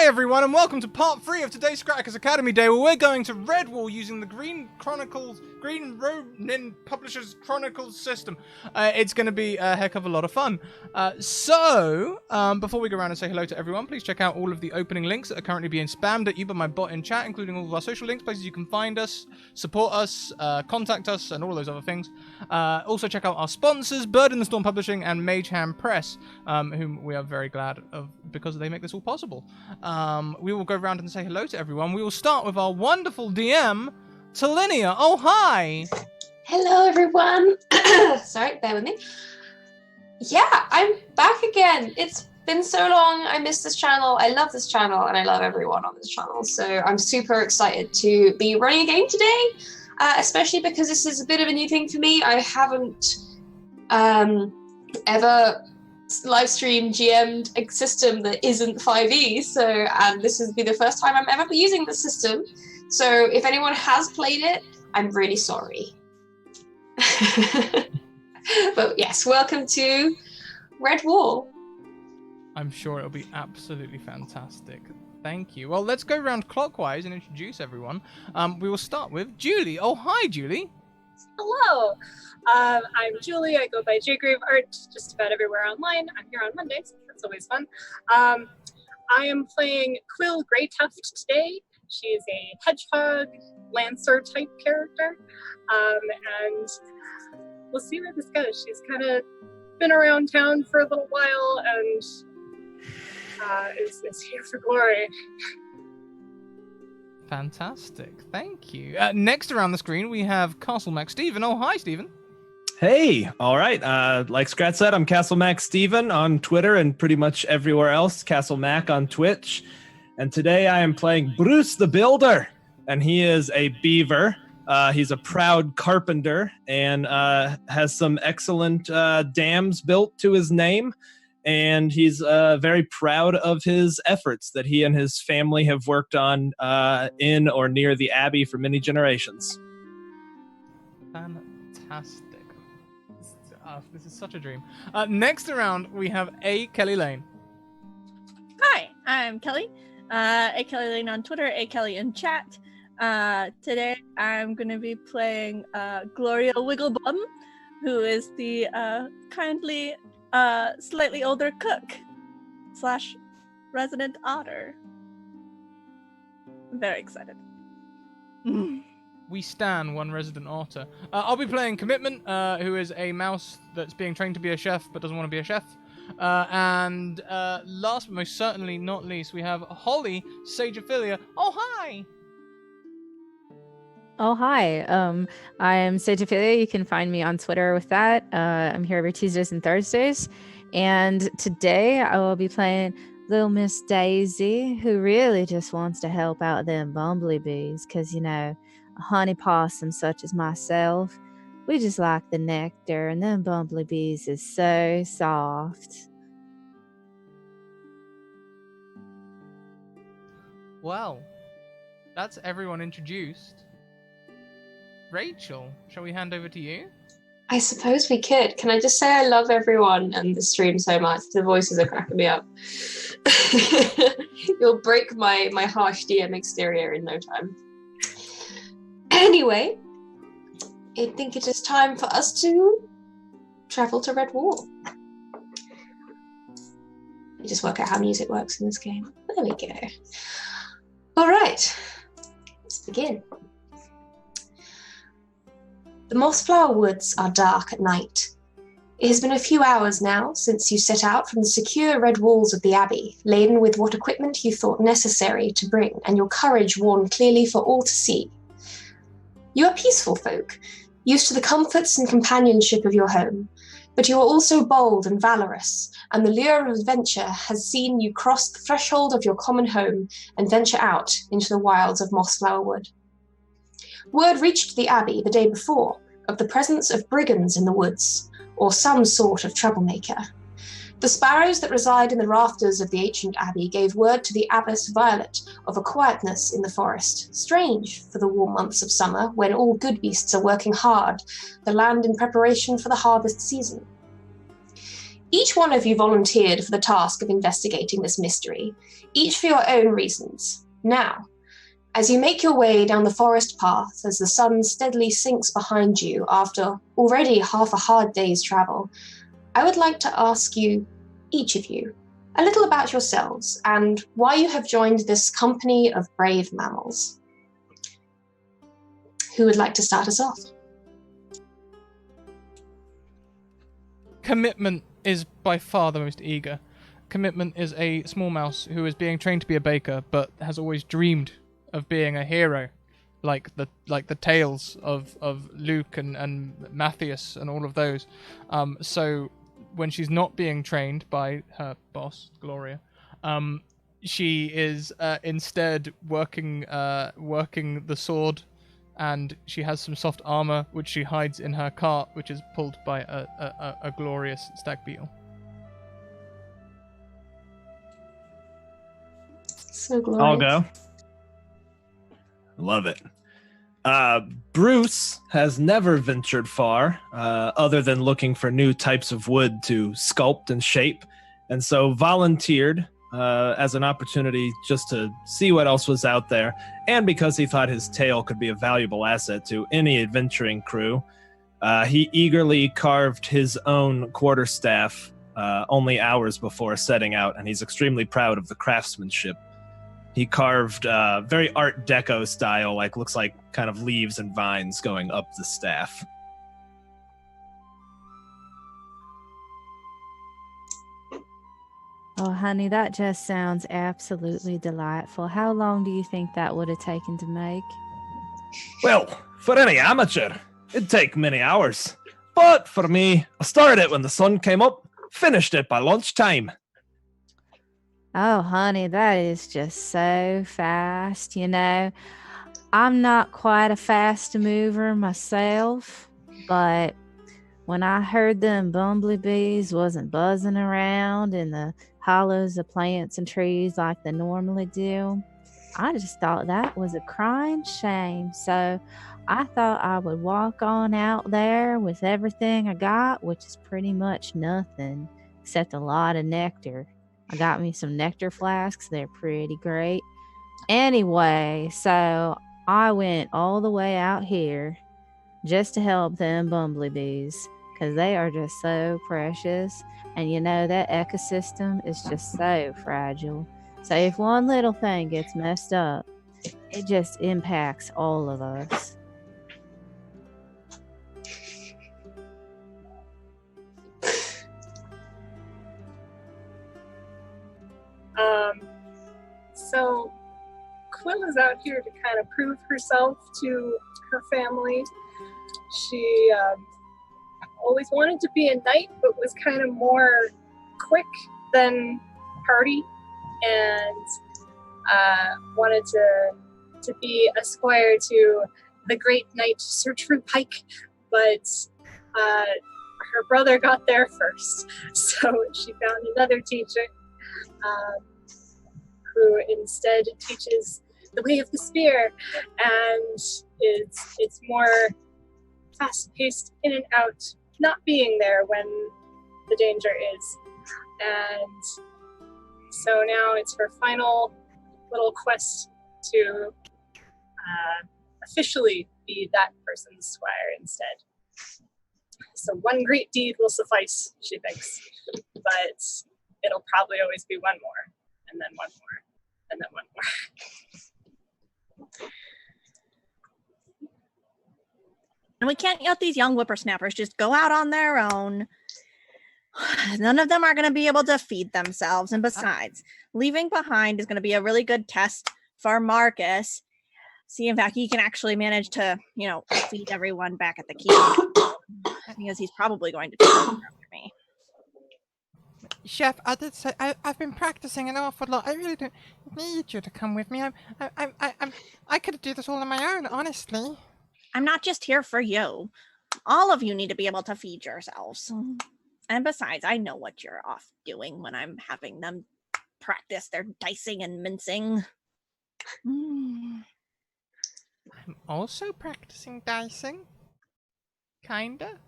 everyone, and welcome to part 3 of today's Scratticus Academy Day, where we're going to Redwall using the Green Ronin Publishers Chronicles system. It's going to be a heck of a lot of fun. Before we go around and say hello to everyone, please check out all of the opening links that are currently being spammed at you by my bot in chat, including all of our social links, places you can find us, support us, contact us, and all those other things. Also check out our sponsors, Bird in the Storm Publishing and Mage Hand Press, whom we are very glad of because they make this all possible. We will go around and say hello to everyone. We will start with our wonderful DM, Tallinier. Oh, hi! Hello, everyone. Sorry, bear with me. Yeah, I'm back again. It's been so long. I missed this channel. I love this channel, and I love everyone on this channel. So I'm super excited to be running a game today, especially because this is a bit of a new thing for me. I haven't ever live stream GM'd a system that isn't 5e, and this will be the first time I'm ever using the system. So if anyone has played it, I'm really sorry. But yes, welcome to Redwall. I'm sure it'll be absolutely fantastic. Thank you. Well, let's go around clockwise and introduce everyone. We will start with Julie. Oh, hi, Julie. Hello. I'm Julie. I go by Jgrave Art just about everywhere online. I'm here on Mondays. That's always fun. I am playing Quill Greytuft today. She is a hedgehog lancer type character, and we'll see where this goes. She's kind of been around town for a little while and is here for glory. Fantastic. Thank you. Next around the screen, we have Castle Mac Steven. Oh, hi, Steven. Hey, all right. Like Scrat said, I'm Castle Mac Steven on Twitter and pretty much everywhere else. Castle Mac on Twitch. And today I am playing Bruce the Builder. And he is a beaver. He's a proud carpenter and has some excellent dams built to his name. And he's very proud of his efforts that he and his family have worked on in or near the Abbey for many generations. Fantastic. This is such a dream. Next around, we have A. Kelly Lane. Hi, I'm Kelly. A Kelly Lane on Twitter, A Kelly in chat. Today I'm going to be playing Gloria Wigglebum, who is the kindly, slightly older cook / resident otter. I'm very excited. We stan one resident otter. I'll be playing Commitment, who is a mouse that's being trained to be a chef but doesn't want to be a chef. And last but most certainly not least, we have Holly Sageophilia. Oh, hi! Oh, hi. I am Sageophilia. You can find me on Twitter with that. I'm here every Tuesdays and Thursdays. And today I will be playing little Miss Daisy, who really just wants to help out them bumblebees because, you know, a honey possum such as myself, we just like the nectar, and them bumblebees is so soft. Well, that's everyone introduced. Rachel, shall we hand over to you? I suppose we could. Can I just say I love everyone and the stream so much? The voices are cracking me up. You'll break my harsh DM exterior in no time. Anyway, I think it is time for us to travel to Redwall. Let me just work out how music works in this game. There we go. All right, let's begin. The Mossflower woods are dark at night. It has been a few hours now since you set out from the secure red walls of the Abbey, laden with what equipment you thought necessary to bring, and your courage worn clearly for all to see. You are peaceful folk, used to the comforts and companionship of your home, but you are also bold and valorous, and the lure of adventure has seen you cross the threshold of your common home and venture out into the wilds of Mossflower Wood. Word reached the Abbey the day before of the presence of brigands in the woods, or some sort of troublemaker. The sparrows that reside in the rafters of the ancient Abbey gave word to the Abbess Violet of a quietness in the forest, strange for the warm months of summer when all good beasts are working hard, the land in preparation for the harvest season. Each one of you volunteered for the task of investigating this mystery, each for your own reasons. Now, as you make your way down the forest path as the sun steadily sinks behind you after already half a hard day's travel, I would like to ask you, each of you, a little about yourselves and why you have joined this company of brave mammals. Who would like to start us off? Commitment is by far the most eager. Commitment is a small mouse who is being trained to be a baker, but has always dreamed of being a hero, like the tales of Luke and Matthias and all of those. So when she's not being trained by her boss, Gloria, she is instead working the sword, and she has some soft armor which she hides in her cart, which is pulled by a glorious stag beetle. So glorious. I'll go. Love it. Bruce has never ventured far, other than looking for new types of wood to sculpt and shape, and so volunteered as an opportunity just to see what else was out there, and because he thought his tail could be a valuable asset to any adventuring crew. He eagerly carved his own quarterstaff only hours before setting out, and he's extremely proud of the craftsmanship. He carved very Art Deco style, like looks like kind of leaves and vines going up the staff. Oh, honey, that just sounds absolutely delightful. How long do you think that would have taken to make? Well, for any amateur, it'd take many hours. But for me, I started it when the sun came up, finished it by lunchtime. Oh, honey, that is just so fast. You know, I'm not quite a fast mover myself, but when I heard them bumblebees wasn't buzzing around in the hollows of plants and trees like they normally do, I just thought that was a crying shame. So I thought I would walk on out there with everything I got, which is pretty much nothing except a lot of nectar. I got me some nectar flasks. They're pretty great. Anyway, so I went all the way out here just to help them bumblebees because they are just so precious. And you know, that ecosystem is just so fragile. So if one little thing gets messed up, it just impacts all of us. So Quill is out here to kind of prove herself to her family. She always wanted to be a knight, but was kind of more quick than hardy, and wanted to be a squire to the great knight Sir True Pike, but her brother got there first, so she found another teacher who instead teaches the way of the spear, and it's more fast-paced, in and out, not being there when the danger is. And so now it's her final little quest to officially be that person's squire instead. So one great deed will suffice, she thinks, but it'll probably always be one more, and then one more, and then one more. And we can't let these young whippersnappers just go out on their own. None of them are going to be able to feed themselves. And besides, leaving behind is going to be a really good test for Marcus. See, in fact, he can actually manage to, feed everyone back at the key. Because he's probably going to take over after me. Chef, I did say I've been practicing an awful lot. I really don't need you to come with me. I could do this all on my own, honestly. I'm not just here for you. All of you need to be able to feed yourselves. And besides, I know what you're off doing when I'm having them practice their dicing and mincing. I'm also practicing dicing. Kinda.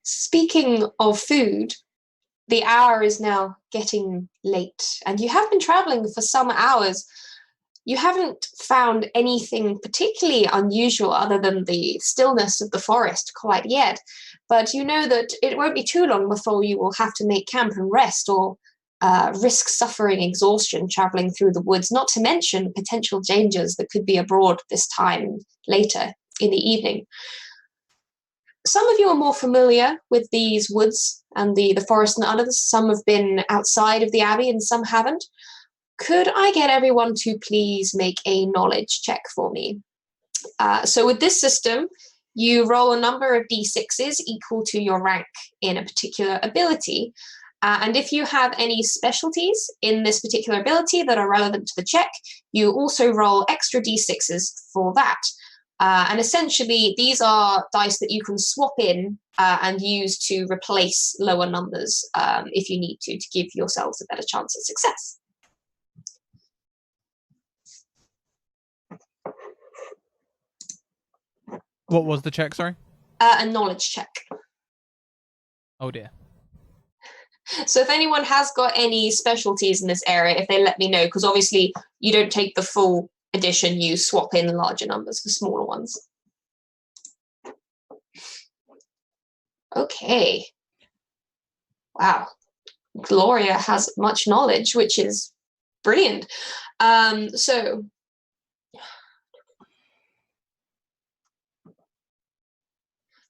Speaking of food, the hour is now getting late, and you have been traveling for some hours. You haven't found anything particularly unusual other than the stillness of the forest quite yet, but you know that it won't be too long before you will have to make camp and rest, or risk suffering exhaustion traveling through the woods, not to mention potential dangers that could be abroad this time later in the evening. Some of you are more familiar with these woods and the forest than others. Some have been outside of the Abbey and some haven't. Could I get everyone to please make a knowledge check for me? So with this system, you roll a number of d6s equal to your rank in a particular ability. And if you have any specialties in this particular ability that are relevant to the check, you also roll extra d6s for that. And essentially, these are dice that you can swap in and use to replace lower numbers if you need to give yourselves a better chance at success. What was the check, sorry? a knowledge check. Oh dear. So if anyone has got any specialties in this area, if they let me know, because obviously you don't take the full edition, you swap in larger numbers for smaller ones. Okay. Wow. Gloria has much knowledge, which is brilliant. So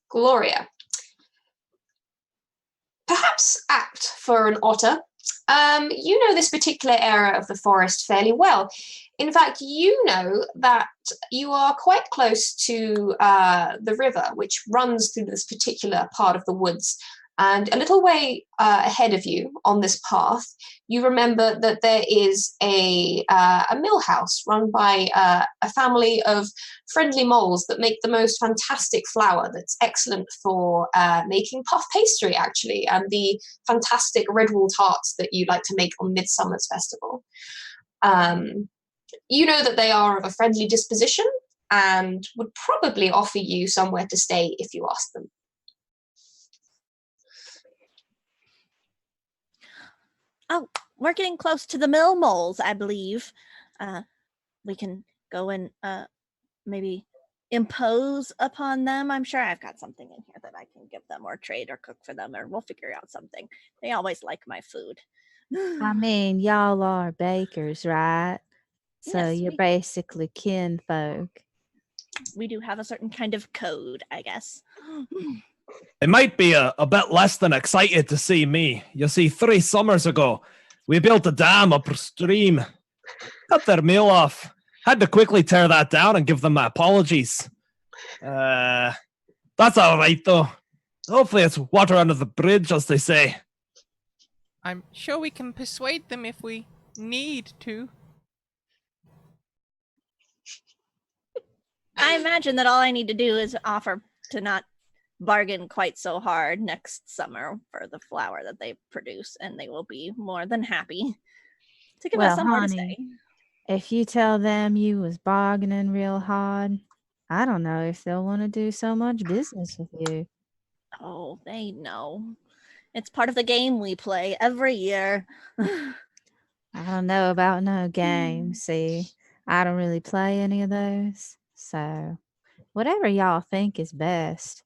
Gloria, perhaps act for an otter. You know this particular area of the forest fairly well. In fact, you know that you are quite close to the river, which runs through this particular part of the woods. And a little way ahead of you on this path, you remember that there is a mill house run by a family of friendly moles that make the most fantastic flour that's excellent for making puff pastry, actually, and the fantastic Redwall tarts that you like to make on Midsummer's Festival. You know that they are of a friendly disposition and would probably offer you somewhere to stay if you ask them. Oh, we're getting close to the mill moles, I believe. We can go and maybe impose upon them. I'm sure I've got something in here that I can give them or trade or cook for them, or we'll figure out something. They always like my food. I mean, y'all are bakers, right? So Yes, you're basically kinfolk. we do have a certain kind of code, I guess. They might be a bit less than excited to see me. You see, 3 summers ago, we built a dam upstream. Cut their meal off. Had to quickly tear that down and give them my apologies. That's all right, though. Hopefully it's water under the bridge, as they say. I'm sure we can persuade them if we need to. I imagine that all I need to do is offer to not bargain quite so hard next summer for the flour that they produce, and they will be more than happy to give us somewhere to stay. If you tell them you was bargaining real hard, I don't know if they'll want to do so much business with you. Oh, they know. It's part of the game we play every year. I don't know about no game. See, I don't really play any of those. So, whatever y'all think is best.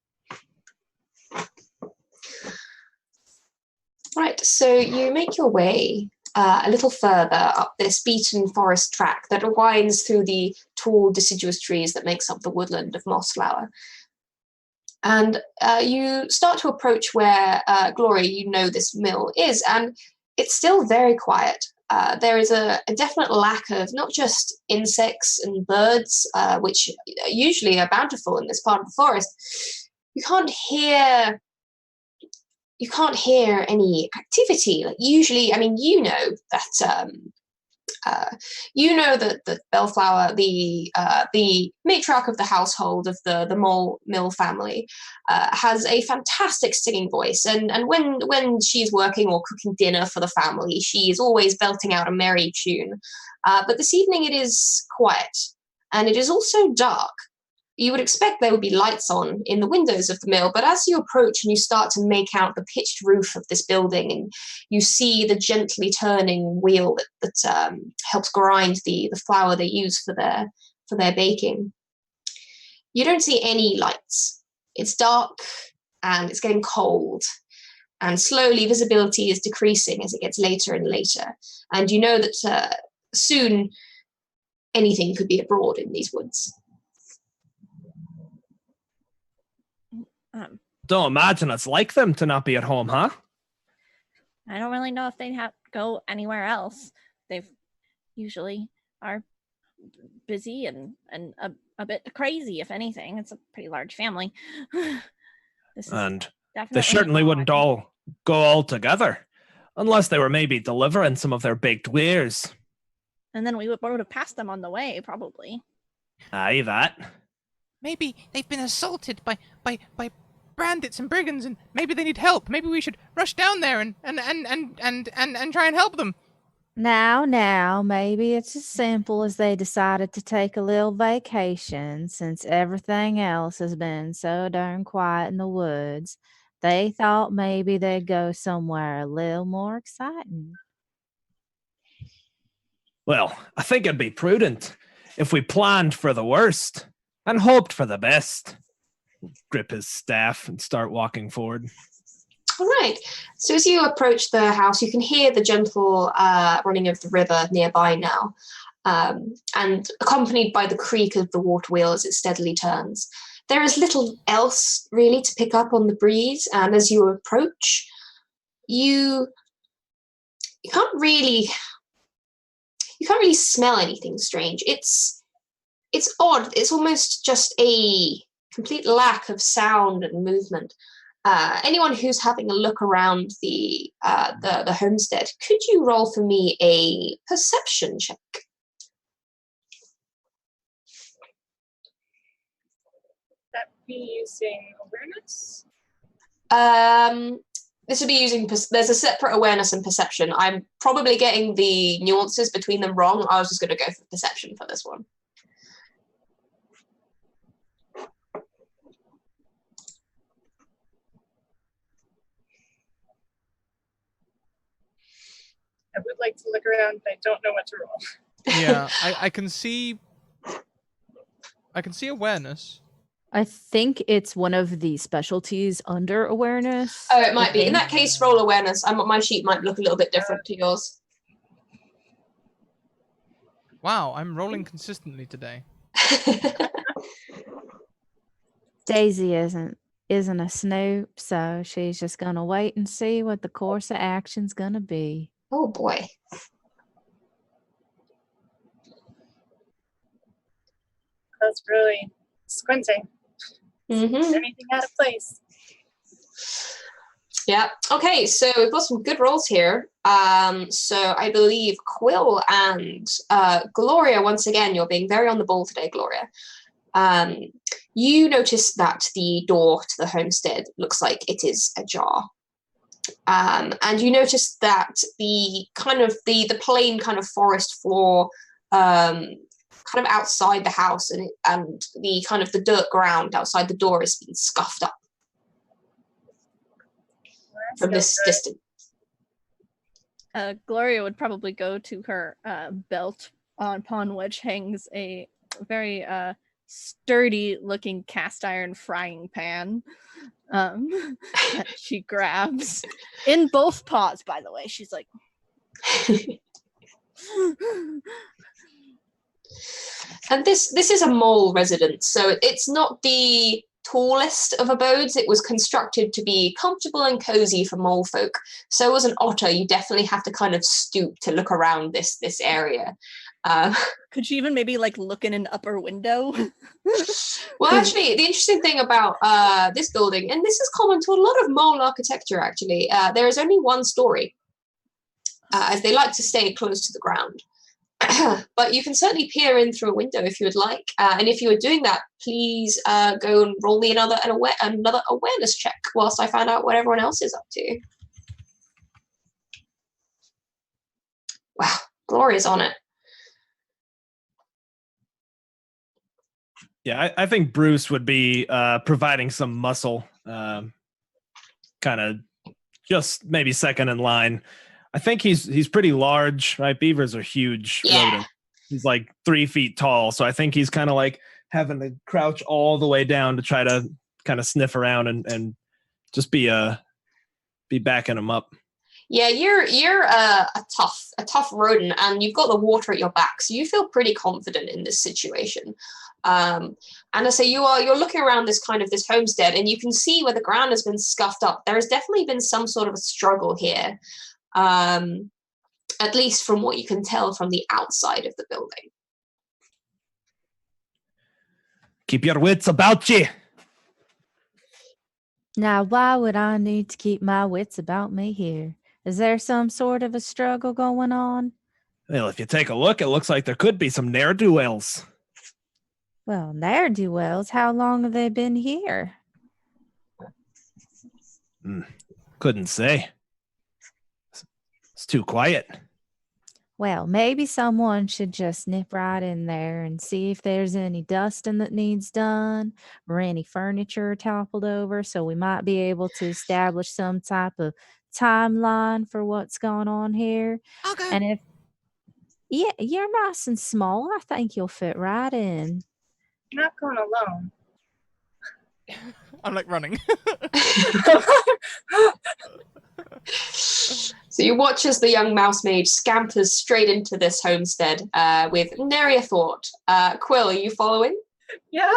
Right, so you make your way a little further up this beaten forest track that winds through the tall deciduous trees that makes up the woodland of Mossflower. And you start to approach where, Gloria, you know this mill is, and it's still very quiet. There is a definite lack of not just insects and birds, which usually are bountiful in this part of the forest. You can't hear any activity. Like usually, I mean, you know that the Bellflower, the matriarch of the household of the Mole Mill family, has a fantastic singing voice, and when she's working or cooking dinner for the family, she is always belting out a merry tune. But this evening it is quiet, and it is also dark. You would expect there would be lights on in the windows of the mill, but as you approach and you start to make out the pitched roof of this building, and you see the gently turning wheel that helps grind the flour they use for their baking, you don't see any lights. It's dark and it's getting cold, and slowly visibility is decreasing as it gets later and later. And you know that soon anything could be abroad in these woods. Don't imagine it's like them to not be at home, huh? I don't really know if they'd have to go anywhere else. They've usually are busy and a bit crazy, if anything. It's a pretty large family. And they certainly wouldn't all go all together, unless they were maybe delivering some of their baked wares. And then we would have passed them on the way, probably. Aye, that. Maybe they've been assaulted by bandits and brigands, and maybe they need help. Maybe we should rush down there and try and help them. Now, maybe it's as simple as they decided to take a little vacation since everything else has been so darn quiet in the woods. They thought maybe they'd go somewhere a little more exciting. Well, I think it'd be prudent if we planned for the worst and hoped for the best. Grip his staff and start walking forward. All right. So as you approach the house, you can hear the gentle running of the river nearby now, and accompanied by the creak of the water wheel as it steadily turns. There is little else really to pick up on the breeze, and as you approach, you can't really smell anything strange. It's odd. It's almost just a complete lack of sound and movement. Anyone who's having a look around the homestead, could you roll for me a perception check? That be using awareness? This would be using. There's a separate awareness and perception. I'm probably getting the nuances between them wrong. I was just going to go for perception for this one. I would like to look around, but I don't know what to roll. Yeah, I can see awareness. I think it's one of the specialties under awareness. Oh, it might be. In that case, roll awareness. My sheet might look a little bit different to yours. Wow, I'm rolling consistently today. Daisy isn't a snoop, so she's just gonna wait and see what the course of action's gonna be. Oh boy. That's really squinting. Mm-hmm. Is anything out of place? Yeah. Okay, so we've got some good rolls here. So I believe Quill and Gloria, once again, you're being very on the ball today, Gloria. You notice that the door to the homestead looks like it is ajar. And you notice that the plain kind of forest floor, kind of outside the house, and the kind of the dirt ground outside the door has been scuffed up from this distance. Gloria would probably go to her belt, upon which hangs a very sturdy-looking cast iron frying pan that she grabs in both paws. By the way, she's like. And this is a mole residence, so it's not the tallest of abodes. It was constructed to be comfortable and cozy for mole folk. So as an otter, you definitely have to kind of stoop to look around this area. Could she even maybe like look in an upper window? Well, actually, the interesting thing about this building, and this is common to a lot of mole architecture, actually, there is only one story, as they like to stay close to the ground. But you can certainly peer in through a window if you would like. And if you are doing that, please go and roll me another awareness check whilst I find out what everyone else is up to. Wow, Gloria's on it. Yeah, I think Bruce would be providing some muscle, kind of just maybe second in line. I think he's pretty large, right? Beavers are huge. Yeah. Rodent. He's like 3 feet tall, so I think he's kind of like having to crouch all the way down to try to kind of sniff around and just be backing him up. Yeah, you're a tough rodent, and you've got the water at your back, so you feel pretty confident in this situation. And I say you're looking around this homestead, and you can see where the ground has been scuffed up. There has definitely been some sort of a struggle here, at least from what you can tell from the outside of the building. Keep your wits about you. Now, why would I need to keep my wits about me here? Is there some sort of a struggle going on? Well, if you take a look, it looks like there could be some ne'er-do-wells. Well, ne'er-do-wells, how long have they been here? Couldn't say. It's too quiet. Well, maybe someone should just nip right in there and see if there's any dusting that needs done or any furniture toppled over. So we might be able to establish some type of timeline for what's going on here. I'll go. And if, yeah, you're nice and small, I think you'll fit right in. I'm not going alone. I'm like running. So you watch as the young mouse maid scampers straight into this homestead with nary a thought. Quill, are you following? Yeah.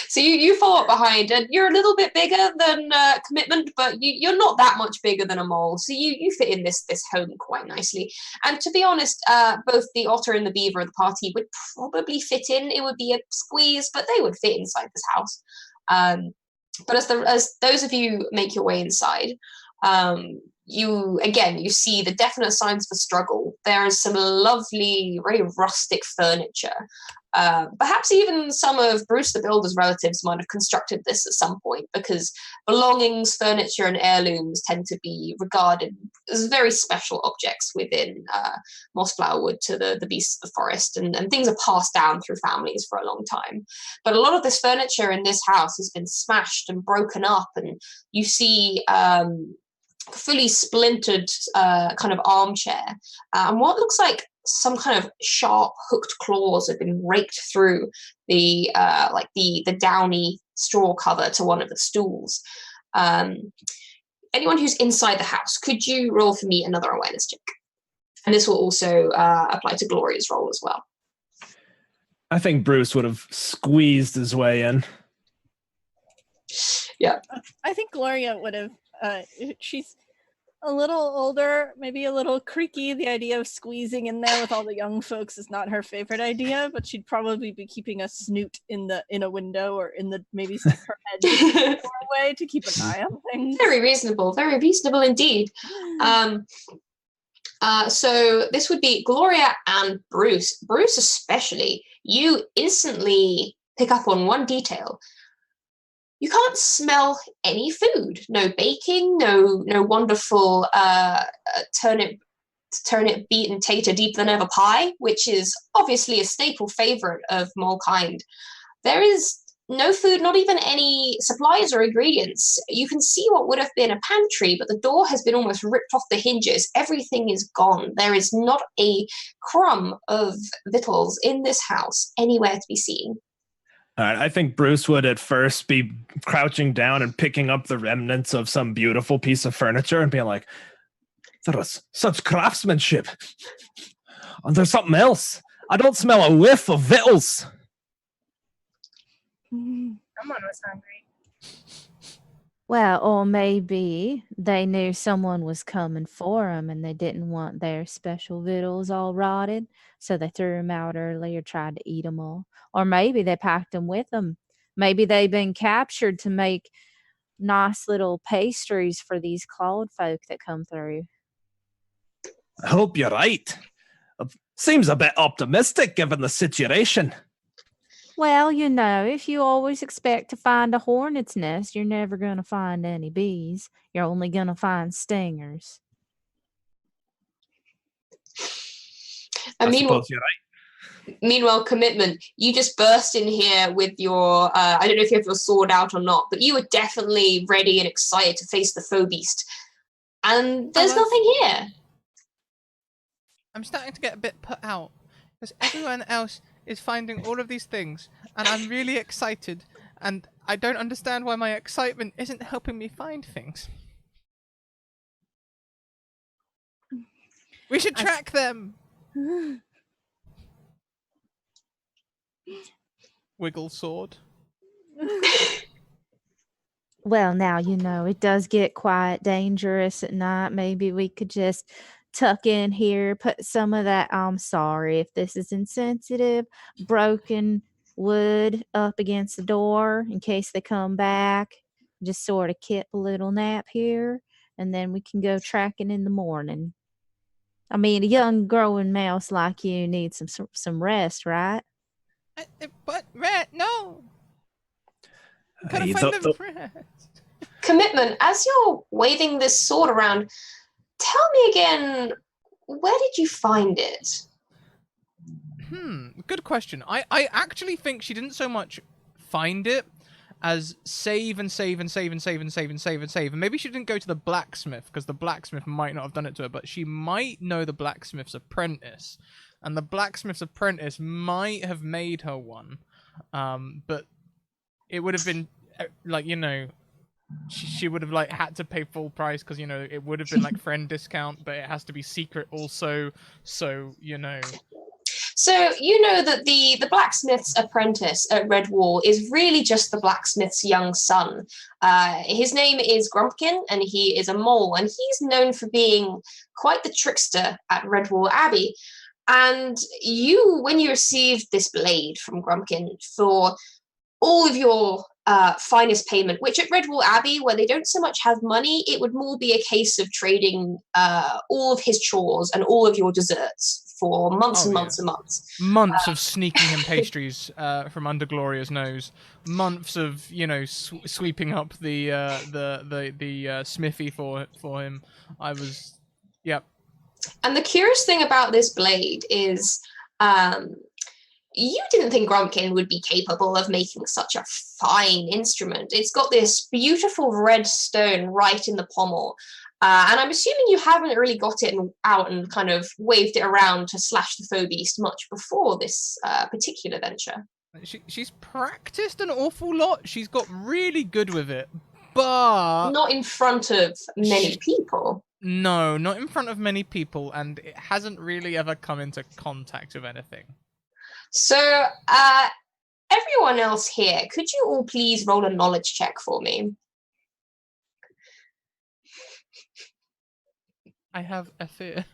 So you follow up behind, and you're a little bit bigger than Commitment, but you're not that much bigger than a mole. So you fit in this home quite nicely. And to be honest, both the otter and the beaver of the party would probably fit in. It would be a squeeze, but they would fit inside this house. But as those of you make your way inside, you see the definite signs of a struggle. There is some lovely, very rustic furniture. Perhaps even some of Bruce the Builder's relatives might have constructed this at some point, because belongings, furniture, and heirlooms tend to be regarded as very special objects within Mossflower Wood to the beasts of the forest, and things are passed down through families for a long time. But a lot of this furniture in this house has been smashed and broken up, and you see fully splintered kind of armchair, and what looks like some kind of sharp hooked claws have been raked through the downy straw cover to one of the stools. Anyone who's inside the house, could you roll for me another awareness check? And this will also apply to Gloria's roll as well. I think Bruce would have squeezed his way in. Yeah. I think Gloria would have. She's a little older, maybe a little creaky. The idea of squeezing in there with all the young folks is not her favorite idea, but she'd probably be keeping a snoot in a window, or maybe stick her head in the doorway to keep an eye on things. Very reasonable indeed. So this would be Gloria and Bruce. Bruce especially, you instantly pick up on one detail. You can't smell any food. No baking, no wonderful turnip beaten tater deep than ever pie, which is obviously a staple favorite of mole kind. There is no food, not even any supplies or ingredients. You can see what would have been a pantry, but the door has been almost ripped off the hinges. Everything is gone. There is not a crumb of victuals in this house anywhere to be seen. All right, I think Bruce would at first be crouching down and picking up the remnants of some beautiful piece of furniture and being like, there was such craftsmanship. And there's something else. I don't smell a whiff of victuals. Someone was hungry. Well, or maybe they knew someone was coming for them and they didn't want their special victuals all rotted, so they threw them out early or tried to eat them all. Or maybe they packed them with them. Maybe they've been captured to make nice little pastries for these clawed folk that come through. I hope you're right. It seems a bit optimistic given the situation. Well, if you always expect to find a hornet's nest, you're never going to find any bees. You're only going to find stingers. I suppose you're right. Meanwhile, Commitment, you just burst in here with your, I don't know if you have your sword out or not, but you were definitely ready and excited to face the foe beast. And there's nothing here. I'm starting to get a bit put out because everyone else is finding all of these things, and I'm really excited, and I don't understand why my excitement isn't helping me find things. We should track them! Wiggle sword. Well, now, it does get quite dangerous at night. Maybe we could just tuck in here, put some of that, I'm sorry if this is insensitive, broken wood up against the door in case they come back. Just sort of kip a little nap here, and then we can go tracking in the morning. I mean, a young growing mouse like you needs some rest, right? But rat, no. Gotta find the rest. Commitment, as you're waving this sword around, tell me again, where did you find it? Good question. I actually think she didn't so much find it as save and save and save and save and save and save and save. And maybe she didn't go to the blacksmith because the blacksmith might not have done it to her, but she might know the blacksmith's apprentice. And the blacksmith's apprentice might have made her one. But it would have been, like, you know, she would have, like, had to pay full price because, you know, it would have been, like, friend discount, but it has to be secret also. So, you know... So you know that the blacksmith's apprentice at Redwall is really just the blacksmith's young son. His name is Grumpkin, and he is a mole, and he's known for being quite the trickster at Redwall Abbey. And you, when you received this blade from Grumpkin for all of your finest payment, which at Redwall Abbey, where they don't so much have money, it would more be a case of trading all of his chores and all of your desserts for months and months and months. Months of sneaking him pastries from under Gloria's nose. Months of, you know, sweeping up the smithy for him. I was, yep. And the curious thing about this blade is, you didn't think Grumpkin would be capable of making such a fine instrument. It's got this beautiful red stone right in the pommel. And I'm assuming you haven't really got it out and kind of waved it around to slash the foe beast much before this particular venture. She's practiced an awful lot. She's got really good with it, but... Not in front of many people. No, not in front of many people, and it hasn't really ever come into contact with anything. So, everyone else here, could you all please roll a knowledge check for me? I have a fear.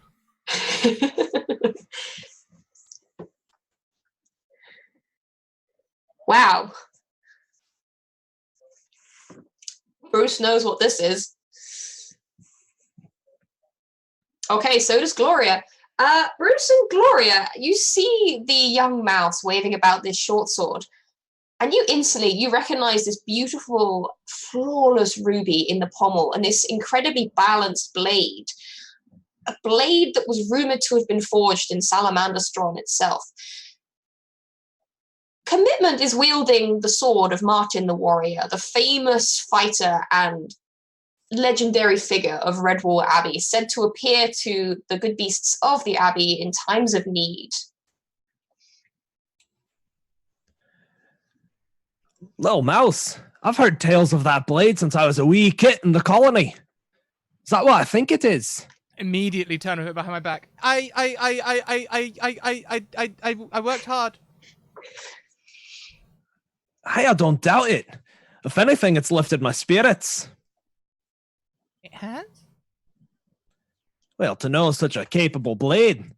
Wow. Bruce knows what this is. Okay, so does Gloria. Bruce and Gloria, you see the young mouse waving about this short sword, and you recognize this beautiful, flawless ruby in the pommel and this incredibly balanced blade. A blade that was rumored to have been forged in Salamanderstron itself. Commitment is wielding the sword of Martin the Warrior, the famous fighter and legendary figure of Redwall Abbey, said to appear to the good beasts of the Abbey in times of need. Little mouse, I've heard tales of that blade since I was a wee kit in the colony. Is that what I think it is? Immediately turn with it behind my back. I worked hard. I don't doubt it. If anything, it's lifted my spirits. It has? Well, to know such a capable blade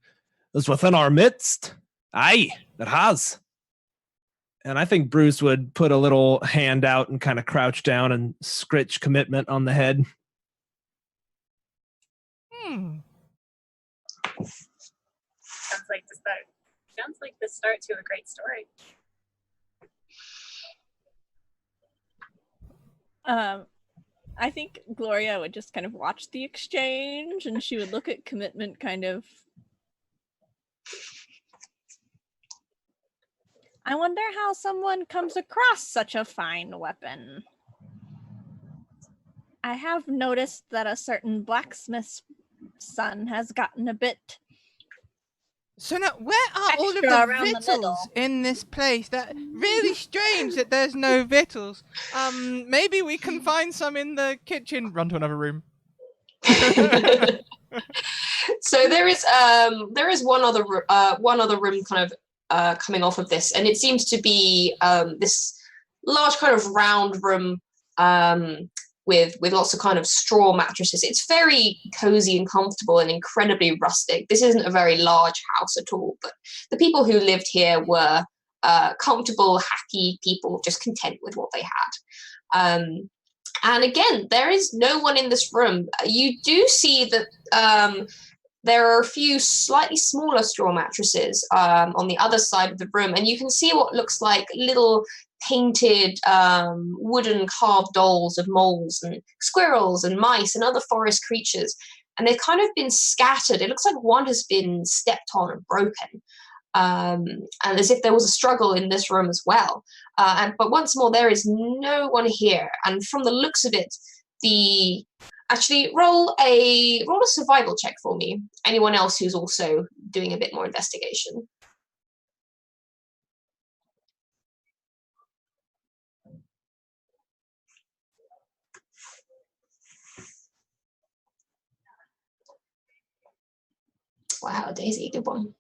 is within our midst. Aye, it has. And I think Bruce would put a little hand out and kind of crouch down and scritch Commitment on the head. Sounds like the start to a great story. I think Gloria would just kind of watch the exchange, and she would look at Commitment kind of... I wonder how someone comes across such a fine weapon. I have noticed that a certain blacksmith's son has gotten a bit... So now, where are all of the victuals in this place? That really strange that there's no victuals. Maybe we can find some in the kitchen. Run to another room. So there is one other room kind of coming off of this, and it seems to be this large kind of round room with lots of kind of straw mattresses. It's very cozy and comfortable and incredibly rustic. This isn't a very large house at all, but the people who lived here were comfortable, happy people, just content with what they had. And again, there is no one in this room. You do see that there are a few slightly smaller straw mattresses on the other side of the room, and you can see what looks like little painted wooden carved dolls of moles and squirrels and mice and other forest creatures. and they've kind of been scattered. It looks like one has been stepped on and broken. And as if there was a struggle in this room as well. But once more, there is no one here. And from the looks of it, actually roll a survival check for me. Anyone else who's also doing a bit more investigation. Wow, Daisy, good one.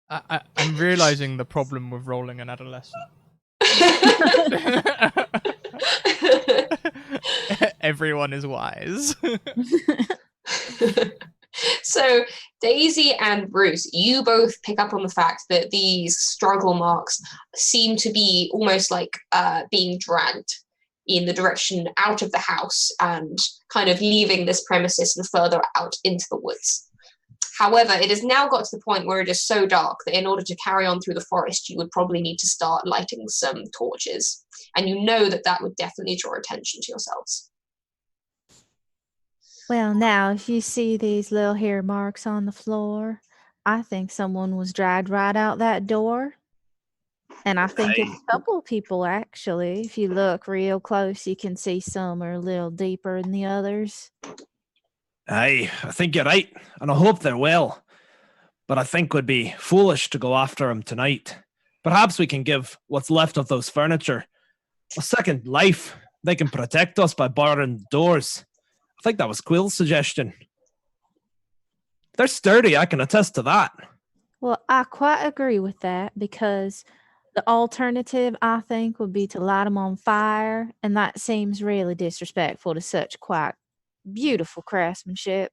I'm realizing the problem with rolling an adolescent. Everyone is wise. So Daisy and Bruce, you both pick up on the fact that these struggle marks seem to be almost like being dragged in the direction out of the house and kind of leaving this premises and further out into the woods. However, it has now got to the point where it is so dark that in order to carry on through the forest, you would probably need to start lighting some torches. And you know that that would definitely draw attention to yourselves. Well, now, if you see these little hair marks on the floor, I think someone was dragged right out that door. And I think it's a couple of people, actually. If you look real close, you can see some are a little deeper than the others. Aye, I think you're right, and I hope they're well. But I think we'd be foolish to go after them tonight. Perhaps we can give what's left of those furniture a second life. They can protect us by barring the doors. I think that was Quill's suggestion. They're sturdy, I can attest to that. Well, I quite agree with that, because the alternative, I think, would be to light them on fire, and that seems really disrespectful to such quite beautiful craftsmanship.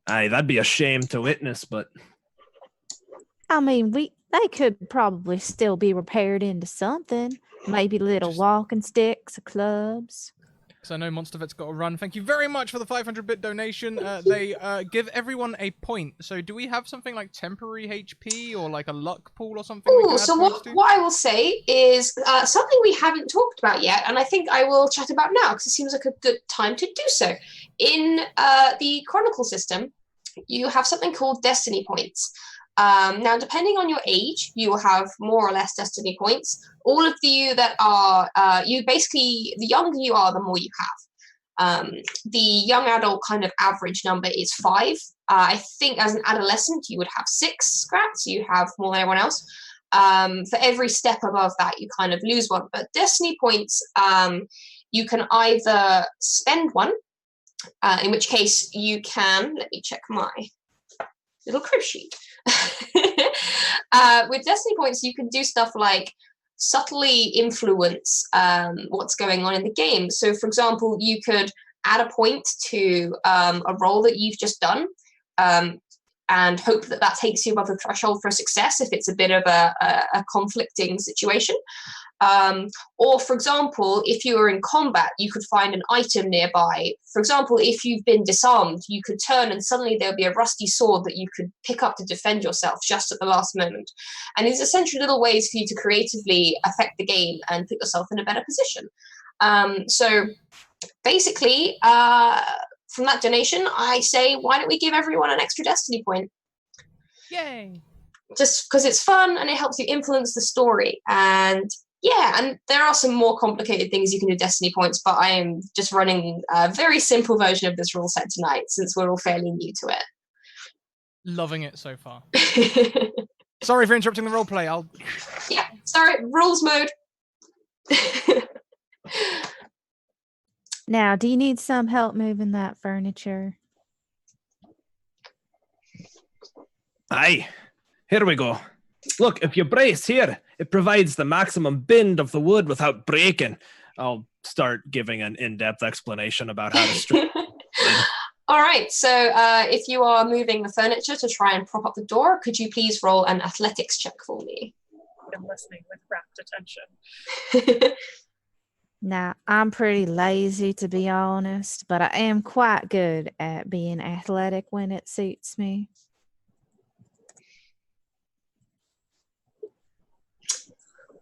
Aye, that'd be a shame to witness, but... I mean, they could probably still be repaired into something. Maybe little walking sticks or clubs. So I know MonsterVet's got a run. Thank you very much for the 500-bit donation. They give everyone a point. So do we have something like temporary HP or like a luck pool or something? Oh, so what I will say is something we haven't talked about yet, and I think I will chat about now because it seems like a good time to do so. In the Chronicle system, you have something called destiny points. Now, depending on your age, you will have more or less destiny points. All of you that are, the younger you are, the more you have. The young adult kind of average number is 5. I think as an adolescent, you would have 6 scrats. You have more than everyone else. For every step above that, you kind of lose 1. But destiny points, you can either spend 1, in which case you can, let me check my little crib sheet. With destiny points, you can do stuff like subtly influence what's going on in the game. So, for example, you could add a point to a roll that you've just done and hope that that takes you above the threshold for success if it's a bit of a conflicting situation. Or, for example, if you were in combat, you could find an item nearby. For example, if you've been disarmed, you could turn and suddenly there'll be a rusty sword that you could pick up to defend yourself just at the last moment. And these are essentially little ways for you to creatively affect the game and put yourself in a better position. So basically, from that donation, I say, why don't we give everyone an extra destiny point? Yay! Just because it's fun and it helps you influence the story. And yeah, and there are some more complicated things you can do destiny points, but I am just running a very simple version of this rule set tonight since we're all fairly new to it. Loving it so far. Sorry for interrupting the roleplay. Yeah, sorry, rules mode. Now, do you need some help moving that furniture? Aye, here we go. Look, if you brace here, it provides the maximum bend of the wood without breaking. I'll start giving an in-depth explanation about how to strip. All right, so if you are moving the furniture to try and prop up the door, could you please roll an athletics check for me? I'm listening with rapt attention. Now, I'm pretty lazy, to be honest, but I am quite good at being athletic when it suits me.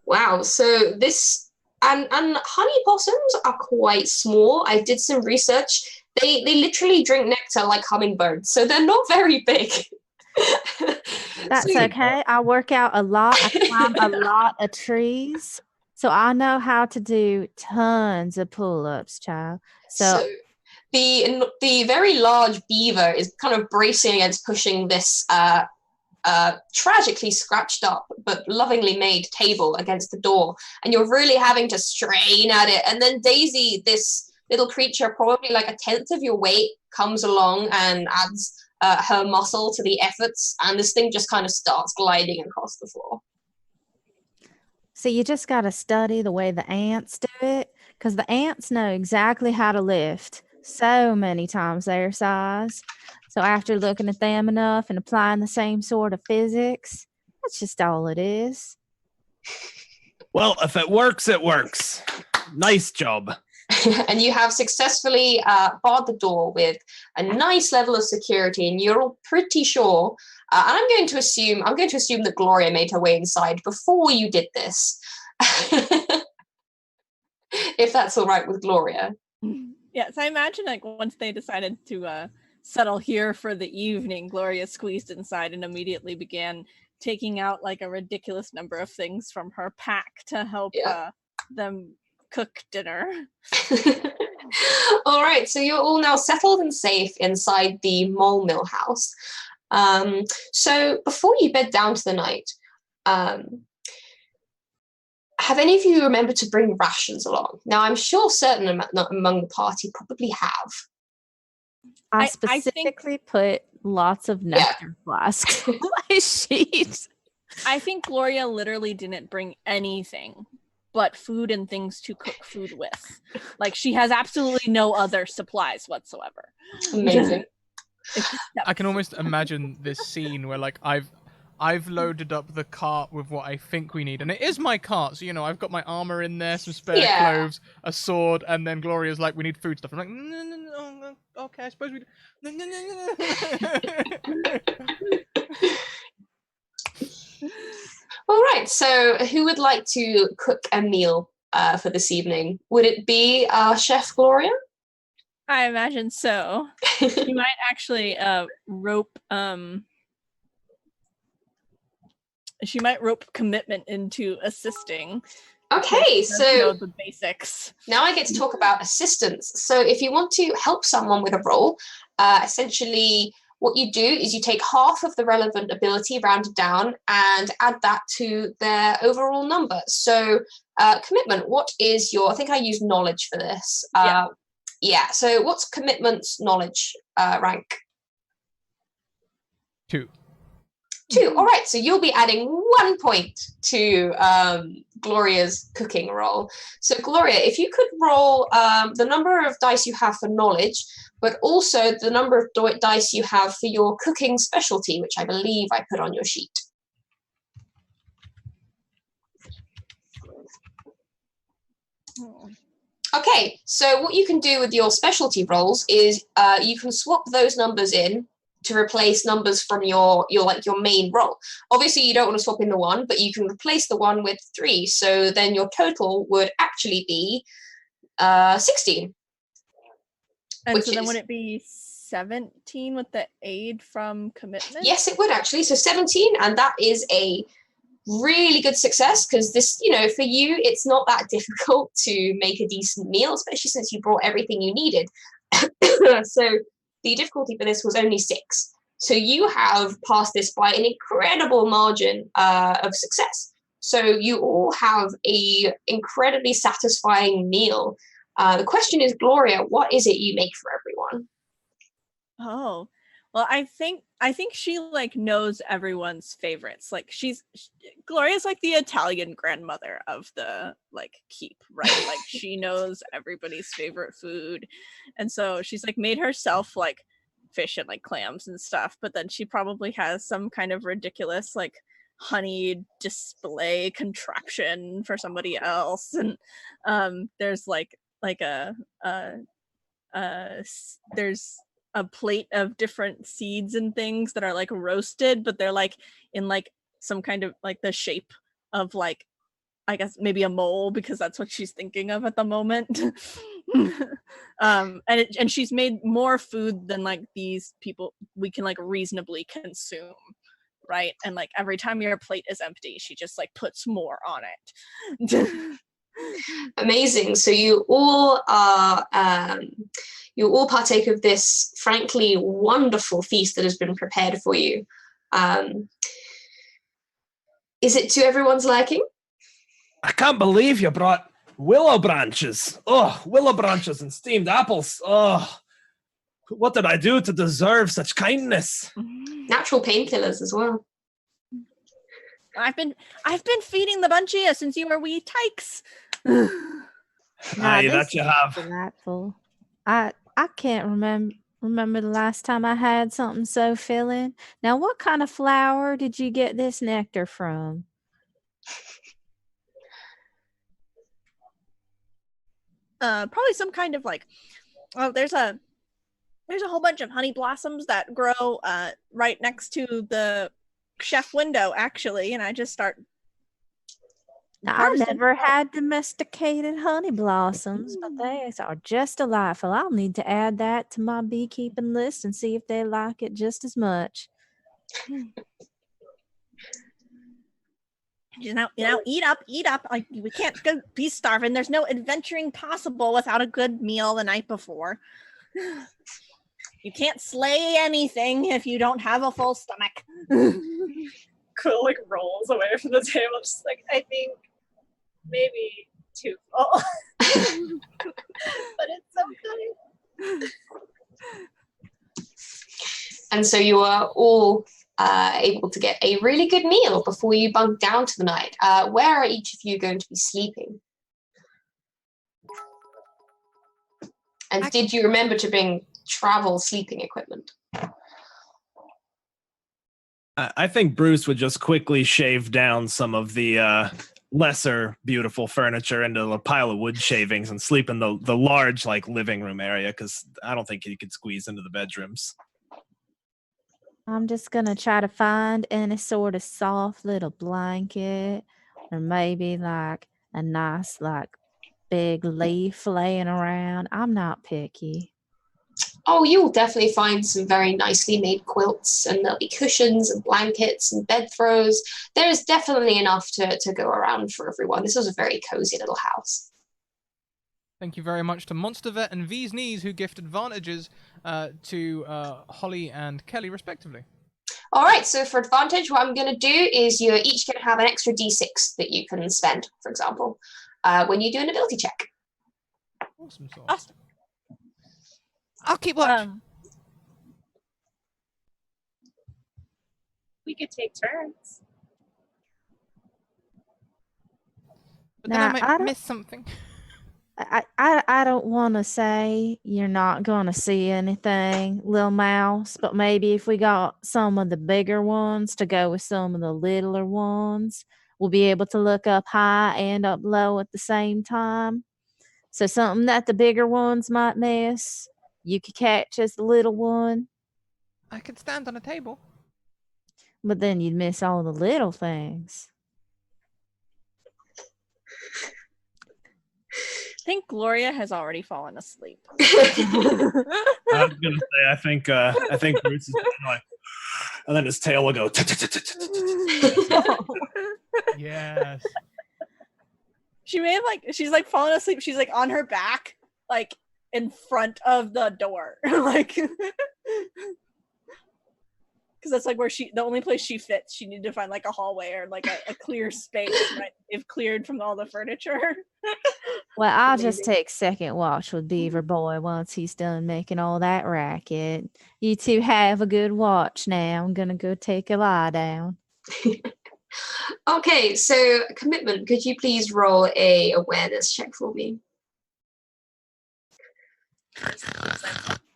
Wow, so this, and honey possums are quite small. I did some research. They literally drink nectar like hummingbirds, so they're not very big. That's So- okay. I work out a lot. I climb a lot of trees. So I know how to do tons of pull-ups, child. So the very large beaver is kind of bracing against pushing this tragically scratched up but lovingly made table against the door, and you're really having to strain at it. And then Daisy, this little creature, probably like a tenth of your weight, comes along and adds her muscle to the efforts, and this thing just kind of starts gliding across the floor. So you just got to study the way the ants do it, because the ants know exactly how to lift so many times their size. So after looking at them enough and applying the same sort of physics, that's just all it is. Well, if it works, it works. Nice job. And you have successfully barred the door with a nice level of security, and you're all pretty sure. And I'm going to assume that Gloria made her way inside before you did this, if that's all right with Gloria. Yes, I imagine like once they decided to settle here for the evening, Gloria squeezed inside and immediately began taking out like a ridiculous number of things from her pack to help them cook dinner. All right, so you're all now settled and safe inside the mole mill house. So before you bed down to the night, have any of you remembered to bring rations along? Now, I'm sure certain among the party probably have. I specifically put lots of nectar flasks on my sheet. I think Gloria literally didn't bring anything but food and things to cook food with. Like, she has absolutely no other supplies whatsoever. Amazing. I can almost imagine this scene where like I've loaded up the cart with what I think we need, and it is my cart, so I've got my armor in there, some spare clothes, a sword, and then Gloria's like, we need food stuff. I'm like, no, okay, I suppose we do. All right, so who would like to cook a meal for this evening? Would it be Chef Gloria? I imagine so. She might actually rope commitment into assisting. Okay, so the basics. Now I get to talk about assistance. So if you want to help someone with a role, essentially what you do is you take half of the relevant ability, rounded down, and add that to their overall number. So commitment, what is your, I think I use knowledge for this. So what's commitment's knowledge rank? 2. 2. All right, so you'll be adding 1 point to Gloria's cooking roll. So Gloria, if you could roll the number of dice you have for knowledge, but also the number of dice you have for your cooking specialty, which I believe I put on your sheet. Okay, so what you can do with your specialty rolls is you can swap those numbers in to replace numbers from your main roll. Obviously, you don't want to swap in the 1, but you can replace the 1 with 3. So then your total would actually be 16. And so then would it be 17 with the aid from commitment? Yes, it would actually. So 17, and that is a really good success, because this, for you, it's not that difficult to make a decent meal, especially since you brought everything you needed. So the difficulty for this was only 6. So you have passed this by an incredible margin of success. So you all have a incredibly satisfying meal. The question is, Gloria, what is it you make for everyone? Oh, well, I think she knows everyone's favorites. Like Gloria's like the Italian grandmother of the keep, right? Like she knows everybody's favorite food. And so she's made herself fish and clams and stuff, but then she probably has some kind of ridiculous honey display contraption for somebody else. And there's there's a plate of different seeds and things that are roasted, but they're in some kind of the shape of I guess maybe a mole, because that's what she's thinking of at the moment. And she's made more food than like these people we can like reasonably consume, right? And like every time your plate is empty, she just like puts more on it. Amazing. So you all partake of this frankly wonderful feast that has been prepared for you. Is it to everyone's liking? I can't believe you brought willow branches. Oh, willow branches and steamed apples. Oh, what did I do to deserve such kindness? Natural painkillers as well. I've been feeding the bunch of you since you were wee tykes. Aye, this that you is have. Delightful. I can't remember the last time I had something so filling. Now, what kind of flower did you get this nectar from? Probably some kind of like, oh, there's a whole bunch of honey blossoms that grow right next to the chef window, actually, and I just start. Now, I never had domesticated honey blossoms, but they are just delightful. I'll need to add that to my beekeeping list and see if they like it just as much. You know, eat up. Like, we can't go be starving. There's no adventuring possible without a good meal the night before. You can't slay anything if you don't have a full stomach. Quill like rolls away from the table, just like, I think maybe too full. But it's so good. And so you are all able to get a really good meal before you bunk down to the night. Where are each of you going to be sleeping? And did you remember to bring travel sleeping equipment? I think Bruce would just quickly shave down some of the lesser beautiful furniture into a pile of wood shavings and sleep in the large like living room area, because I don't think he could squeeze into the bedrooms. I'm just going to try to find any sort of soft little blanket or maybe like a nice like big leaf laying around. I'm not picky. Oh, you'll definitely find some very nicely made quilts, and there'll be cushions and blankets and bed throws. There's definitely enough to go around for everyone. This was a very cozy little house. Thank you very much to Monster Vet and V's Knees, who gift advantages to Holly and Kelly, respectively. All right, so for advantage, what I'm going to do is you're each going to have an extra d6 that you can spend, for example, when you do an ability check. Awesome sauce. Awesome. I'll keep watch. We could take turns. But then I might miss something. I don't want to say you're not going to see anything, little mouse, but maybe if we got some of the bigger ones to go with some of the littler ones, we'll be able to look up high and up low at the same time. So something that the bigger ones might miss, you could catch as the little one. I could stand on a table. But then you'd miss all the little things. I think Gloria has already fallen asleep. I was gonna say, I think Bruce is like, and then his tail will go. Yes. She may have she's like fallen asleep. She's like on her back, like in front of the door, like, because that's like where the only place she fits. She needed to find like a hallway or like a clear space, right? If cleared from all the furniture. Well, I'll just take second watch with Beaver Boy once he's done making all that racket. You two have a good watch now. I'm gonna go take a lie down. Okay, so commitment. Could you please roll a awareness check for me?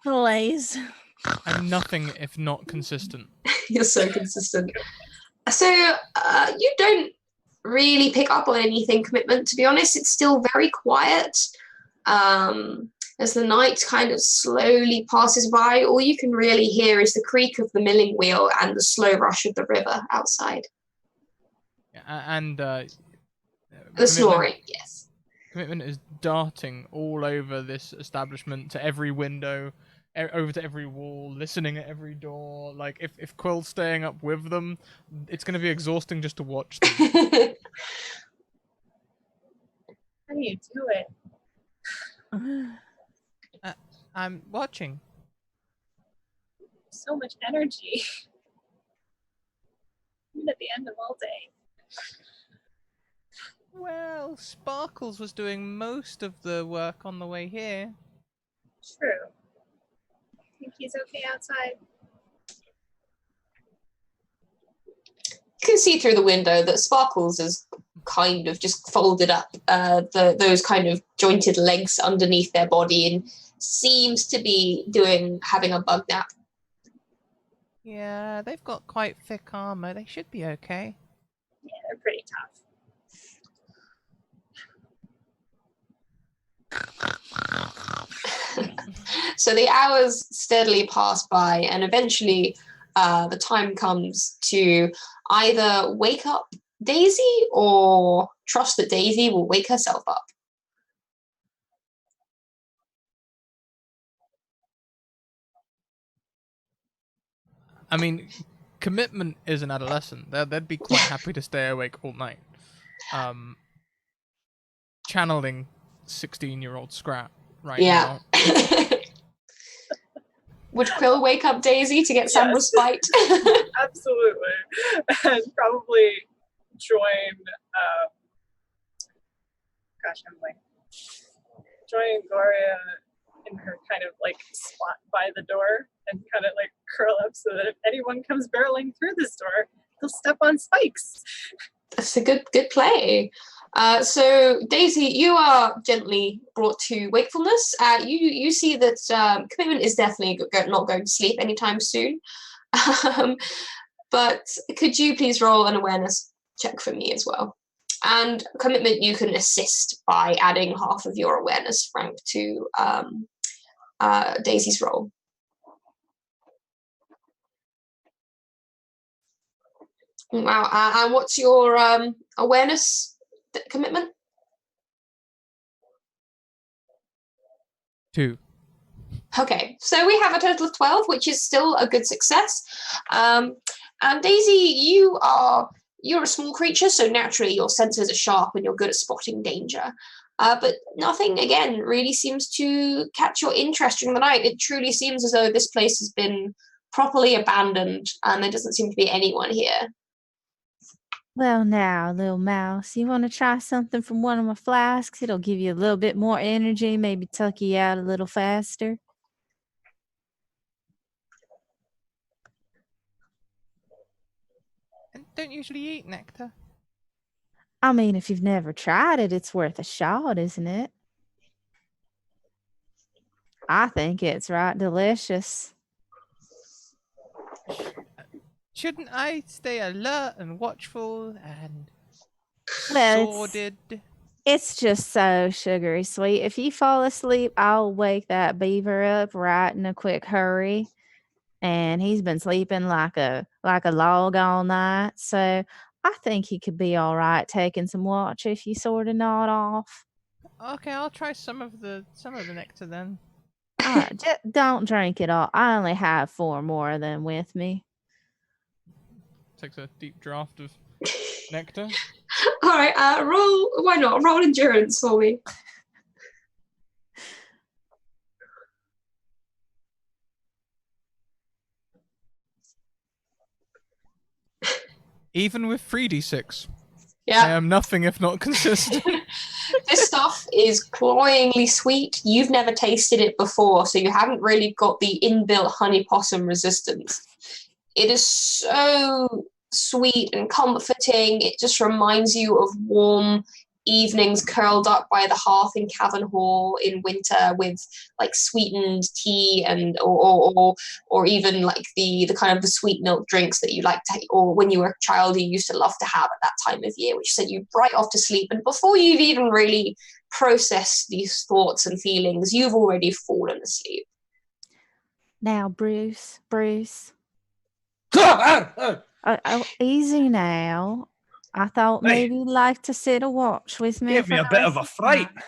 Blaze. I'm nothing if not consistent. You're so consistent. So you don't really pick up on anything, commitment, to be honest. It's still very quiet. As the night kind of slowly passes by, all you can really hear is the creak of the milling wheel and the slow rush of the river outside. And The snoring, yes. Commitment is darting all over this establishment, to every window, over to every wall, listening at every door. Like, if Quill's staying up with them, it's going to be exhausting just to watch them. How do you do it? I'm watching. So much energy. Even at the end of all day. Well, Sparkles was doing most of the work on the way here. True. I think he's okay outside. You can see through the window that Sparkles is kind of just folded up those kind of jointed legs underneath their body and seems to be having a bug nap. Yeah, they've got quite thick armor. They should be okay. Yeah, they're pretty tough. So the hours steadily pass by, and eventually the time comes to either wake up Daisy or trust that Daisy will wake herself up. I mean, Commitment is an adolescent. They'd be quite happy to stay awake all night. Channeling 16-year-old Scrap right now. Would Quill wake up Daisy to get some respite? Absolutely. And probably join, join Gloria in her kind of like spot by the door and kind of like curl up so that if anyone comes barreling through this door, they'll step on spikes. That's a good play. So Daisy, you are gently brought to wakefulness. You see that Commitment is definitely not going to sleep anytime soon. But could you please roll an awareness check for me as well? And Commitment, you can assist by adding half of your awareness rank to Daisy's roll. Wow. And what's your awareness Commitment? 2. Okay, so we have a total of 12, which is still a good success. And Daisy, you're a small creature, so naturally your senses are sharp and you're good at spotting danger. But nothing, again, really seems to catch your interest during the night. It truly seems as though this place has been properly abandoned and there doesn't seem to be anyone here. Well, now, little mouse, you want to try something from one of my flasks? It'll give you a little bit more energy, maybe tuck you out a little faster. And don't usually eat nectar. I mean, if you've never tried it, it's worth a shot, isn't it? I think it's right delicious. Shouldn't I stay alert and watchful and sordid? It's just so sugary sweet. If you fall asleep, I'll wake that beaver up right in a quick hurry. And he's been sleeping like a log all night. So I think he could be all right taking some watch if you sort of nod off. Okay, I'll try some of the nectar then. All right, just don't drink it all. I only have 4 more of them with me. Takes a deep draught of nectar. All right, why not? Roll endurance for me. Even with 3d6. Yeah. I am nothing if not consistent. This stuff is cloyingly sweet. You've never tasted it before, so you haven't really got the inbuilt honey possum resistance. It is so sweet and comforting. It just reminds you of warm evenings curled up by the hearth in Cavern Hall in winter with like sweetened tea and or even like the kind of the sweet milk drinks that you like to, or when you were a child you used to love to have at that time of year, which sent you right off to sleep. And before you've even really processed these thoughts and feelings, you've already fallen asleep. Now, Bruce. Easy now. I thought Hey. maybe you'd like to sit a watch with me. Gave me for a the bit rest of a the fright. night.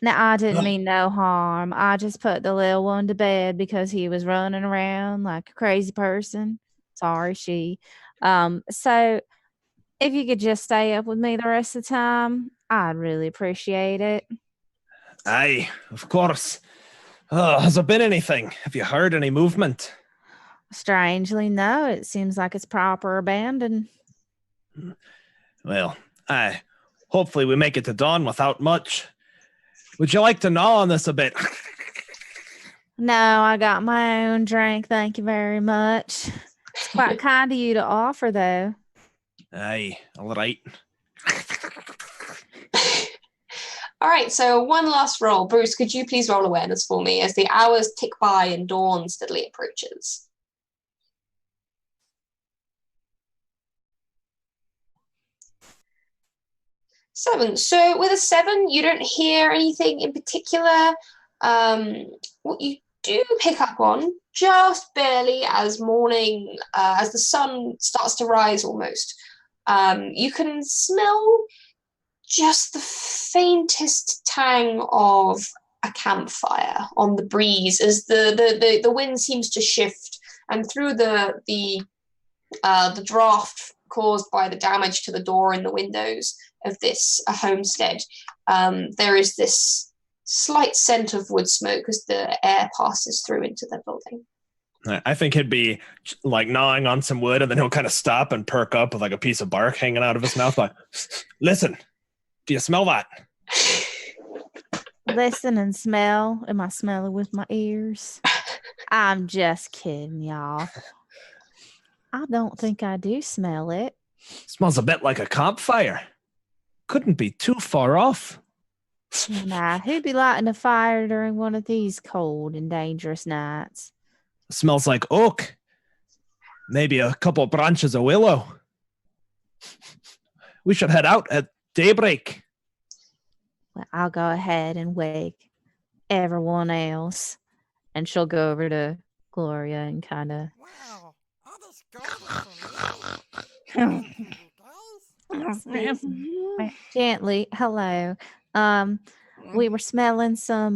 Now, I didn't Ugh. mean no harm. I just put the little one to bed because he was running around like a crazy person. Sorry, she. So if you could just stay up with me the rest of the time, I'd really appreciate it. Aye, of course. Has there been anything? Have you heard any movement? Strangely, no. It seems like it's proper abandoned. Well, aye. Hopefully we make it to dawn without much. Would you like to gnaw on this a bit? No, I got my own drink. Thank you very much. It's quite kind of you to offer, though. Aye, all right. All right, so one last roll. Bruce, could you please roll awareness for me as the hours tick by and dawn steadily approaches? 7. So with a 7, you don't hear anything in particular. What you do pick up on, just barely as morning, as the sun starts to rise almost, you can smell just the faintest tang of a campfire on the breeze as the wind seems to shift, and through the draft caused by the damage to the door and the windows of this homestead, there is this slight scent of wood smoke as the air passes through into the building. I think he'd be like gnawing on some wood, and then he'll kind of stop and perk up with like a piece of bark hanging out of his mouth. Like, listen, do you smell that? Listen and smell. Am I smelling with my ears? I'm just kidding, y'all. I don't think I do smell it. Smells a bit like a campfire. Couldn't be too far off. Nah, who'd be lighting a fire during one of these cold and dangerous nights? Smells like oak. Maybe a couple branches of willow. We should head out at daybreak. Well, I'll go ahead and wake everyone else. And she'll go over to Gloria and kind of... Wow, all this gold is for me. Gently, hello. We were smelling some,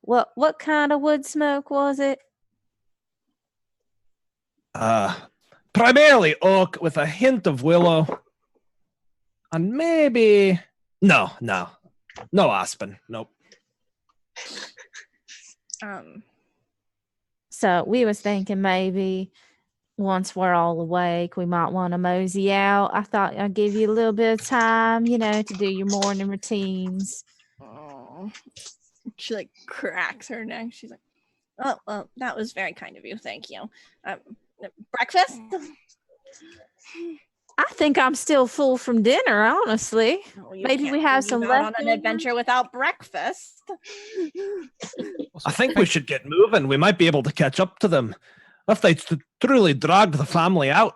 what kind of wood smoke was it? Primarily oak with a hint of willow. And maybe... No aspen. Nope. So we was thinking maybe once we're all awake, we might want to mosey out. I thought I'd give you a little bit of time, to do your morning routines. Oh, she like cracks her neck. She's like, "Oh, well, that was very kind of you. Thank you. Breakfast?" I think I'm still full from dinner, honestly. Oh, maybe we have some left on left an adventure without breakfast. I think we should get moving. We might be able to catch up to them. If they truly dragged the family out,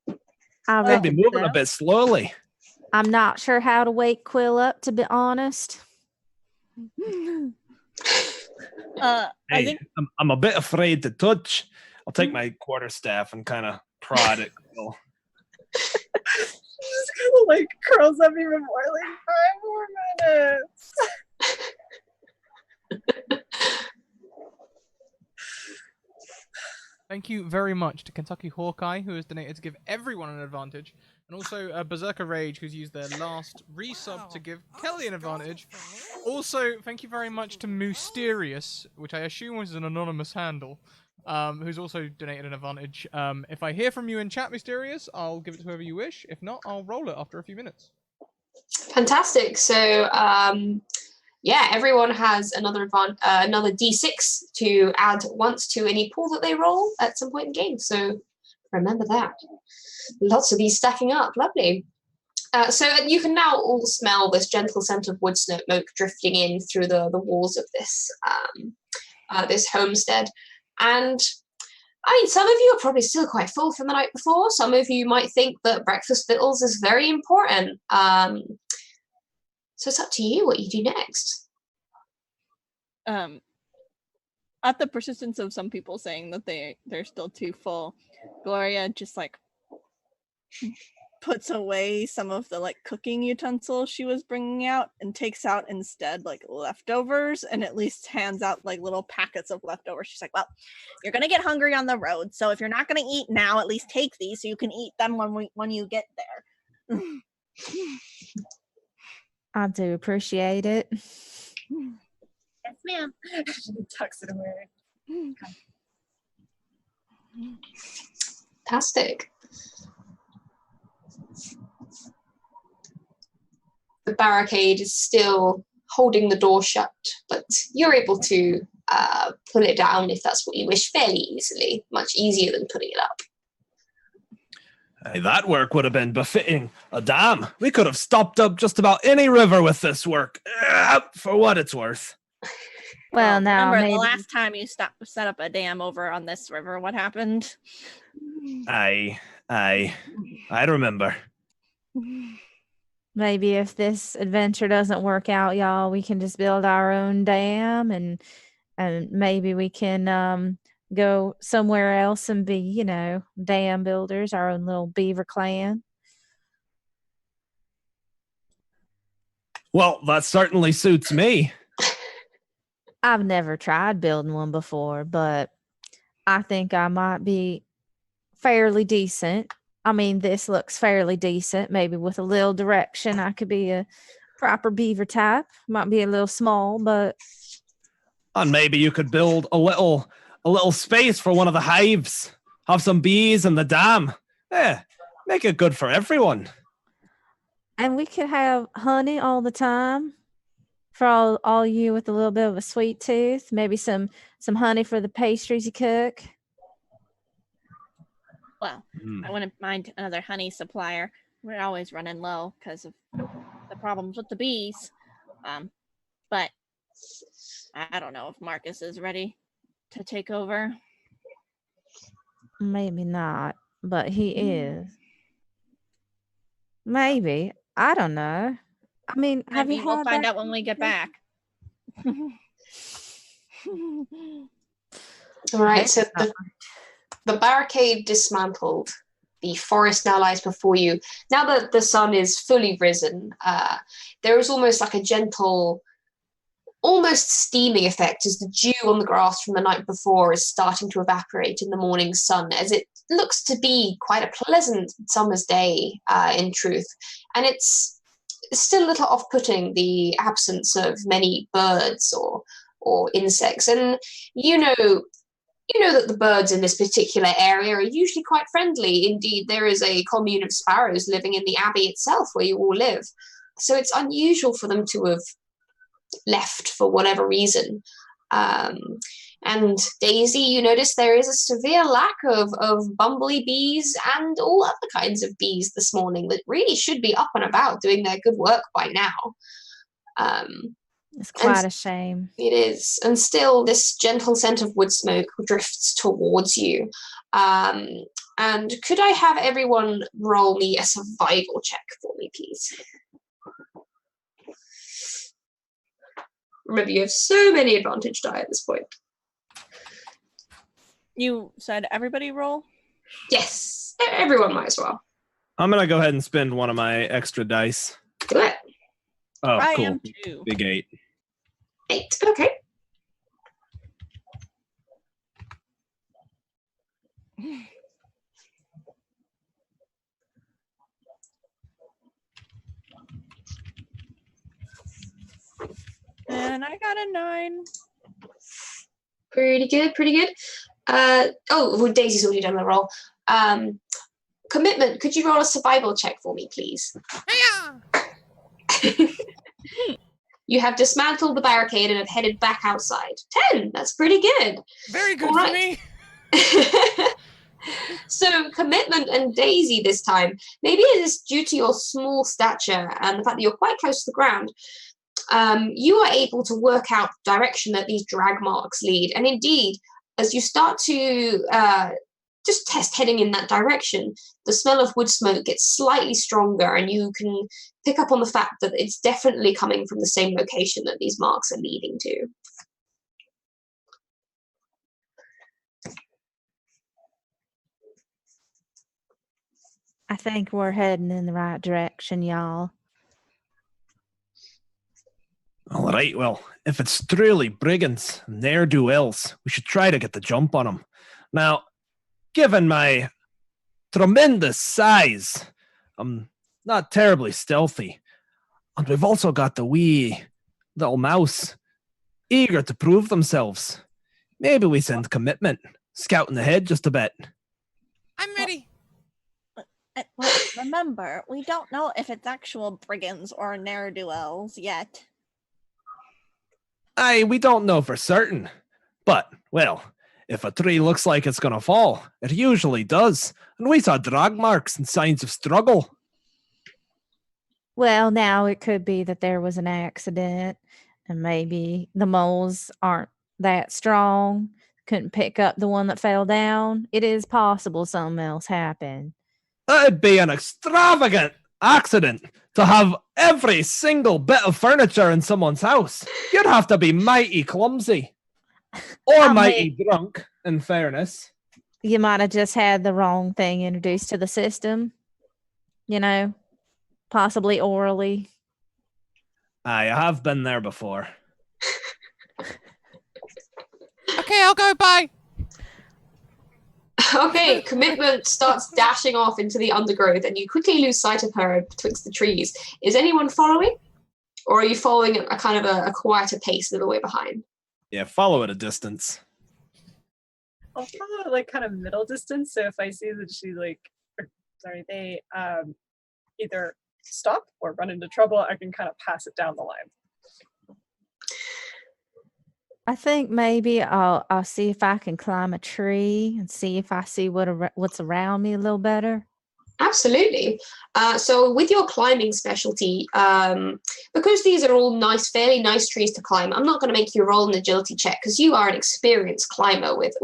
they'd be moving a bit slowly. I'm not sure how to wake Quill up, to be honest. I think I'm a bit afraid to touch. I'll take my quarterstaff and kind of prod it. She just kind of like curls up even more, like 5 more minutes. Thank you very much to Kentucky Hawkeye, who has donated to give everyone an advantage, and also Berserker Rage, who's used their last resub to give Kelly an advantage. Also, thank you very much to Mysterious, which I assume was an anonymous handle, who's also donated an advantage. If I hear from you in chat, Mysterious, I'll give it to whoever you wish. If not, I'll roll it after a few minutes. Fantastic. So, yeah, everyone has another D6 to add once to any pool that they roll at some point in the game. So remember that. Lots of these stacking up. Lovely. So you can now all smell this gentle scent of wood smoke drifting in through the walls of this this homestead. And I mean, some of you are probably still quite full from the night before. Some of you might think that breakfast victuals is very important. So it's up to you what you do next. At the persistence of some people saying that they're still too full, Gloria just like puts away some of the like cooking utensils she was bringing out and takes out instead like leftovers, and at least hands out like little packets of leftovers. She's like, well, you're gonna get hungry on the road, so if you're not gonna eat now, at least take these so you can eat them when you get there. I do appreciate it. Yes, ma'am. She tucks it away. Fantastic. The barricade is still holding the door shut, but you're able to pull it down if that's what you wish fairly easily, much easier than putting it up. Hey, that work would have been befitting a dam. We could have stopped up just about any river with this work, for what it's worth. Well, now remember maybe the last time you set up a dam over on this river, what happened? I remember. maybe if this adventure doesn't work out, y'all, we can just build our own dam, and maybe we can go somewhere else and be, dam builders, our own little beaver clan. Well, that certainly suits me. I've never tried building one before, but I think I might be fairly decent. I mean, this looks fairly decent. Maybe with a little direction, I could be a proper beaver type. Might be a little small, but And maybe you could build a little space for one of the hives. Have some bees in the dam. Yeah, make it good for everyone. and we could have honey all the time for all you with a little bit of a sweet tooth. Maybe some honey for the pastries you cook. Well, I wouldn't mind another honey supplier. We're always running low because of the problems with the bees. But I don't know if Marcus is ready to take over. Maybe not, but he is. Maybe. I don't know. I mean, have Maybe you we'll had find that out when we get back. All right, so the barricade dismantled. The forest now lies before you. Now that the sun is fully risen, there is almost like a gentle, almost steaming effect as the dew on the grass from the night before is starting to evaporate in the morning sun, as it looks to be quite a pleasant summer's day, in truth. And it's still a little off-putting, the absence of many birds or insects. And you know that the birds in this particular area are usually quite friendly. Indeed, there is a commune of sparrows living in the abbey itself where you all live. So it's unusual for them to have left for whatever reason. And Daisy, you notice there is a severe lack of bumblebee bees and all other kinds of bees this morning that really should be up and about doing their good work by now. It's quite a shame. It is. And still this gentle scent of wood smoke drifts towards you. And could I have everyone roll me a survival check for me, please? Remember, you have so many advantage die at this point. You said everybody roll? Yes, everyone might as well. I'm going to go ahead and spend one of my extra dice. Do it. Oh, I cool. am too. Big 8. 8, okay. And I got a 9. Pretty good, pretty good. Well, Daisy's already done the roll. Commitment, could you roll a survival check for me, please? You have dismantled the barricade and have headed back outside. 10, that's pretty good. Very good All for me. So Commitment and Daisy this time, maybe it is due to your small stature and the fact that you're quite close to the ground, you are able to work out the direction that these drag marks lead. And indeed, as you start to just test heading in that direction, the smell of wood smoke gets slightly stronger, and you can pick up on the fact that it's definitely coming from the same location that these marks are leading to. I think we're heading in the right direction, y'all. All right, well, if it's truly brigands and ne'er-do-wells, we should try to get the jump on them. Now, given my tremendous size, I'm not terribly stealthy. And we've also got the wee little mouse, eager to prove themselves. Maybe we send commitment, scouting ahead just a bit. I'm ready. Well, remember, we don't know if it's actual brigands or ne'er-do-wells yet. Aye, we don't know for certain. But, well, if a tree looks like it's gonna fall, it usually does. And we saw drag marks and signs of struggle. Well, now it could be that there was an accident and maybe the moles aren't that strong, couldn't pick up the one that fell down. It is possible something else happened. That'd be an extravagant accident to have every single bit of furniture in someone's house. You'd have to be mighty clumsy. Or I mighty drunk, in fairness. You might have just had the wrong thing introduced to the system, possibly orally. Aye, I have been there before. Okay, I'll go. Bye. Okay, commitment starts dashing off into the undergrowth, and you quickly lose sight of her betwixt the trees. Is anyone following? Or are you following a kind of a quieter pace a little way behind? Yeah, follow at a distance. I'll follow like kind of middle distance. So if I see that they either stop or run into trouble, I can kind of pass it down the line. I think maybe I'll see if I can climb a tree and see if I see what's around me a little better. Absolutely. So with your climbing specialty, because these are all fairly nice trees to climb, I'm not going to make you roll an agility check because you are an experienced climber with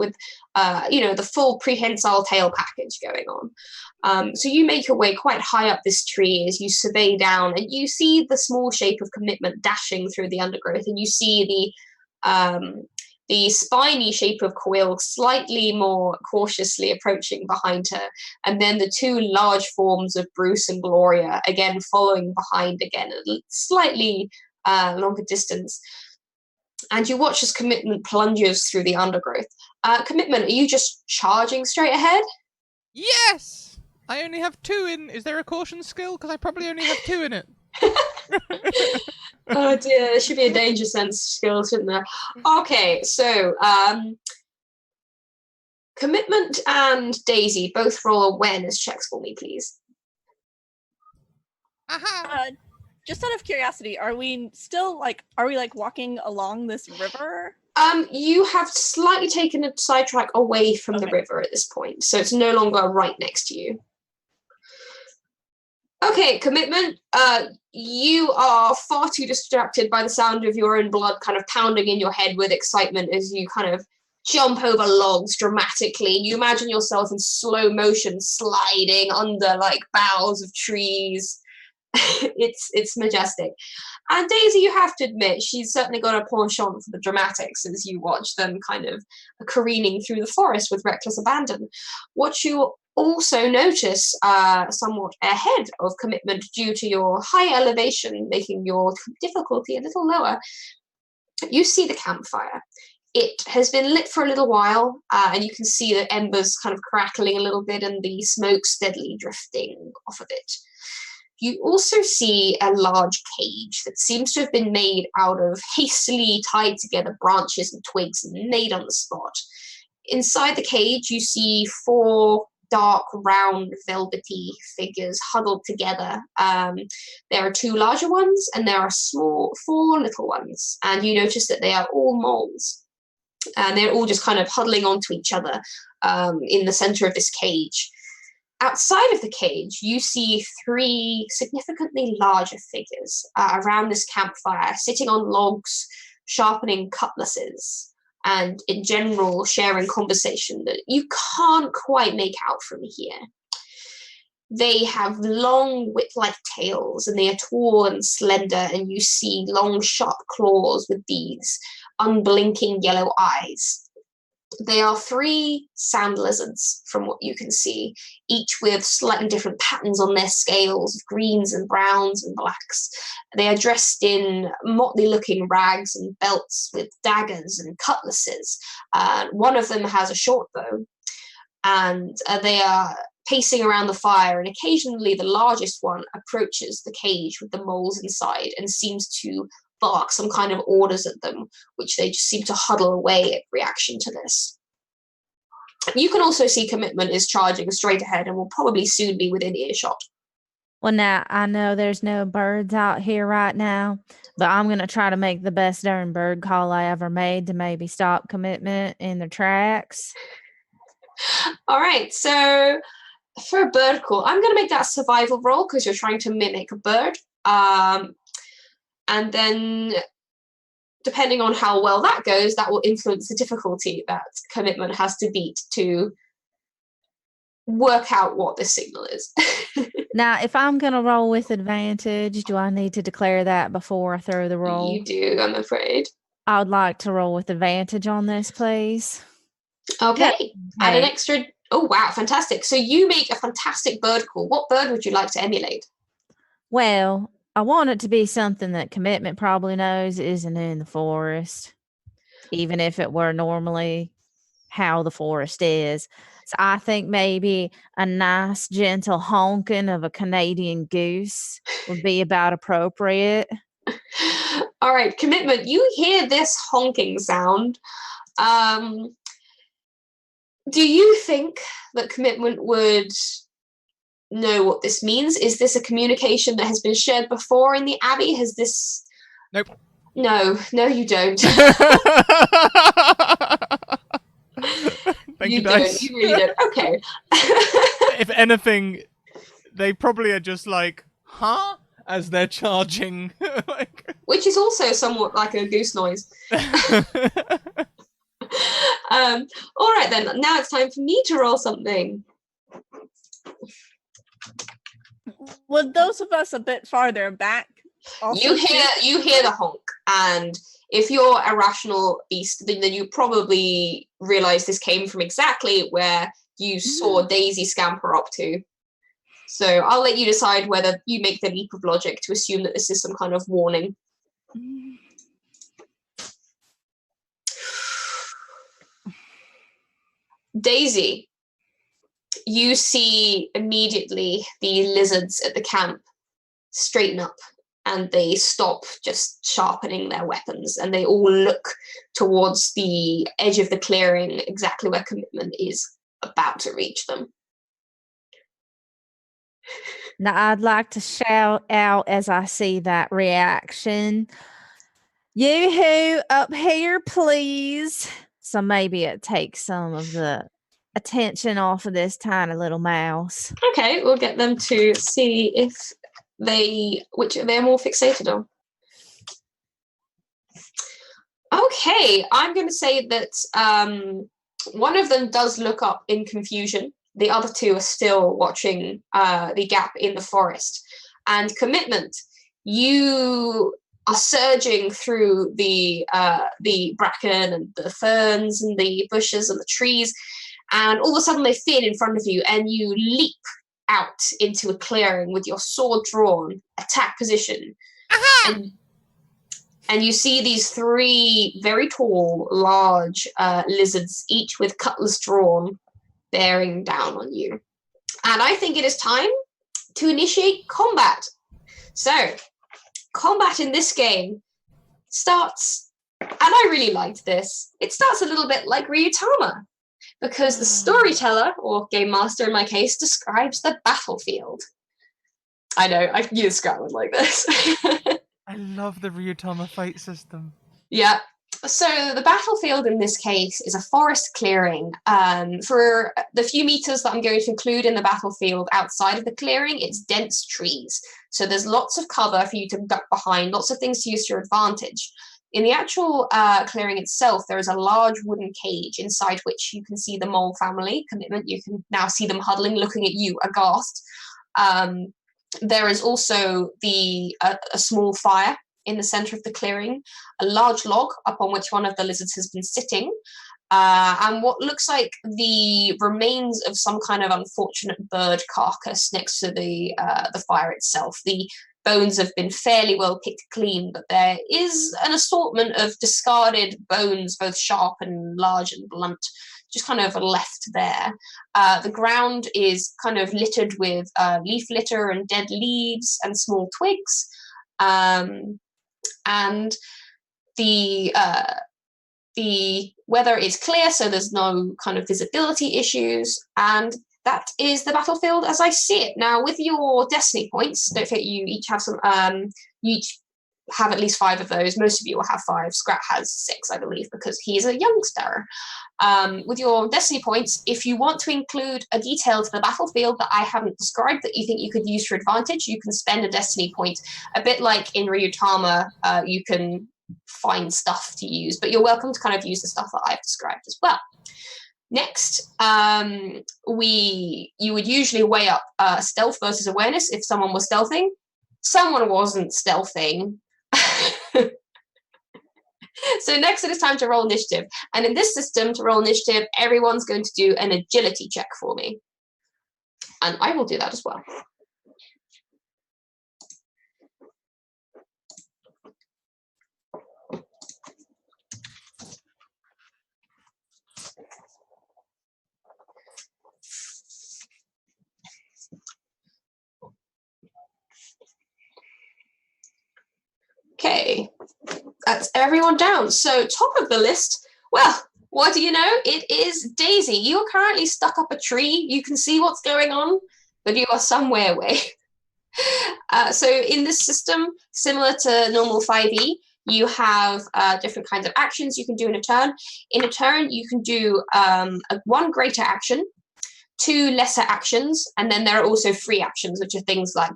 the full prehensile tail package going on. So you make your way quite high up this tree as you survey down, and you see the small shape of commitment dashing through the undergrowth, and you see the spiny shape of Quill slightly more cautiously approaching behind her, and then the two large forms of Bruce and Gloria again following behind again at a slightly longer distance. And you watch as Commitment plunges through the undergrowth. Commitment, are you just charging straight ahead? Yes! I only have 2 in. Is there a caution skill? Because I probably only have 2 in it. Oh dear, there should be a danger sense skill, shouldn't there? Okay, so Commitment and Daisy both roll awareness checks for me, please. Aha! Just out of curiosity, are we walking along this river? You have slightly taken a sidetrack away from the river at this point, so it's no longer right next to you. Okay, Commitment, you are far too distracted by the sound of your own blood kind of pounding in your head with excitement as you kind of jump over logs dramatically. You imagine yourself in slow motion sliding under like boughs of trees. It's majestic. And Daisy, you have to admit, she's certainly got a penchant for the dramatics as you watch them kind of careening through the forest with reckless abandon. What you also notice somewhat ahead of Commitment due to your high elevation making your difficulty a little lower, you see the campfire. It has been lit for a little while, and you can see the embers kind of crackling a little bit and the smoke steadily drifting off of it. You also see a large cage that seems to have been made out of hastily tied together branches and twigs and made on the spot. Inside the cage, you see 4 dark, round, velvety figures huddled together. There are 2 larger ones, and there are 4 little ones. And you notice that they are all moles. And they're all just kind of huddling onto each other in the center of this cage. Outside of the cage, you see 3 significantly larger figures around this campfire, sitting on logs, sharpening cutlasses, and in general sharing conversation that you can't quite make out from here. They have long whip-like tails, and they are tall and slender, and you see long, sharp claws with these unblinking yellow eyes. They are 3 sand lizards from what you can see, each with slightly different patterns on their scales, greens and browns and blacks. They are dressed in motley-looking rags and belts with daggers and cutlasses. One of them has a short bow, and they are pacing around the fire, and occasionally the largest one approaches the cage with the moles inside and seems to bark some kind of orders at them, which they just seem to huddle away in reaction to this. You can also see Commitment is charging straight ahead and will probably soon be within earshot. Well, now, I know there's no birds out here right now, but I'm going to try to make the best darn bird call I ever made to maybe stop Commitment in their tracks. All right, so for a bird call, I'm going to make that a survival roll because you're trying to mimic a bird. And then, depending on how well that goes, that will influence the difficulty that Commitment has to beat to work out what this signal is. Now, if I'm going to roll with advantage, do I need to declare that before I throw the roll? You do, I'm afraid. I would like to roll with advantage on this, please. Okay, add an extra... Oh, wow, fantastic. So you make a fantastic bird call. What bird would you like to emulate? Well, I want it to be something that Commitment probably knows isn't in the forest, even if it were normally how the forest is. So I think maybe a nice, gentle honking of a Canadian goose would be about appropriate. All right, Commitment, you hear this honking sound. Do you think that Commitment would know what this means? Is this a communication that has been shared before in the Abbey? Has this... Nope. No, you don't. Thank you, don't. Dice. You really don't. Okay. If anything, they probably are just like, huh? As they're charging. Which is also somewhat like a goose noise. All right then, now it's time for me to roll something. Would those of us a bit farther back also You hear the honk, and if you're a rational beast, then you probably realize this came from exactly where you saw Daisy scamper up to. So I'll let you decide whether you make the leap of logic to assume that this is some kind of warning. Daisy, you see immediately the lizards at the camp straighten up, and they stop just sharpening their weapons, and they all look towards the edge of the clearing, exactly where Commitment is about to reach them. Now, I'd like to shout out as I see that reaction. Yoo-hoo, up here, please. So maybe it takes some of the attention off of this tiny little mouse. Okay, we'll get them to see if which they're more fixated on. Okay, I'm going to say that one of them does look up in confusion. The other 2 are still watching the gap in the forest. And Commitment, you are surging through the bracken and the ferns and the bushes and the trees, and all of a sudden they thin in front of you, and you leap out into a clearing with your sword drawn, attack position. And you see these 3 very tall, large lizards, each with cutlass drawn, bearing down on you. And I think it is time to initiate combat. So, combat in this game starts, and I really liked this, it starts a little bit like Ryutama, because the storyteller, or game master in my case, describes the battlefield. I know, I knew Scott would like this. I love the Ryutama fight system. Yeah. So the battlefield in this case is a forest clearing. For the few meters that I'm going to include in the battlefield outside of the clearing, it's dense trees. So there's lots of cover for you to duck behind, lots of things to use to your advantage. In the actual clearing itself, there is a large wooden cage inside which you can see the mole family, Commitment. You can now see them huddling, looking at you aghast. There is also a small fire in the center of the clearing, a large log upon which one of the lizards has been sitting, and what looks like the remains of some kind of unfortunate bird carcass next to the fire itself. The bones have been fairly well picked clean, but there is an assortment of discarded bones, both sharp and large and blunt, just kind of left there. The ground is kind of littered with leaf litter and dead leaves and small twigs, and the weather is clear, so there's no kind of visibility issues, and that is the battlefield as I see it. Now, with your destiny points, don't forget you each have some. You each have at least 5 of those. Most of you will have 5. Scrat has 6, I believe, because he's a youngster. With your destiny points, if you want to include a detail to the battlefield that I haven't described that you think you could use for advantage, you can spend a destiny point. A bit like in Ryutama, you can find stuff to use, but you're welcome to kind of use the stuff that I've described as well. Next, you would usually weigh up stealth versus awareness if someone was stealthing. Someone wasn't stealthing. So next it is time to roll initiative. And in this system, to roll initiative, everyone's going to do an agility check for me. And I will do that as well. Okay, that's everyone down. So top of the list, well, what do you know? It is Daisy. You are currently stuck up a tree. You can see what's going on, but you are somewhere away. So in this system, similar to normal 5e, you have different kinds of actions you can do in a turn. In a turn, you can do 1 greater action, 2 lesser actions, and then there are also free actions, which are things like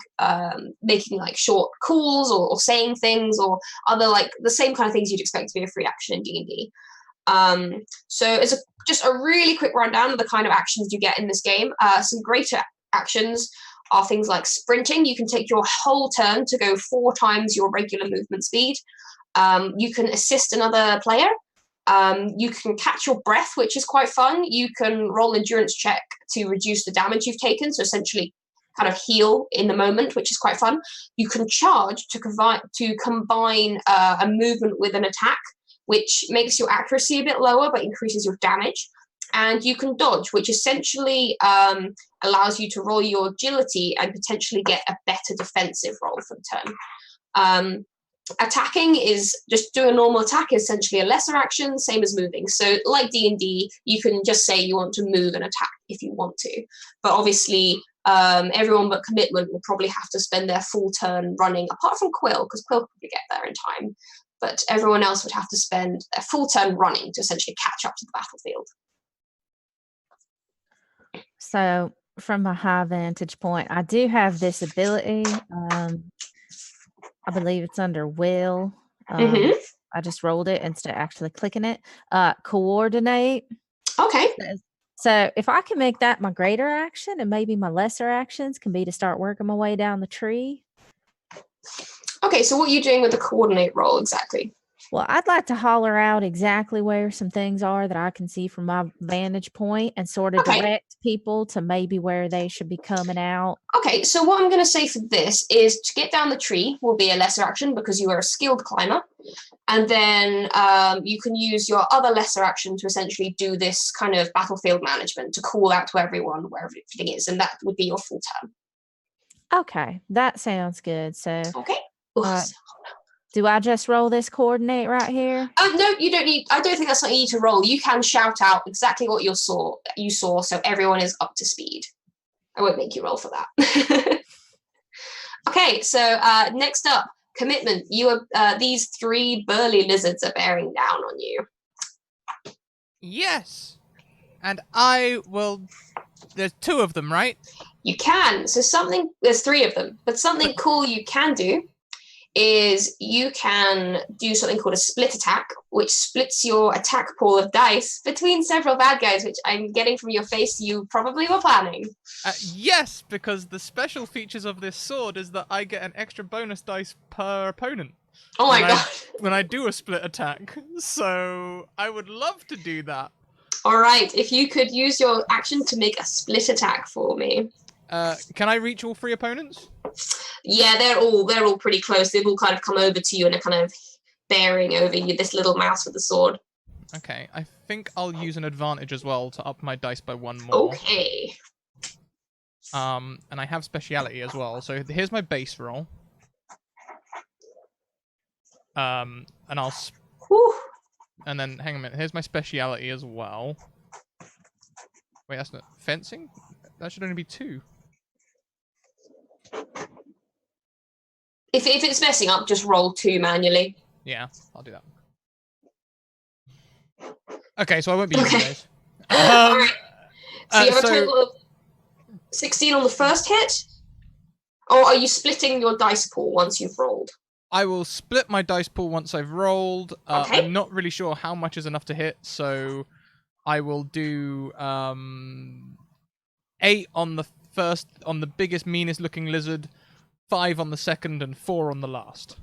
making like short calls or saying things or other like the same kind of things you'd expect to be a free action in D&D. So as just a really quick rundown of the kind of actions you get in this game. Some greater actions are things like sprinting. You can take your whole turn to go 4 times your regular movement speed. You can assist another player. You can catch your breath, which is quite fun. You can roll endurance check to reduce the damage you've taken, so essentially kind of heal in the moment, which is quite fun. You can charge to combine a movement with an attack, which makes your accuracy a bit lower but increases your damage. And you can dodge, which essentially allows you to roll your agility and potentially get a better defensive roll for the turn. Attacking is just do a normal attack, essentially a lesser action, same as moving. So like D&D, you can just say you want to move and attack if you want to. But obviously, everyone but Commitment will probably have to spend their full turn running, apart from Quill, because Quill could probably get there in time. But everyone else would have to spend their full turn running to essentially catch up to the battlefield. So from a high vantage point, I do have this ability. I believe it's under Will. I just rolled it instead of actually clicking it. Coordinate. Okay. So if I can make that my greater action and maybe my lesser actions can be to start working my way down the tree. Okay, so what are you doing with the coordinate roll exactly? Well, I'd like to holler out exactly where some things are that I can see from my vantage point and sort of direct people to maybe where they should be coming out. Okay, so what I'm going to say for this is to get down the tree will be a lesser action because you are a skilled climber. And then you can use your other lesser action to essentially do this kind of battlefield management to call out to everyone where everything is. And that would be your full turn. Okay, that sounds good. So, okay. Do I just roll this coordinate right here? No, you don't need. I don't think that's something you need to roll. You can shout out exactly what you saw, so everyone is up to speed. I won't make you roll for that. Okay, so next up, Commitment. You are these 3 burly lizards are bearing down on you. Yes, and I will. There's 2 of them, right? You can. So there's 3 of them, but something cool you can do is you can do something called a split attack, which splits your attack pool of dice between several bad guys, which I'm getting from your face you probably were planning. Yes, because the special features of this sword is that I get an extra bonus dice per opponent. Oh my god. When I do a split attack. So I would love to do that. All right, if you could use your action to make a split attack for me. Can I reach all 3 opponents? Yeah, they're all pretty close. They've all kind of come over to you and are kind of bearing over you. This little mouse with the sword. Okay, I think I'll use an advantage as well to up my dice by 1 more. Okay. And I have speciality as well. So here's my base roll. And I'll. Whew. And then hang on a minute. Here's my speciality as well. Wait, that's not fencing. That should only be 2. If it's messing up, just roll 2 manually. Yeah, I'll do that. Okay, so I won't be using those. Alright. So you have a so- total of 16 on the first hit? Or are you splitting your dice pool once you've rolled? I will split my dice pool once I've rolled. Okay. I'm not really sure how much is enough to hit, so I will do 8 on the first, on the biggest, meanest looking lizard, 5 on the second, and 4 on the last.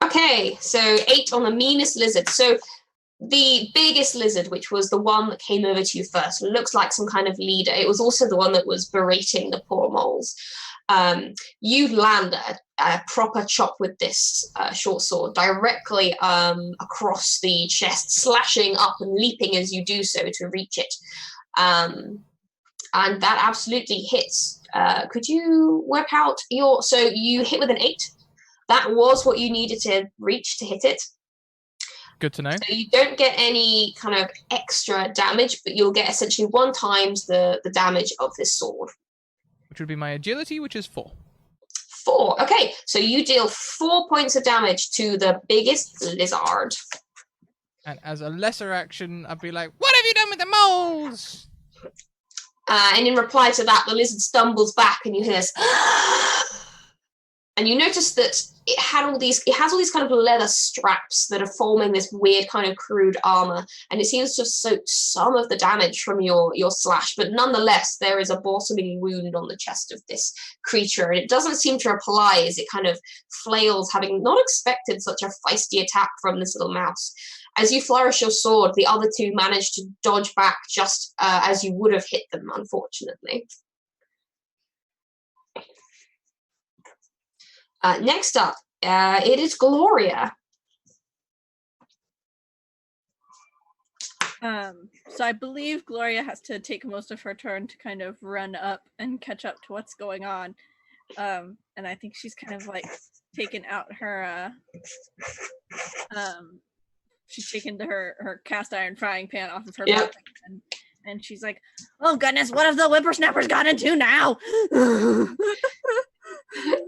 Okay, so 8 on the meanest lizard. So the biggest lizard, which was the one that came over to you first, looks like some kind of leader. It was also the one that was berating the poor moles. You land a proper chop with this short sword directly across the chest, slashing up and leaping as you do so to reach it. And that absolutely hits. Could you work out your... So you hit with an 8. That was what you needed to reach to hit it. Good to know. So you don't get any kind of extra damage, but you'll get essentially 1 times the damage of this sword. Which would be my agility, which is 4. 4. Okay, so you deal 4 points of damage to the biggest lizard. And as a lesser action, I'd be like, what have you done with the moles? And in reply to that, the lizard stumbles back and you hear this. And you notice that it has all these kind of leather straps that are forming this weird kind of crude armor, and it seems to have soaked some of the damage from your slash, but nonetheless there is a blossoming wound on the chest of this creature, and it doesn't seem to reply as it kind of flails, having not expected such a feisty attack from this little mouse. As you flourish your sword, the other 2 manage to dodge back just as you would have hit them, unfortunately. Next up, it is Gloria. So I believe Gloria has to take most of her turn to kind of run up and catch up to what's going on. And I think she's kind of like taken out her she's taken her cast iron frying pan off of her back, and she's like, oh goodness, what have the whippersnappers got into now?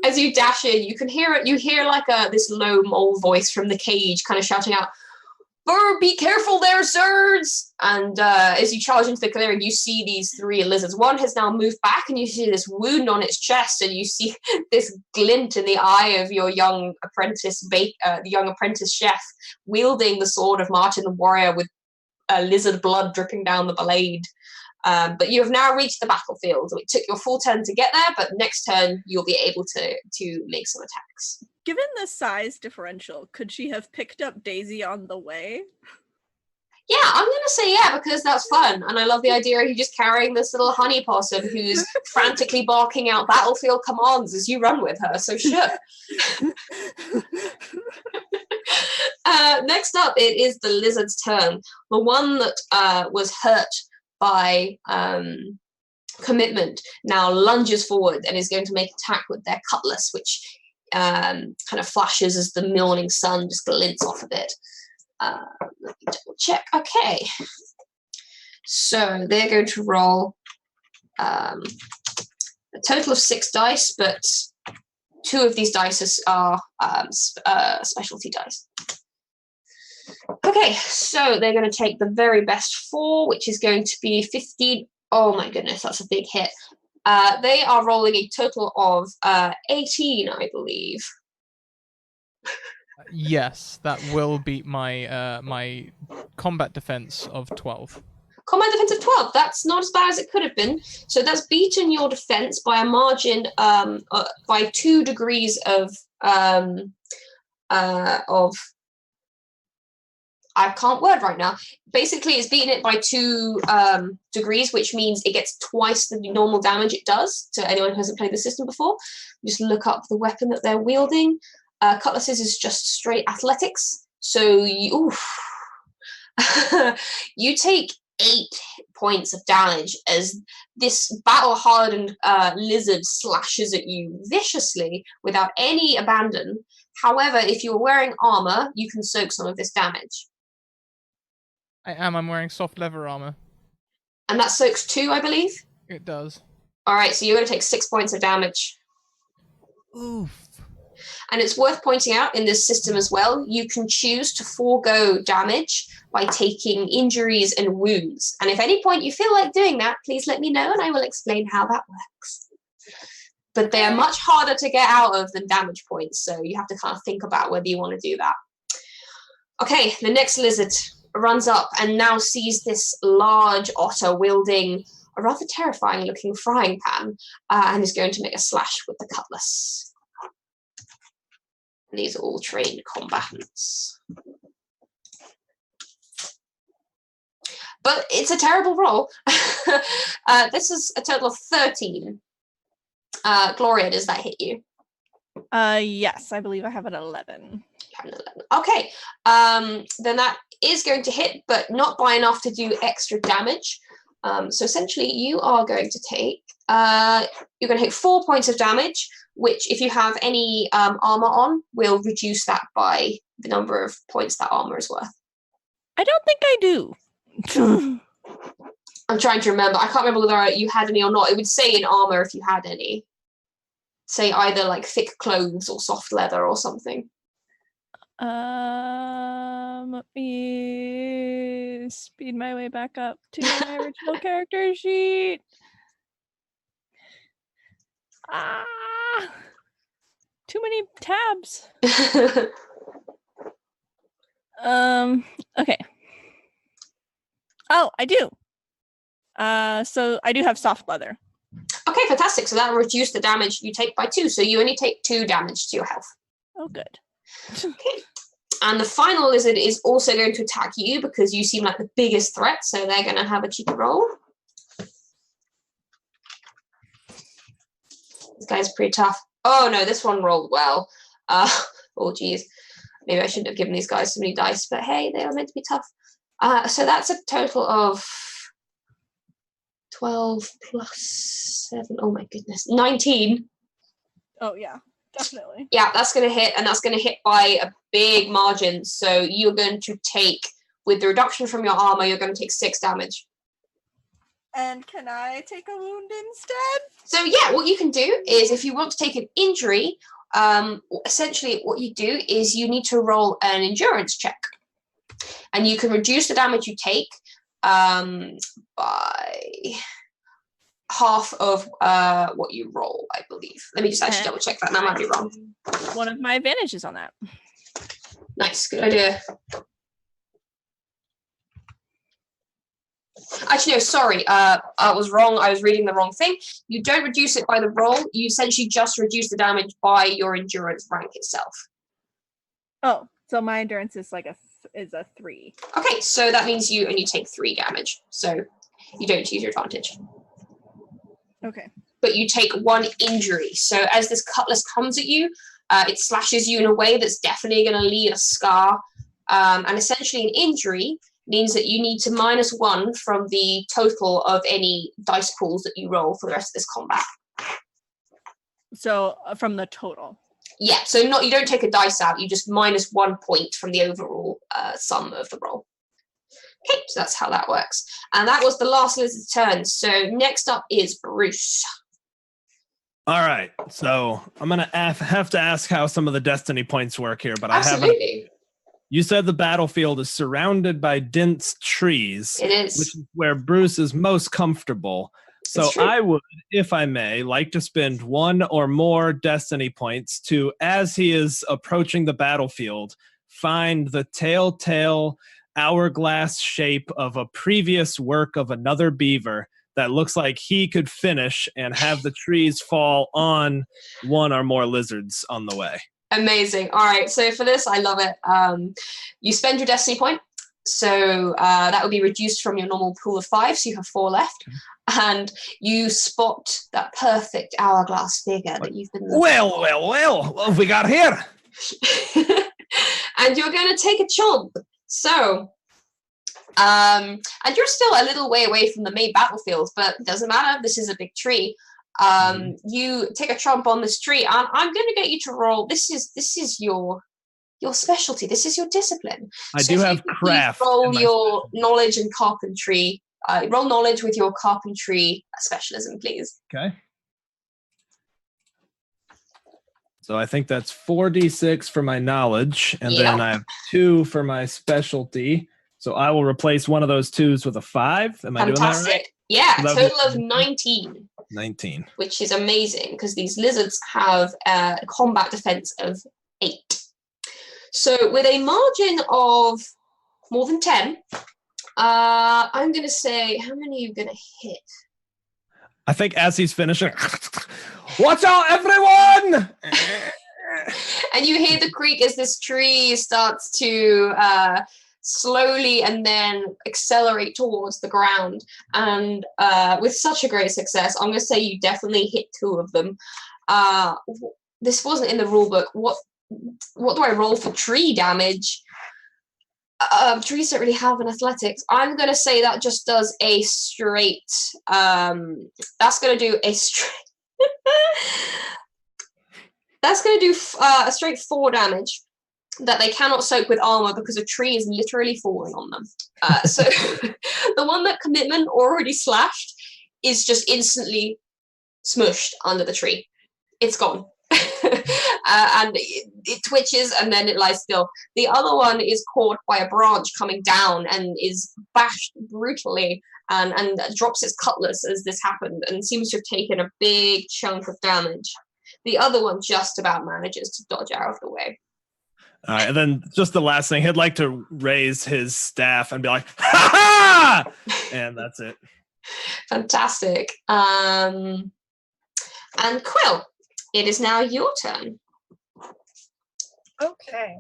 As you dash in, you can hear it. You hear like this low mole voice from the cage, kind of shouting out, "Be careful there, sirs!" And as you charge into the clearing, you see these 3 lizards. One has now moved back, and you see this wound on its chest, and you see this glint in the eye of your young apprentice, the young apprentice chef, wielding the sword of Martin the Warrior with lizard blood dripping down the blade. But you have now reached the battlefield. It took your full turn to get there, but next turn you'll be able to make some attacks. Given the size differential, could she have picked up Daisy on the way? Yeah, I'm going to say yeah, because that's fun. And I love the idea of you just carrying this little honey possum who's frantically barking out battlefield commands as you run with her, so sure. Next up, it is the lizard's turn. The one that was hurt by commitment now lunges forward and is going to make attack with their cutlass, which kind of flashes as the morning sun just glints off of it. Let me double check. Okay, so they're going to roll a total of 6 dice, but 2 of these dice are specialty dice. Okay, so they're going to take the very best 4, which is going to be 15. Oh my goodness, that's a big hit. They are rolling a total of 18, I believe. Yes, that will beat my my combat defense of 12. Combat defense of 12. That's not as bad as it could have been. So that's beaten your defense by a margin by 2 degrees of I can't word right now. Basically, it's beaten it by 2 degrees, which means it gets twice the normal damage it does to anyone who hasn't played the system before. Just look up the weapon that they're wielding. Cutlasses is just straight athletics. So you, you take 8 points of damage as this battle-hardened lizard slashes at you viciously without any abandon. However, if you're wearing armor, you can soak some of this damage. I am. I'm wearing soft leather armor. And that soaks 2, I believe. It does. All right, so you're going to take 6 points of damage. Oof. And it's worth pointing out in this system as well, you can choose to forego damage by taking injuries and wounds. And if at any point you feel like doing that, please let me know and I will explain how that works. But they are much harder to get out of than damage points, so you have to kind of think about whether you want to do that. Okay, the next lizard runs up and now sees this large otter wielding a rather terrifying looking frying pan and is going to make a slash with the cutlass. And these are all trained combatants. But it's a terrible roll. This is a total of 13. Gloria, does that hit you? Yes, I believe I have an 11. Okay, then that is going to hit, but not by enough to do extra damage. So essentially, you are going to take, you're going to take 4 points of damage, which if you have any armor on, will reduce that by the number of points that armor is worth. I don't think I do. I'm trying to remember. I can't remember whether you had any or not. It would say in armor if you had any. Say either like thick clothes or soft leather or something. Let me speed my way back up to my original character sheet. Too many tabs. Okay. Oh, I do. So I do have soft leather. Okay, fantastic. So that'll reduce the damage you take by 2. So you only take 2 damage to your health. Oh, good. Okay. And the final lizard is also going to attack you because you seem like the biggest threat. So they're going to have a cheeky roll. This guy's pretty tough. Oh, no, this one rolled well. Oh, geez. Maybe I shouldn't have given these guys so many dice. But hey, they were meant to be tough. So that's a total of 12 plus 7. Oh, my goodness. 19. Oh, yeah. Definitely. Yeah, that's going to hit, and that's going to hit by a big margin. So you're going to take, with the reduction from your armor, you're going to take 6 damage. And can I take a wound instead? So yeah, what you can do is if you want to take an injury, essentially what you do is you need to roll an endurance check. And you can reduce the damage you take by half of what you roll, I believe. Let me just actually double check that. That might be wrong. One of my advantages on that. Nice, good idea. Actually, no, sorry. I was wrong. I was reading the wrong thing. You don't reduce it by the roll. You essentially just reduce the damage by your endurance rank itself. Oh, so my endurance is like a 3. Okay, so that means you only take 3 damage. So you don't use your advantage. Okay. But you take 1 injury. So as this cutlass comes at you, it slashes you in a way that's definitely going to leave a scar. And essentially an injury means that you need to -1 from the total of any dice pools that you roll for the rest of this combat. So from the total. Yeah, so you don't take a dice out, you just -1 point from the overall sum of the roll. Okay, so that's how that works. And that was the last lizard's turn. So next up is Bruce. All right, so I'm going to have to ask how some of the destiny points work here, but Absolutely. You said the battlefield is surrounded by dense trees. It is. Which is where Bruce is most comfortable. So I would, if I may, like to spend 1 or more destiny points to, as he is approaching the battlefield, find the telltale hourglass shape of a previous work of another beaver that looks like he could finish and have the trees fall on 1 or more lizards on the way. Amazing. All right, so for this, I love it. You spend your destiny point, So that would be reduced from your normal pool of 5, so you have 4 left. And you spot that perfect hourglass figure that you've been looking Well, what have we got here? and you're going to take a chomp. So, and you're still a little way away from the main battlefield, but it doesn't matter. This is a big tree. You take a chomp on this tree, and I'm going to get you to roll. This is your specialty. This is your discipline. I do have craft. Roll your knowledge and carpentry. Roll knowledge with your carpentry specialism, please. Okay. So I think that's 4d6 for my knowledge, and then I have 2 for my specialty. So I will replace one of those 2s with a 5. Am I doing that right? Yeah, So total of 19. 19. Which is amazing because these lizards have a combat defense of 8. So with a margin of more than 10, I'm going to say, how many are you going to hit? I think as he's finishing, watch out, everyone! And you hear the creak as this tree starts to slowly and then accelerate towards the ground. And with such a great success, I'm going to say you definitely hit 2 of them. This wasn't in the rule book. What do I roll for tree damage? Trees don't really have an athletics. I'm going to say that just does a straight... that's going to do a straight... that's going to do a straight 4 damage that they cannot soak with armor because a tree is literally falling on them. So the one that commitment already slashed is just instantly smushed under the tree. It's gone. And it twitches and then it lies still. The other one is caught by a branch coming down and is bashed brutally and drops its cutlass as this happened and seems to have taken a big chunk of damage. The other one just about manages to dodge out of the way. All right, and then just the last thing, he'd like to raise his staff and be like, ha ha! And that's it. Fantastic. And Quill, it is now your turn. Okay.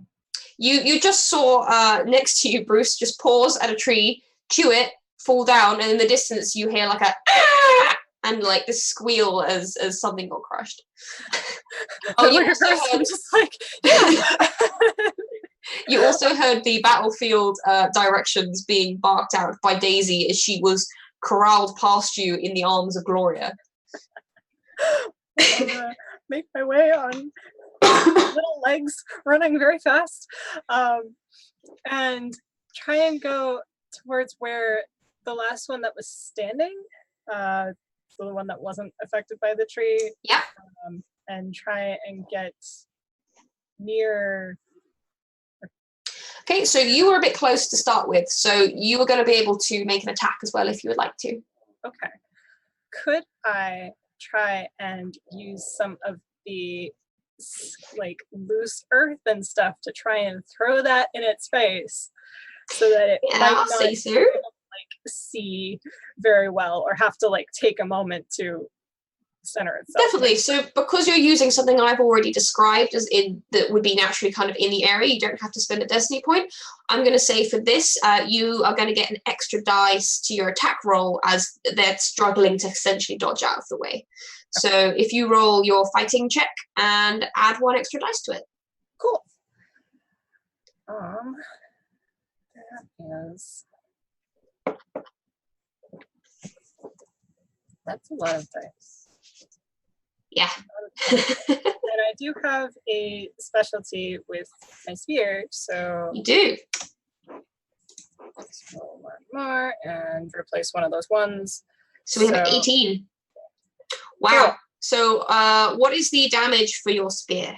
You just saw next to you, Bruce, just pause at a tree, chew it, fall down, and in the distance you hear like a and like this squeal as something got crushed. Oh, you also heard just like yeah. You also heard the battlefield directions being barked out by Daisy as she was corralled past you in the arms of Gloria. Make my way on little legs running very fast and try and go towards where the last one that was standing, the one that wasn't affected by the tree. Yeah. And try and get near. Okay, so you were a bit close to start with, so you were going to be able to make an attack as well if you would like to. Okay. Could I try and use some of the like loose earth and stuff to try and throw that in its face so that it might not see very well or have to like take a moment to center itself? Definitely. So because you're using something I've already described as in that would be naturally kind of in the area, you don't have to spend a destiny point. I'm going to say for this, you are going to get an extra dice to your attack roll as they're struggling to essentially dodge out of the way. So if you roll your fighting check and add 1 extra dice to it. Cool. That's a lot of dice. Yeah. And I do have a specialty with my spear, so You do. let's roll 1 more and replace one of those ones. So we have 18. Wow. Cool. So what is the damage for your spear?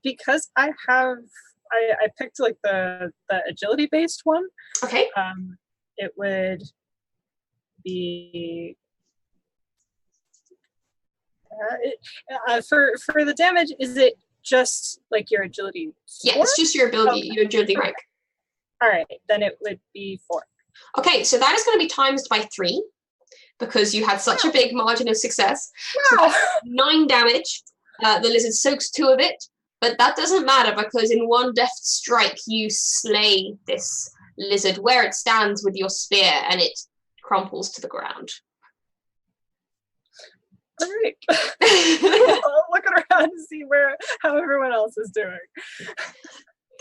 Because I picked like the agility based one. Okay. It would be for the damage. Is it just like your agility score? Yeah, it's just your ability, your agility rank. All right, then it would be 4. Okay, so that is going to be times by 3 because you had such a big margin of success. Wow. So 9 damage. The lizard soaks 2 of it, but that doesn't matter because in one deft strike you slay this lizard where it stands with your spear, and it crumples to the ground. All right. I'll look around to see how everyone else is doing.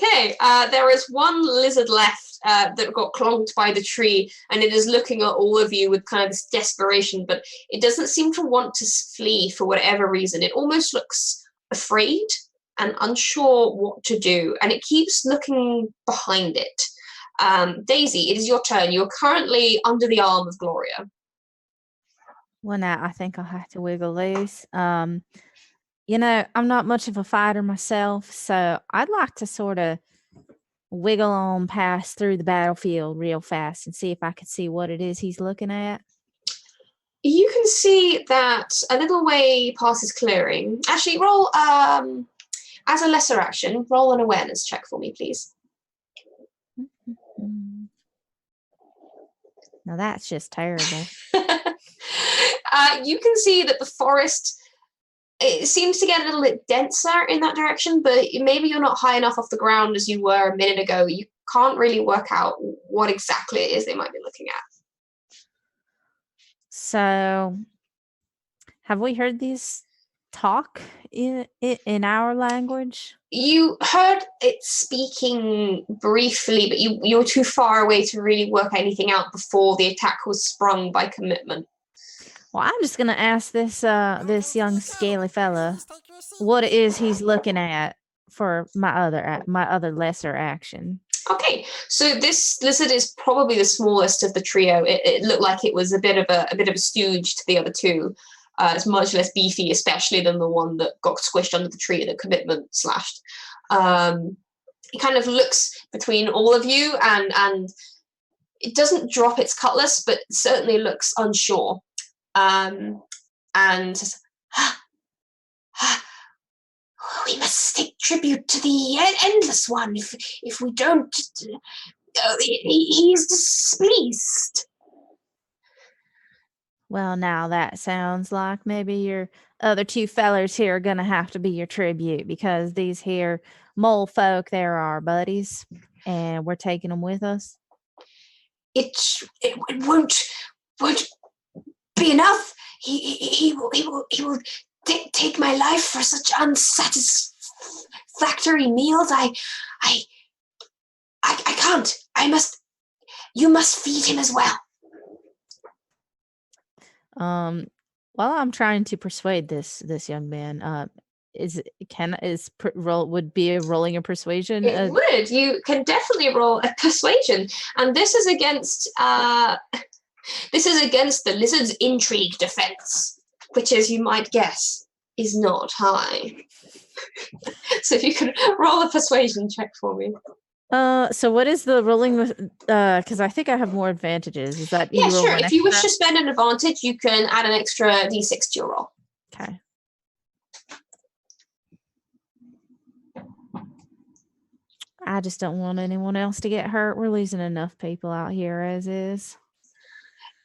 Okay, there is one lizard left that got clonked by the tree, and it is looking at all of you with kind of this desperation, but it doesn't seem to want to flee for whatever reason. It almost looks afraid and unsure what to do, and it keeps looking behind it. Daisy, it is your turn. You're currently under the arm of Gloria. Well, now I think I'll have to wiggle loose. You know, I'm not much of a fighter myself, so I'd like to sort of wiggle on past through the battlefield real fast and see if I could see what it is he's looking at. You can see that a little way past his clearing. Actually, roll, as a lesser action, roll an awareness check for me, please. Now that's just terrible. You can see that the forest, it seems to get a little bit denser in that direction, but maybe you're not high enough off the ground as you were a minute ago. You can't really work out what exactly it is they might be looking at. So, have we heard these talk in our language? You heard it speaking briefly, but you were too far away to really work anything out before the attack was sprung by commitment. Well, I'm just gonna ask this young scaly fella what it is he's looking at for my other lesser action. Okay, so this lizard is probably the smallest of the trio. It looked like it was a bit of a stooge to the other two. It's much less beefy, especially than the one that got squished under the tree that commitment slashed. It kind of looks between all of you, and it doesn't drop its cutlass, but certainly looks unsure. And says, we must take tribute to the Endless One. If we don't, he is displeased. Well, now that sounds like maybe your other two fellers here are gonna have to be your tribute, because these here mole folk, they're our buddies, and we're taking them with us. It won't be enough. He will take my life for such unsatisfactory meals. I can't. You must feed him as well. While I'm trying to persuade this young man, would be a rolling a persuasion? It would. You can definitely roll a persuasion, and this is against the lizard's intrigue defense, which, as you might guess, is not high. So if you could roll a persuasion check for me. So what is the rolling with? Because I think I have more advantages. Is that Yeah, sure. If you wish extra? to spend an advantage, you can add an extra d6 to your roll. Okay. I just don't want anyone else to get hurt. We're losing enough people out here as is.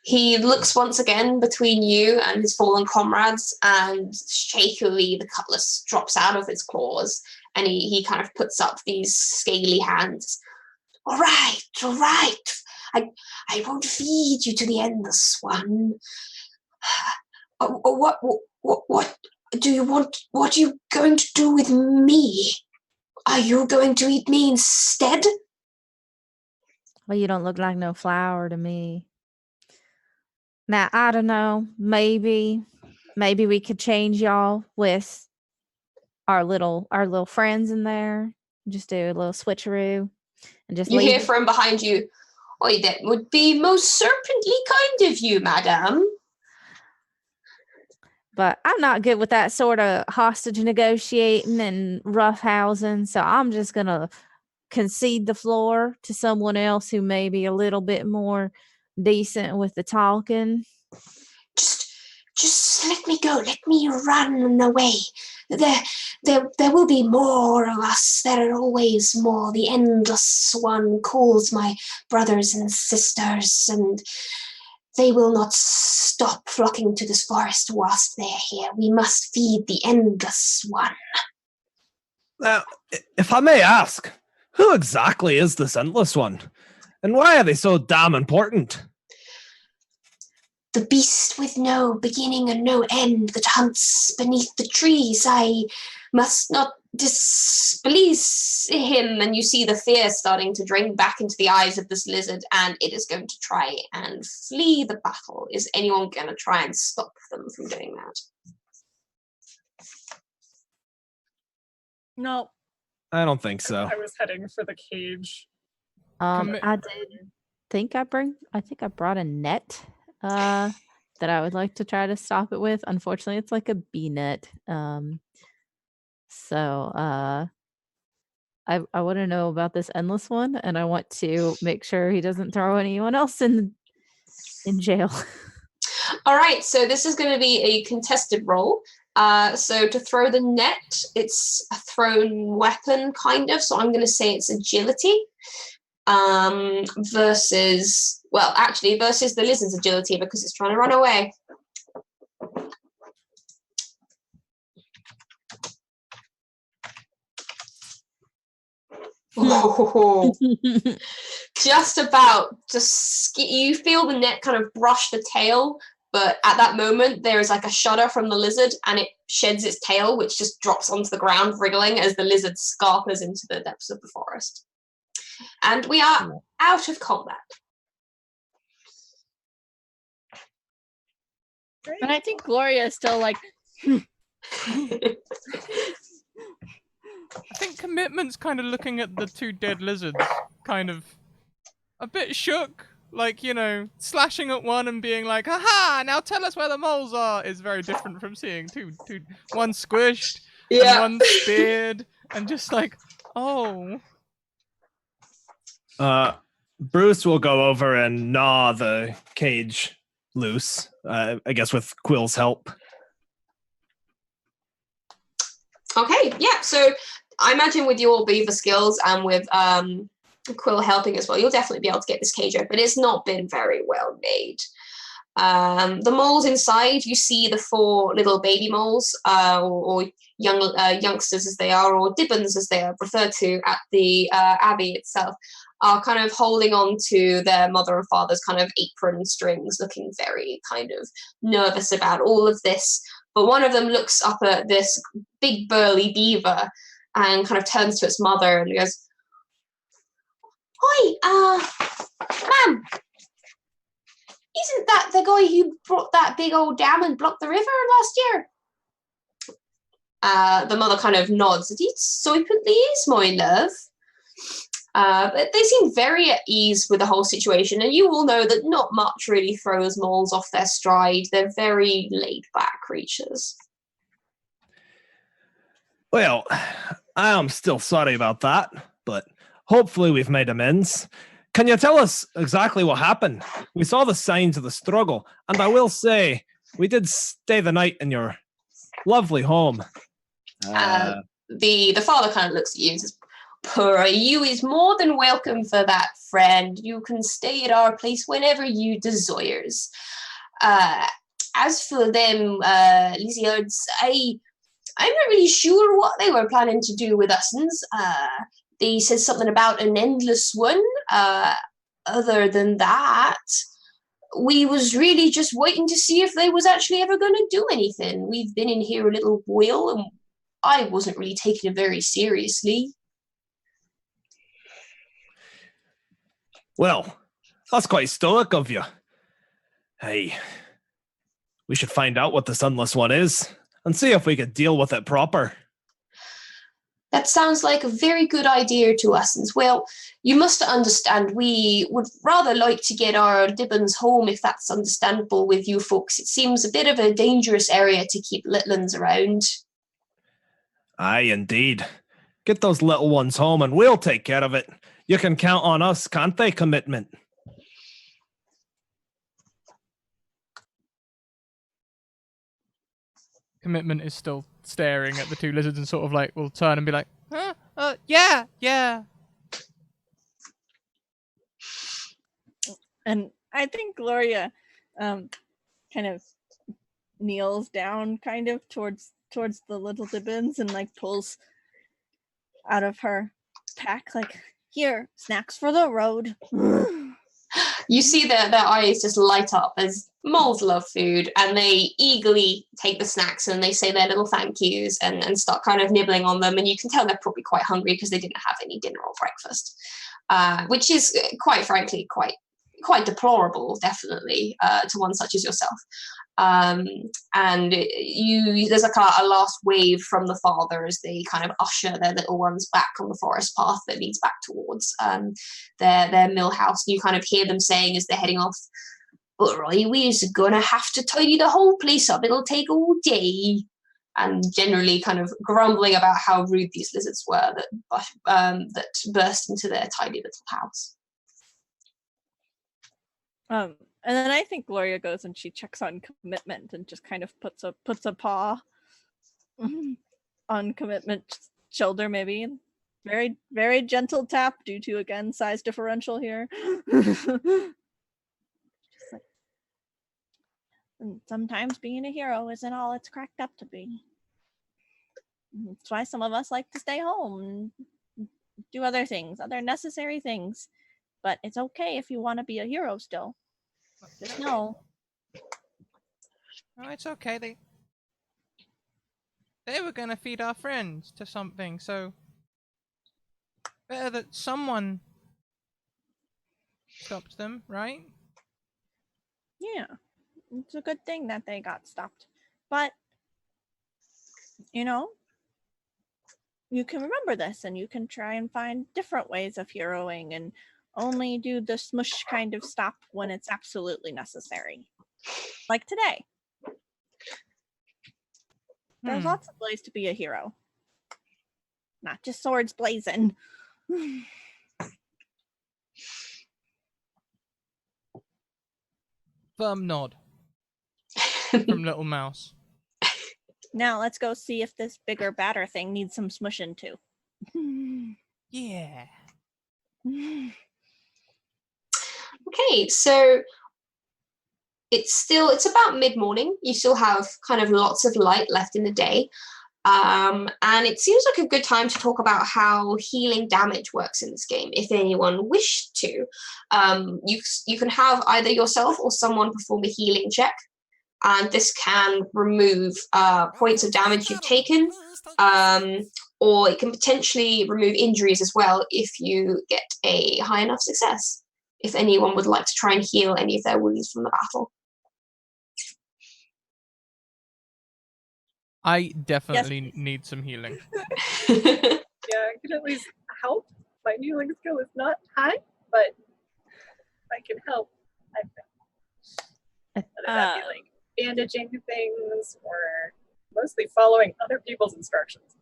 He looks once again between you and his fallen comrades, and shakily the cutlass drops out of his claws, and he kind of puts up these scaly hands. All right. I won't feed you to the Endless One. What do you want? What are you going to do with me? Are you going to eat me instead? Well, you don't look like no flower to me. Now, I don't know. Maybe we could change y'all with our little friends in there. Just do a little switcheroo and just You leave. hear from behind you, "Oi, that would be most serpently kind of you, madam." But I'm not good with that sort of hostage negotiating and roughhousing, so I'm just gonna concede the floor to someone else who may be a little bit more decent with the talking. Just let me go. Let me run away. There will be more of us. There are always more. The Endless One calls my brothers and sisters, and they will not stop flocking to this forest whilst they're here. We must feed the Endless One. Now, if I may ask, who exactly is this Endless One? And why are they so damn important? The beast with no beginning and no end that hunts beneath the trees. I must not displease him. And you see the fear starting to drain back into the eyes of this lizard, and it is going to try and flee the battle. Is anyone going to try and stop them from doing that? No. I don't think so. I was heading for the cage. I did think I brought a net that I would like to try to stop it with. Unfortunately, it's like a bee net. So I want to know about this Endless One, and I want to make sure he doesn't throw anyone else in jail. All right, so this is going to be a contested roll. So to throw the net, it's a thrown weapon, kind of. So I'm going to say it's agility versus the lizard's agility because it's trying to run away. Oh, just about. You feel the net kind of brush the tail, but at that moment there is like a shudder from the lizard, and it sheds its tail, which just drops onto the ground, wriggling as the lizard scarpers into the depths of the forest. And we are out of combat. And I think Gloria is still like. I think Commitment's kind of looking at the two dead lizards, kind of a bit shook. Like, you know, slashing at one and being like, haha, now tell us where the moles are, is very different from seeing one squished and one speared and just like, oh. Bruce will go over and gnaw the cage loose, I guess with Quill's help. Okay, yeah, so I imagine with your beaver skills and with Quill helping as well, you'll definitely be able to get this cage open. It's not been very well made. The moles inside, you see the 4 little baby moles, or youngsters as they are, or dibbons as they are referred to at the Abbey itself, are kind of holding on to their mother and father's kind of apron strings, looking very kind of nervous about all of this. But one of them looks up at this big burly beaver and kind of turns to its mother and goes, "Hi, ma'am, isn't that the guy who brought that big old dam and blocked the river last year?" The mother kind of nods. "It certainly is, my love." But they seem very at ease with the whole situation, and you all know that not much really throws moles off their stride. They're very laid-back creatures. Well, I am still sorry about that, but hopefully we've made amends. Can you tell us exactly what happened? We saw the signs of the struggle, and I will say, we did stay the night in your lovely home. The father kind of looks at you and says, "Poor you is more than welcome for that, friend. You can stay at our place whenever you desires. As for them lizards, I'm not really sure what they were planning to do with us. They said something about an endless one. Other than that, we was really just waiting to see if they was actually ever going to do anything. We've been in here a little while, and I wasn't really taking it very seriously." Well, that's quite stoic of you. Hey, we should find out what the Sunless One is and see if we could deal with it proper. That sounds like a very good idea to us as well. You must understand, we would rather like to get our Dibbons home if that's understandable with you folks. It seems a bit of a dangerous area to keep little ones around. Aye, indeed. Get those little ones home and we'll take care of it. You can count on us, can't they, Commitment? Commitment is still staring at the two lizards and sort of like will turn and be like, huh? Yeah. And I think Gloria kind of kneels down kind of towards the little dibbins and like pulls out of her pack, like, here, snacks for the road. You see their eyes just light up as moles love food, and they eagerly take the snacks and they say their little thank yous and start kind of nibbling on them. And you can tell they're probably quite hungry because they didn't have any dinner or breakfast, which is quite frankly quite deplorable, definitely, to one such as yourself. And there's like a last wave from the father as they kind of usher their little ones back on the forest path that leads back towards their mill house. And you kind of hear them saying as they're heading off, "All right, we're gonna have to tidy the whole place up. It'll take all day." And generally kind of grumbling about how rude these lizards were that burst into their tiny little house. And then I think Gloria goes and she checks on commitment and just kind of puts a paw on commitment's shoulder, maybe. Very, very gentle tap due to, again, size differential here. Just like, and sometimes being a hero isn't all it's cracked up to be. That's why some of us like to stay home and do other things, other necessary things. But it's okay if you want to be a hero still. Just know. Oh, it's okay. They were gonna feed our friends to something, so better that someone stopped them, right? Yeah, it's a good thing that they got stopped. But, you know, you can remember this and you can try and find different ways of heroing and only do the smush kind of stop when it's absolutely necessary. Like today. There's lots of ways to be a hero. Not just swords blazing. Firm nod from Little Mouse. Now let's go see if this bigger, badder thing needs some smushing too. Yeah. Okay, so it's about mid-morning. You still have kind of lots of light left in the day. And it seems like a good time to talk about how healing damage works in this game, if anyone wished to. You can have either yourself or someone perform a healing check, and this can remove points of damage you've taken, or it can potentially remove injuries as well if you get a high enough success, if anyone would like to try and heal any of their wounds from the battle. I definitely need some healing. Yeah, I can at least help. My healing skill is not high, but if I can help, I think. Whether that be like bandaging things or mostly following other people's instructions.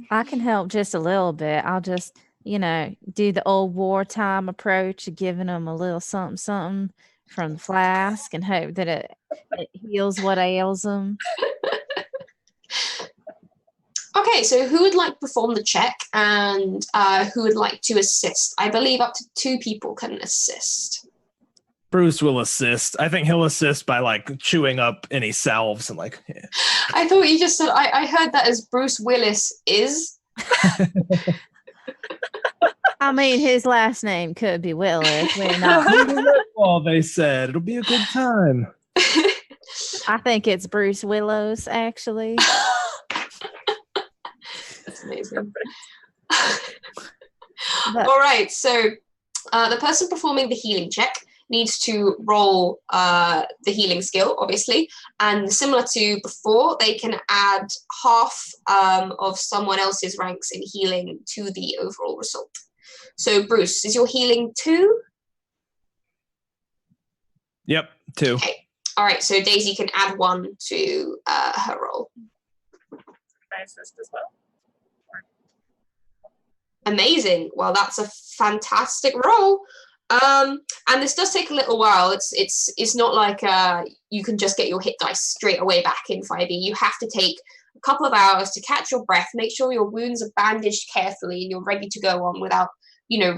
I can help just a little bit. I'll just, do the old wartime approach of giving them a little something from the flask and hope that it heals what ails them. Okay, so who would like to perform the check and who would like to assist? I believe up to 2 people can assist. Bruce will assist. I think he'll assist by chewing up any salves and yeah. I thought you just said, I heard that as Bruce Willis is. I mean, his last name could be Willis. We're not. Well, they said it'll be a good time. I think it's Bruce Willows, actually. That's amazing. All right, so the person performing the healing check needs to roll the healing skill, obviously, and similar to before, they can add half of someone else's ranks in healing to the overall result. So, Bruce, is your healing 2? Yep, 2. Okay. All right, so Daisy can add 1 to her roll. Can I assist as well? Amazing. Well, that's a fantastic roll. And this does take a little while. It's not like you can just get your hit dice straight away back in 5e. You have to take a couple of hours to catch your breath, make sure your wounds are bandaged carefully and you're ready to go on without,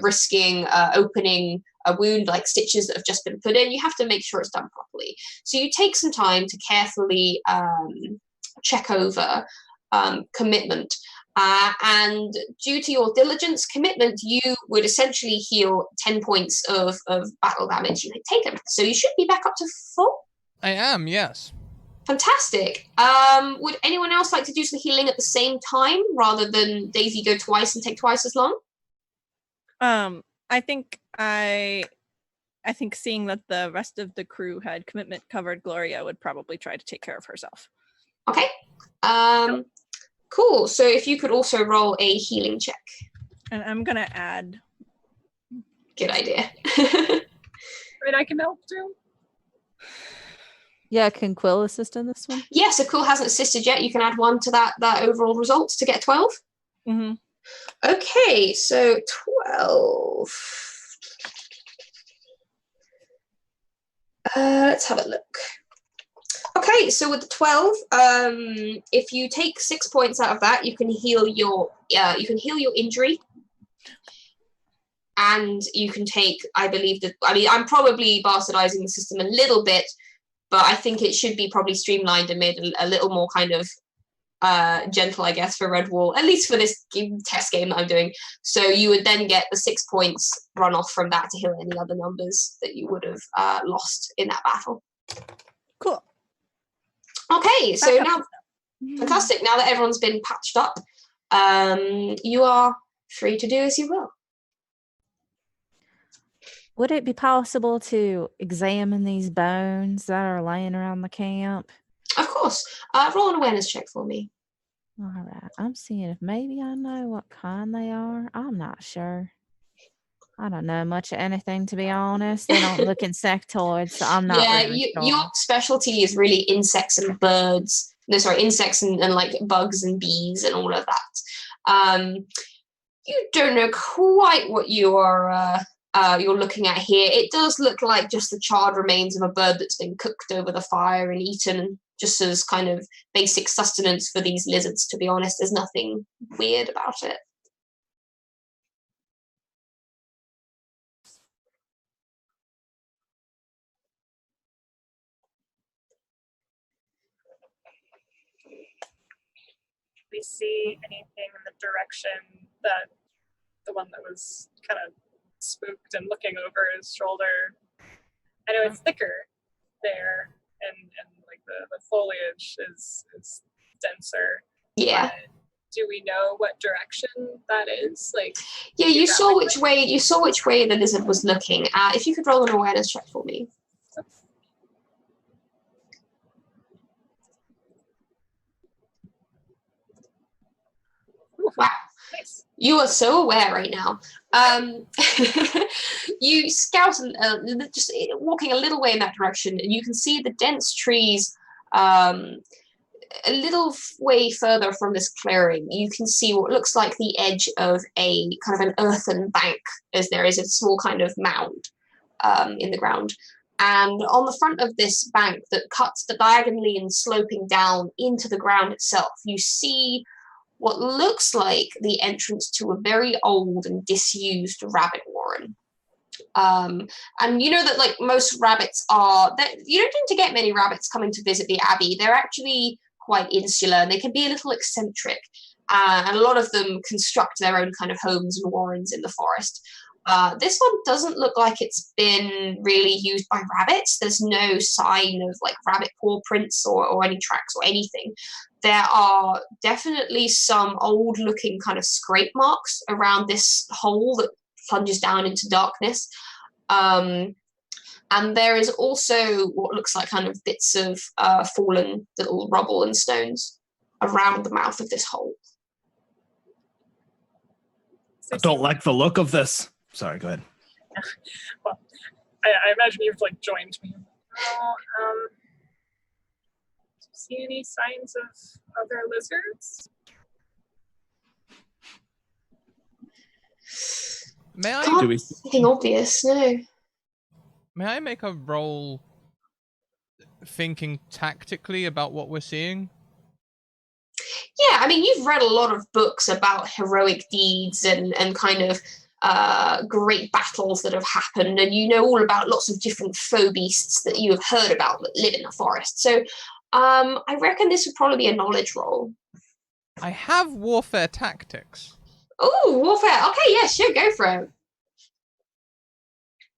risking opening a wound like stitches that have just been put in. You have to make sure it's done properly. So you take some time to carefully check over commitment. And due to your diligence commitment, you would essentially heal 10 points of battle damage you had taken. So you should be back up to 4. I am, yes. Fantastic. Would anyone else like to do some healing at the same time rather than Daisy go twice and take twice as long? I think seeing that the rest of the crew had commitment covered, Gloria would probably try to take care of herself. Okay. Cool. So if you could also roll a healing check. And I'm gonna add. Good idea. Right, I can help too. Yeah, can Quill assist in this one? Yes, if Quill hasn't assisted yet, you can add 1 to that overall result to get 12. Mm-hmm. Okay, so 12. Let's have a look. Okay, so with the 12, if you take 6 points out of that, you can heal your injury, and you can take, I'm probably bastardizing the system a little bit, but I think it should be probably streamlined and made a little more kind of gentle, I guess, for Redwall, at least for this test game that I'm doing. So you would then get the 6 points run off from that to heal any other numbers that you would have lost in that battle. Cool. Okay, so now, fantastic. Now that everyone's been patched up, you are free to do as you will. Would it be possible to examine these bones that are laying around the camp? Of course. Roll an awareness check for me. All right. I'm seeing if maybe I know what kind they are. I'm not sure. I don't know much of anything, to be honest. They don't look insectoid, so I'm not really sure. Your specialty is really insects and birds. No, sorry, insects and like bugs and bees and all of that. You don't know quite what you're looking at here. It does look like just the charred remains of a bird that's been cooked over the fire and eaten, just as kind of basic sustenance for these lizards, to be honest. There's nothing weird about it. We see anything in the direction that the one that was kind of spooked and looking over his shoulder? I know it's thicker there, and like the foliage is denser. Yeah. But do we know what direction that is? Like, yeah, you saw which way the lizard was looking. If you could roll an awareness check for me. Wow. Nice. You are so aware right now. You scout, just walking a little way in that direction, and you can see the dense trees a little way further from this clearing. You can see what looks like the edge of a kind of an earthen bank, as there is a small kind of mound in the ground. And on the front of this bank that cuts diagonally and sloping down into the ground itself, you see what looks like the entrance to a very old and disused rabbit warren. And you know that like most rabbits are, you don't tend to get many rabbits coming to visit the Abbey. They're actually quite insular, and they can be a little eccentric. And a lot of them construct their own kind of homes and warrens in the forest. This one doesn't look like it's been really used by rabbits. There's no sign of like rabbit paw prints or any tracks or anything. There are definitely some old looking kind of scrape marks around this hole that plunges down into darkness. And there is also what looks like kind of bits of fallen little rubble and stones around the mouth of this hole. I don't like the look of this. Sorry, go ahead. Well, I imagine you've like joined me. Do you see any signs of other lizards? May I? Can't see anything obvious, no. May I make a roll thinking tactically about what we're seeing? Yeah, I mean, you've read a lot of books about heroic deeds and kind of great battles that have happened, and you know all about lots of different foe beasts that you have heard about that live in the forest. So I reckon this would probably be a knowledge roll. I have warfare tactics. Oh, warfare. Okay, yeah, sure, go for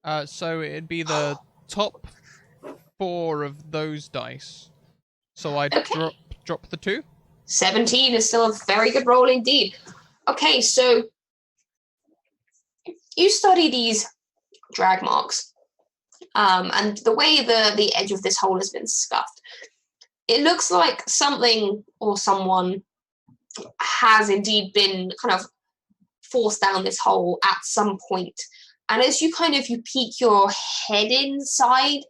it. So it'd be the top 4 of those dice. So I'd Okay. drop the 2. 17 is still a very good roll indeed. Okay, so you study these drag marks, and the way the edge of this hole has been scuffed, it looks like something or someone has indeed been kind of forced down this hole at some point. And as you peek your head inside,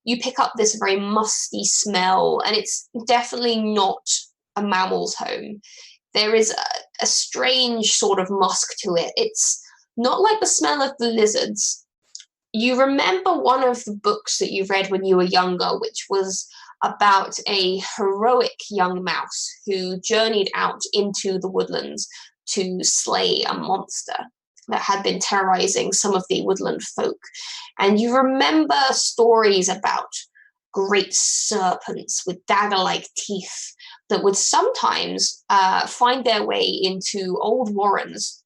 you pick up this very musty smell, and it's definitely not a mammal's home. There is a strange sort of musk to it. It's not like the smell of the lizards. You remember one of the books that you read when you were younger, which was about a heroic young mouse who journeyed out into the woodlands to slay a monster that had been terrorizing some of the woodland folk. And you remember stories about great serpents with dagger-like teeth that would sometimes find their way into old warrens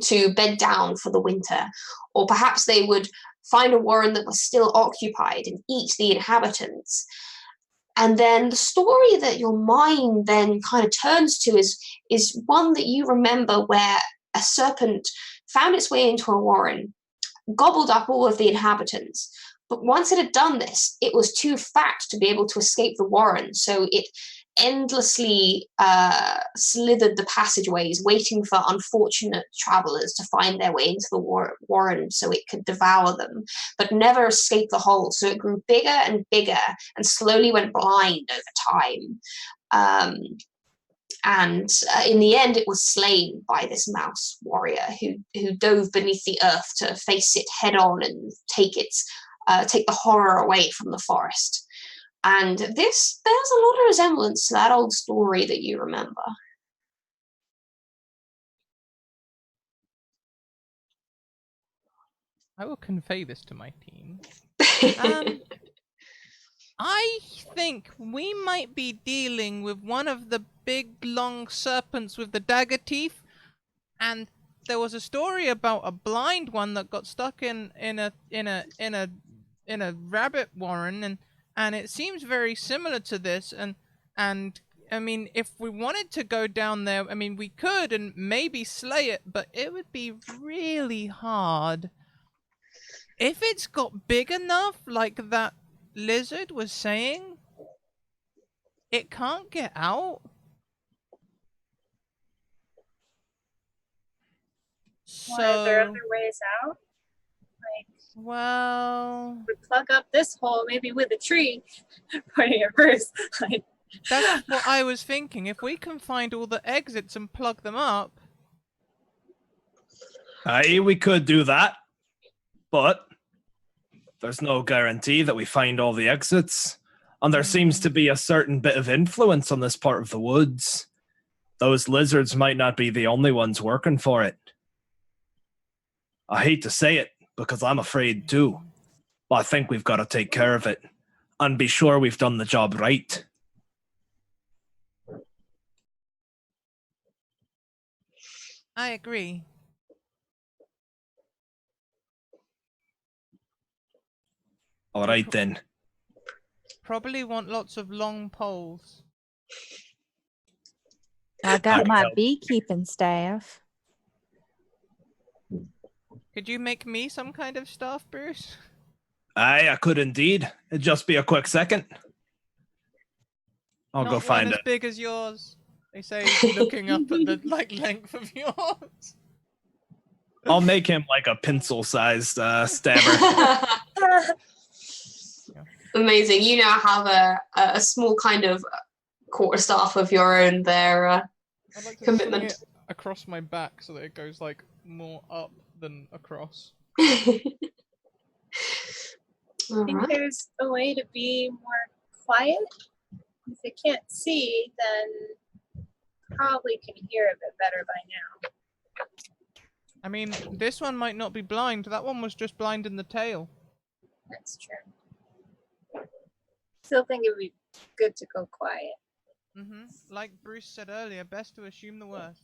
to bed down for the winter, or perhaps they would find a warren that was still occupied and eat the inhabitants. And then the story that your mind then kind of turns to is one that you remember where a serpent found its way into a warren, gobbled up all of the inhabitants. But once it had done this, it was too fat to be able to escape the warren, so it endlessly slithered the passageways, waiting for unfortunate travelers to find their way into the warren so it could devour them, but never escaped the hole. So it grew bigger and bigger and slowly went blind over time. And in the end, it was slain by this mouse warrior who dove beneath the earth to face it head on and take the horror away from the forest. And this bears a lot of resemblance to that old story that you remember. I will convey this to my team. I think we might be dealing with one of the big long serpents with the dagger teeth, and there was a story about a blind one that got stuck in a rabbit warren, and it seems very similar to this, and I mean, if we wanted to go down there, I mean, we could and maybe slay it, but it would be really hard. If it's got big enough, like that lizard was saying, it can't get out. Why, are there So, other ways out? Like, well, we plug up this hole, maybe with a tree, pointing at Bruce. Like, that's what I was thinking. If we can find all the exits and plug them up. Aye, we could do that, but there's no guarantee that we find all the exits. And there seems to be a certain bit of influence on this part of the woods. Those lizards might not be the only ones working for it. I hate to say it, because I'm afraid too. But I think we've got to take care of it and be sure we've done the job right. I agree. All right then. Probably want lots of long poles. I got Okay. my beekeeping staff. Could you make me some kind of staff, Bruce? Aye, I could indeed. It'd just be a quick second. I'll Not go find one it. as big as yours. They say, looking up at the length of yours. I'll make him like a pencil-sized stabber. Amazing. You now have a small kind of quarterstaff of your own there. I'd like to Commitment. swing it across my back so that it goes like more up than across. I All think right. there's a way to be more quiet. If they can't see, then probably can hear a bit better by now. I mean, this one might not be blind. That one was just blind in the tail. That's true. Still think it would be good to go quiet. Like Bruce said earlier, best to assume the worst.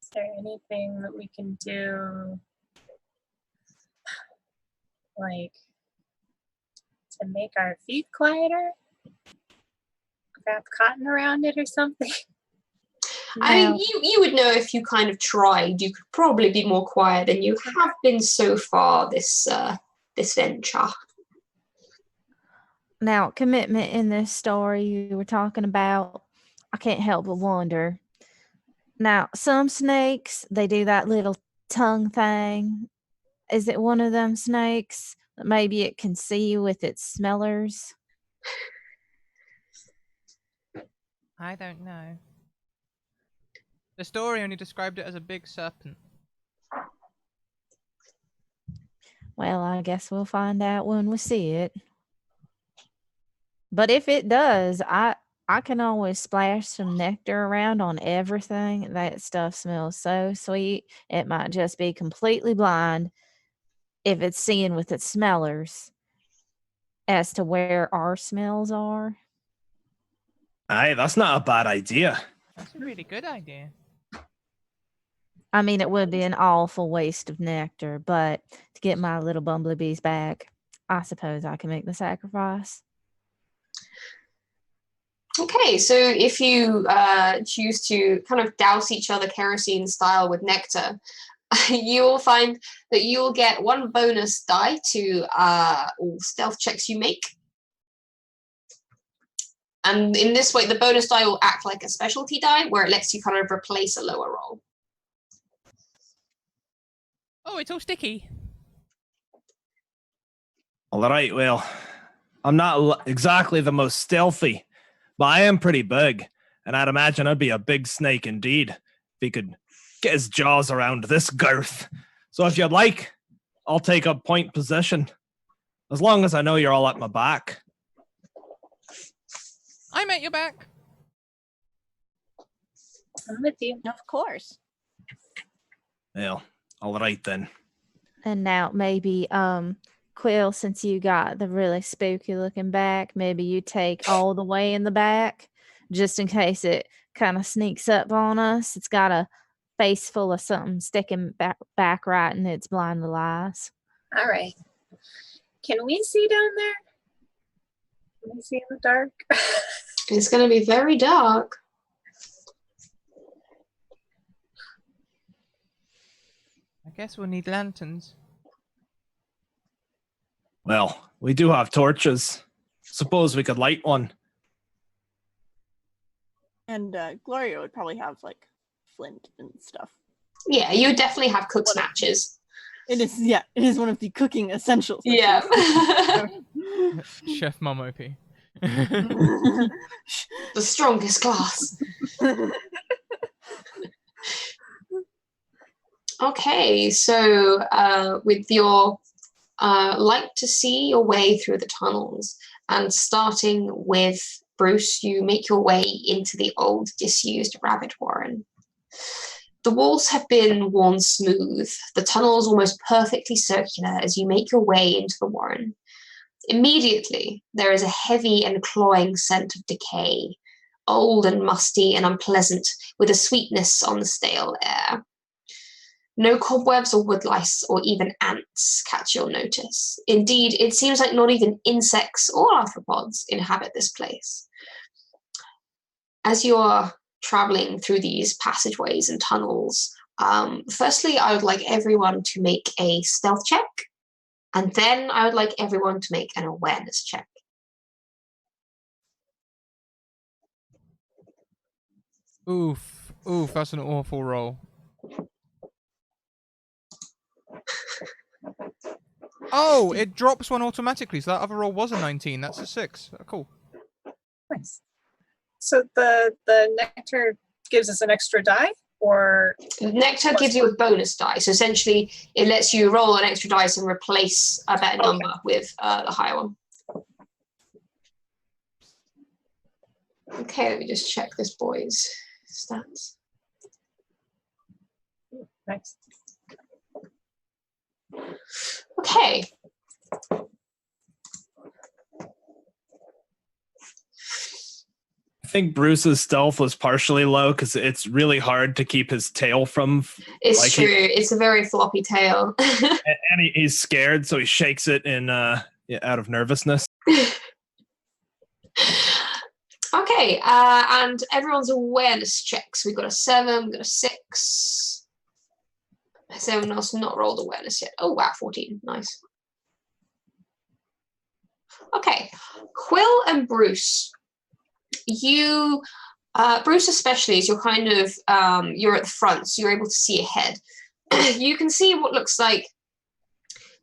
Is there anything that we can do, like, to make our feet quieter? Wrap cotton around it or something? I mean, you would know if you kind of tried. You could probably be more quiet than you have been so far this venture. Now, commitment in this story you were talking about, I can't help but wonder. Now, some snakes, they do that little tongue thing. Is it one of them snakes? Maybe it can see you with its smellers. I don't know. The story only described it as a big serpent. Well, I guess we'll find out when we see it. But if it does, I can always splash some nectar around on everything. That stuff smells so sweet. It might just be completely blind if it's seeing with its smellers as to where our smells are. Aye, that's not a bad idea. That's a really good idea. I mean, it would be an awful waste of nectar, but to get my little bumblebees back, I suppose I can make the sacrifice. Okay, so if you choose to kind of douse each other kerosene style with nectar, you will find that you will get 1 bonus die to all stealth checks you make. And in this way, the bonus die will act like a specialty die, where it lets you kind of replace a lower roll. Oh, it's all sticky. All right, well, I'm not exactly the most stealthy, but I am pretty big, and I'd imagine I'd be a big snake indeed if he could get his jaws around this girth. So if you'd like, I'll take up point position, as long as I know you're all at my back. I'm at your back. I'm with you. Of course. Well, all right then. And now maybe, Quill, since you got the really spooky looking back, maybe you take all the way in the back, just in case it kind of sneaks up on us. It's got a face full of something sticking back right in its blind little eyes. All right. Can we see down there? Can we see in the dark? It's going to be very dark. I guess we'll need lanterns. Well, we do have torches. Suppose we could light one. And Gloria would probably have like flint and stuff. Yeah, you would definitely have cook's matches. It is one of the cooking essentials. Yeah. Chef Mum OP. The strongest glass. Okay, so with your light to see your way through the tunnels, and starting with Bruce, you make your way into the old disused rabbit warren. The walls have been worn smooth, the tunnels almost perfectly circular as you make your way into the warren. Immediately, there is a heavy and cloying scent of decay, old and musty and unpleasant, with a sweetness on the stale air. No cobwebs or woodlice or even ants catch your notice. Indeed, it seems like not even insects or arthropods inhabit this place. As you are traveling through these passageways and tunnels, firstly, I would like everyone to make a stealth check, and then I would like everyone to make an awareness check. Oof, that's an awful roll. Oh, it drops one automatically, so that other roll was a 19. That's a 6. Cool. Nice. So the nectar gives us an extra die, or Nectar gives you a bonus die, so essentially it lets you roll an extra dice and replace a better number with the higher one. Okay, let me just check this boy's stats. nice. Okay. think Bruce's stealth was partially low because it's really hard to keep his tail from. It's true. It's a very floppy tail. And he's scared, so he shakes it in out of nervousness. Okay, and everyone's awareness checks. We've got a 7, we've got a 6. Has anyone else not rolled awareness yet? Oh wow, 14. Nice. Okay, Quill and Bruce. You, Bruce especially, as you're kind of, you're at the front, so you're able to see ahead. You can see what looks like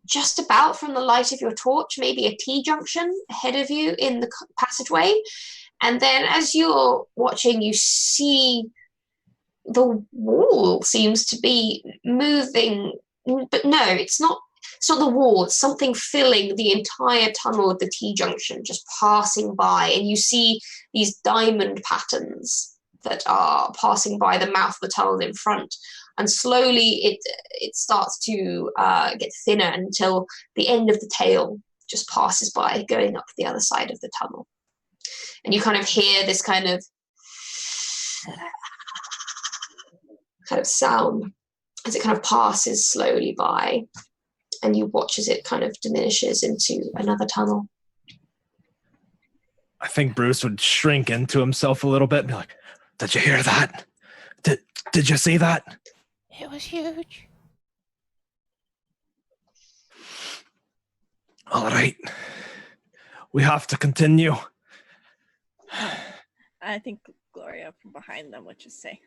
just about from the light of your torch, maybe a T-junction ahead of you in the passageway. And then as you're watching, you see the wall seems to be moving, but no, it's not the wall, it's something filling the entire tunnel of the T-junction, just passing by, and you see these diamond patterns that are passing by the mouth of the tunnel in front, and slowly it starts to get thinner until the end of the tail just passes by, going up the other side of the tunnel. And you kind of hear this kind of sound as it kind of passes slowly by, and you watch as it kind of diminishes into another tunnel. I think Bruce would shrink into himself a little bit and be like, "Did you hear that? Did you see that? It was huge. All right. We have to continue." I think Gloria from behind them would just say,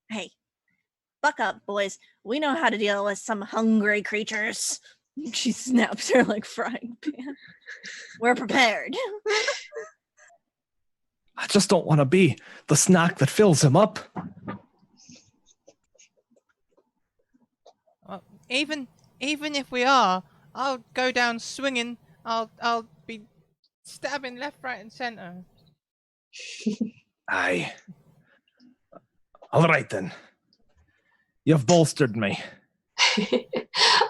"Hey, buck up, boys. We know how to deal with some hungry creatures." She snaps her like frying pan. We're prepared. I just don't want to be the snack that fills him up. Even if we are, I'll go down swinging. I'll be stabbing left, right, and center. Aye. All right then. You've bolstered me.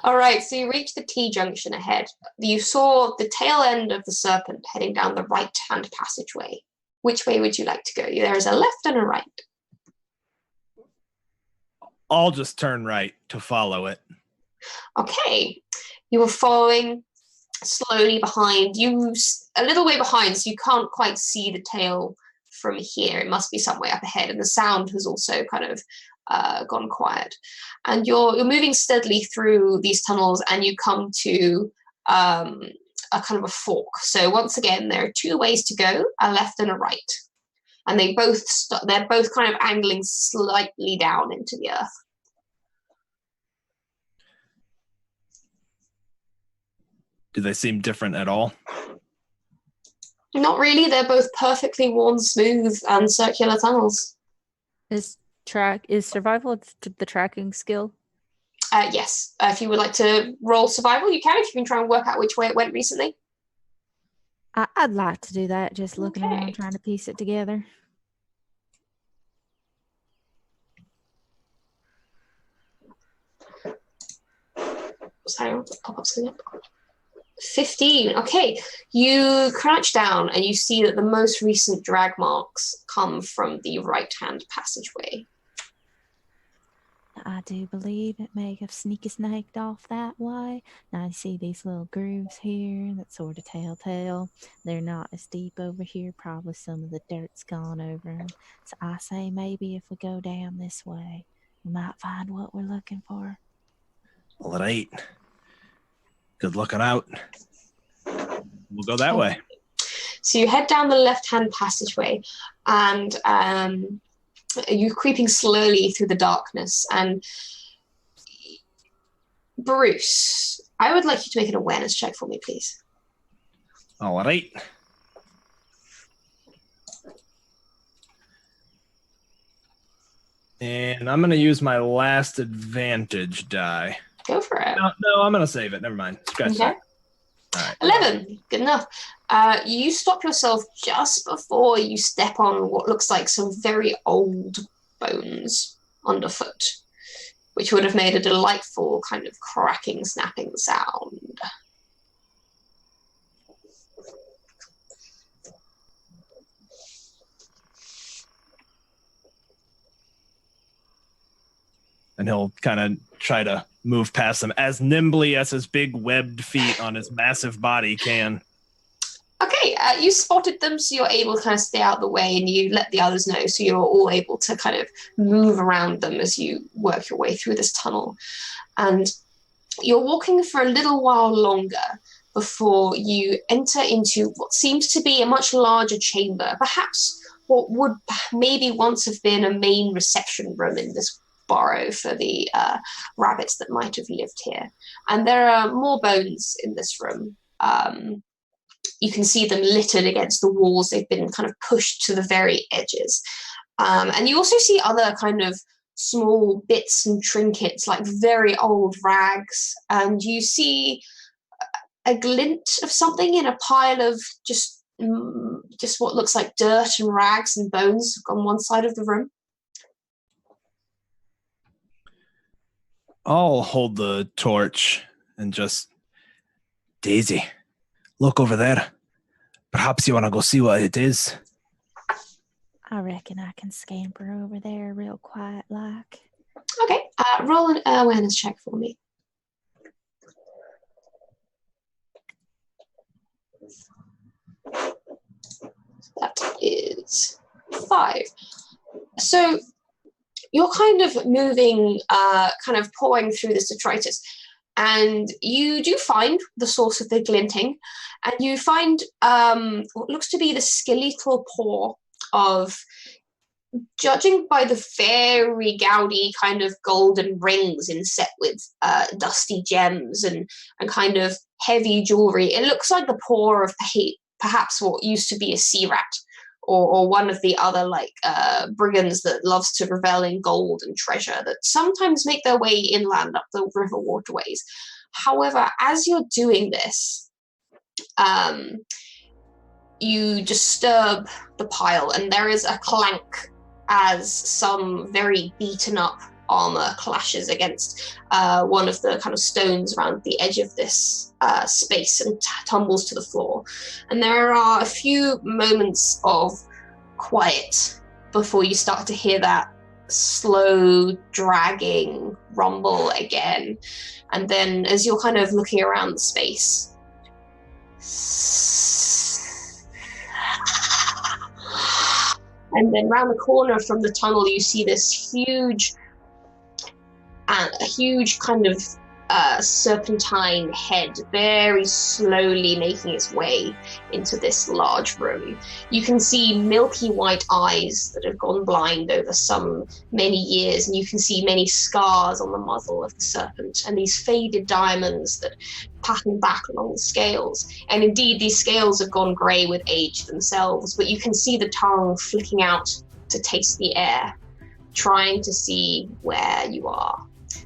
All right, so you reach the T-junction ahead. You saw the tail end of the serpent heading down the right-hand passageway. Which way would you like to go? There is a left and a right. I'll just turn right to follow it. Okay, you were following slowly behind. You a little way behind, so you can't quite see the tail from here. It must be some way up ahead, and the sound has also kind of gone quiet. And you're moving steadily through these tunnels, and you come to a kind of a fork. So once again, there are two ways to go: a left and a right, and they're both kind of angling slightly down into the earth. Do they seem different at all? Not really. They're both perfectly worn, smooth, and circular tunnels. Is survival the tracking skill? Yes. If you would like to roll survival, you can. If you can try and work out which way it went recently. I'd like to do that. Just looking Okay. around, trying to piece it together. Sorry, what's the pop-up screen up? 15. Okay. You crouch down and you see that the most recent drag marks come from the right-hand passageway. I do believe it may have sneaky snaked off that way. Now you see these little grooves here that sort of telltale. They're not as deep over here. Probably some of the dirt's gone over them. So I say maybe if we go down this way, we might find what we're looking for. All right. Good looking out. We'll go that way. So you head down the left-hand passageway, and you're creeping slowly through the darkness. And Bruce, I would like you to make an awareness check for me, please. All right. And I'm going to use my last advantage die. Go for it. No, I'm going to save it. Never mind. Scratch Okay. that. All right. 11. Good enough. You stop yourself just before you step on what looks like some very old bones underfoot, which would have made a delightful kind of cracking, snapping sound. and he'll kind of try to move past them as nimbly as his big webbed feet on his massive body can. Okay, you spotted them, so you're able to kind of stay out of the way, and you let the others know, so you're all able to kind of move around them as you work your way through this tunnel. And you're walking for a little while longer before you enter into what seems to be a much larger chamber, perhaps what would maybe once have been a main reception room in this burrow for the rabbits that might have lived here. And there are more bones in this room. You can see them littered against the walls. They've been kind of pushed to the very edges. And you also see other kind of small bits and trinkets, like very old rags. And you see a glint of something in a pile of just what looks like dirt and rags and bones on one side of the room. I'll hold the torch and just... Daisy, look over there. Perhaps you want to go see what it is. I reckon I can scamper over there real quiet like. Okay, roll an awareness check for me. That is 5. So you're kind of moving, kind of pouring through this detritus, and you do find the source of the glinting, and you find what looks to be the skeletal paw of, judging by the very gaudy kind of golden rings inset with dusty gems and kind of heavy jewelry, it looks like the paw of perhaps what used to be a sea rat, or one of the other brigands that loves to revel in gold and treasure that sometimes make their way inland up the river waterways. However, as you're doing this, you disturb the pile, and there is a clank as some very beaten up armor clashes against one of the kind of stones around the edge of this space and tumbles to the floor. And there are a few moments of quiet before you start to hear that slow dragging rumble again. And then as you're kind of looking around the space, and then around the corner from the tunnel, you see this huge kind of serpentine head very slowly making its way into this large room. You can see milky white eyes that have gone blind over some many years, and you can see many scars on the muzzle of the serpent, and these faded diamonds that pattern back along the scales. And indeed, these scales have gone grey with age themselves, but you can see the tongue flicking out to taste the air, trying to see where you are.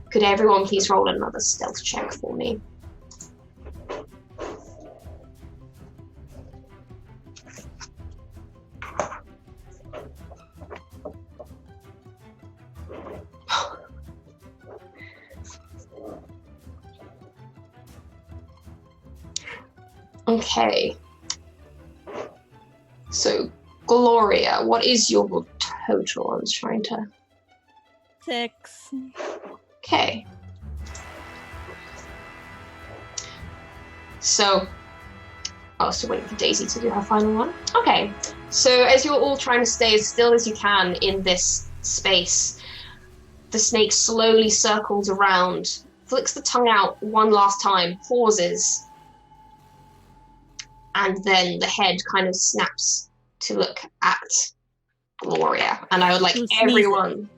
Could everyone please roll another stealth check for me? Okay. So, Gloria, what is your total? I was trying to... 6. Okay. So, still waiting for Daisy to do her final one. Okay. So as you're all trying to stay as still as you can in this space, the snake slowly circles around, flicks the tongue out one last time, pauses, and then the head kind of snaps to look at Gloria. And I would like everyone...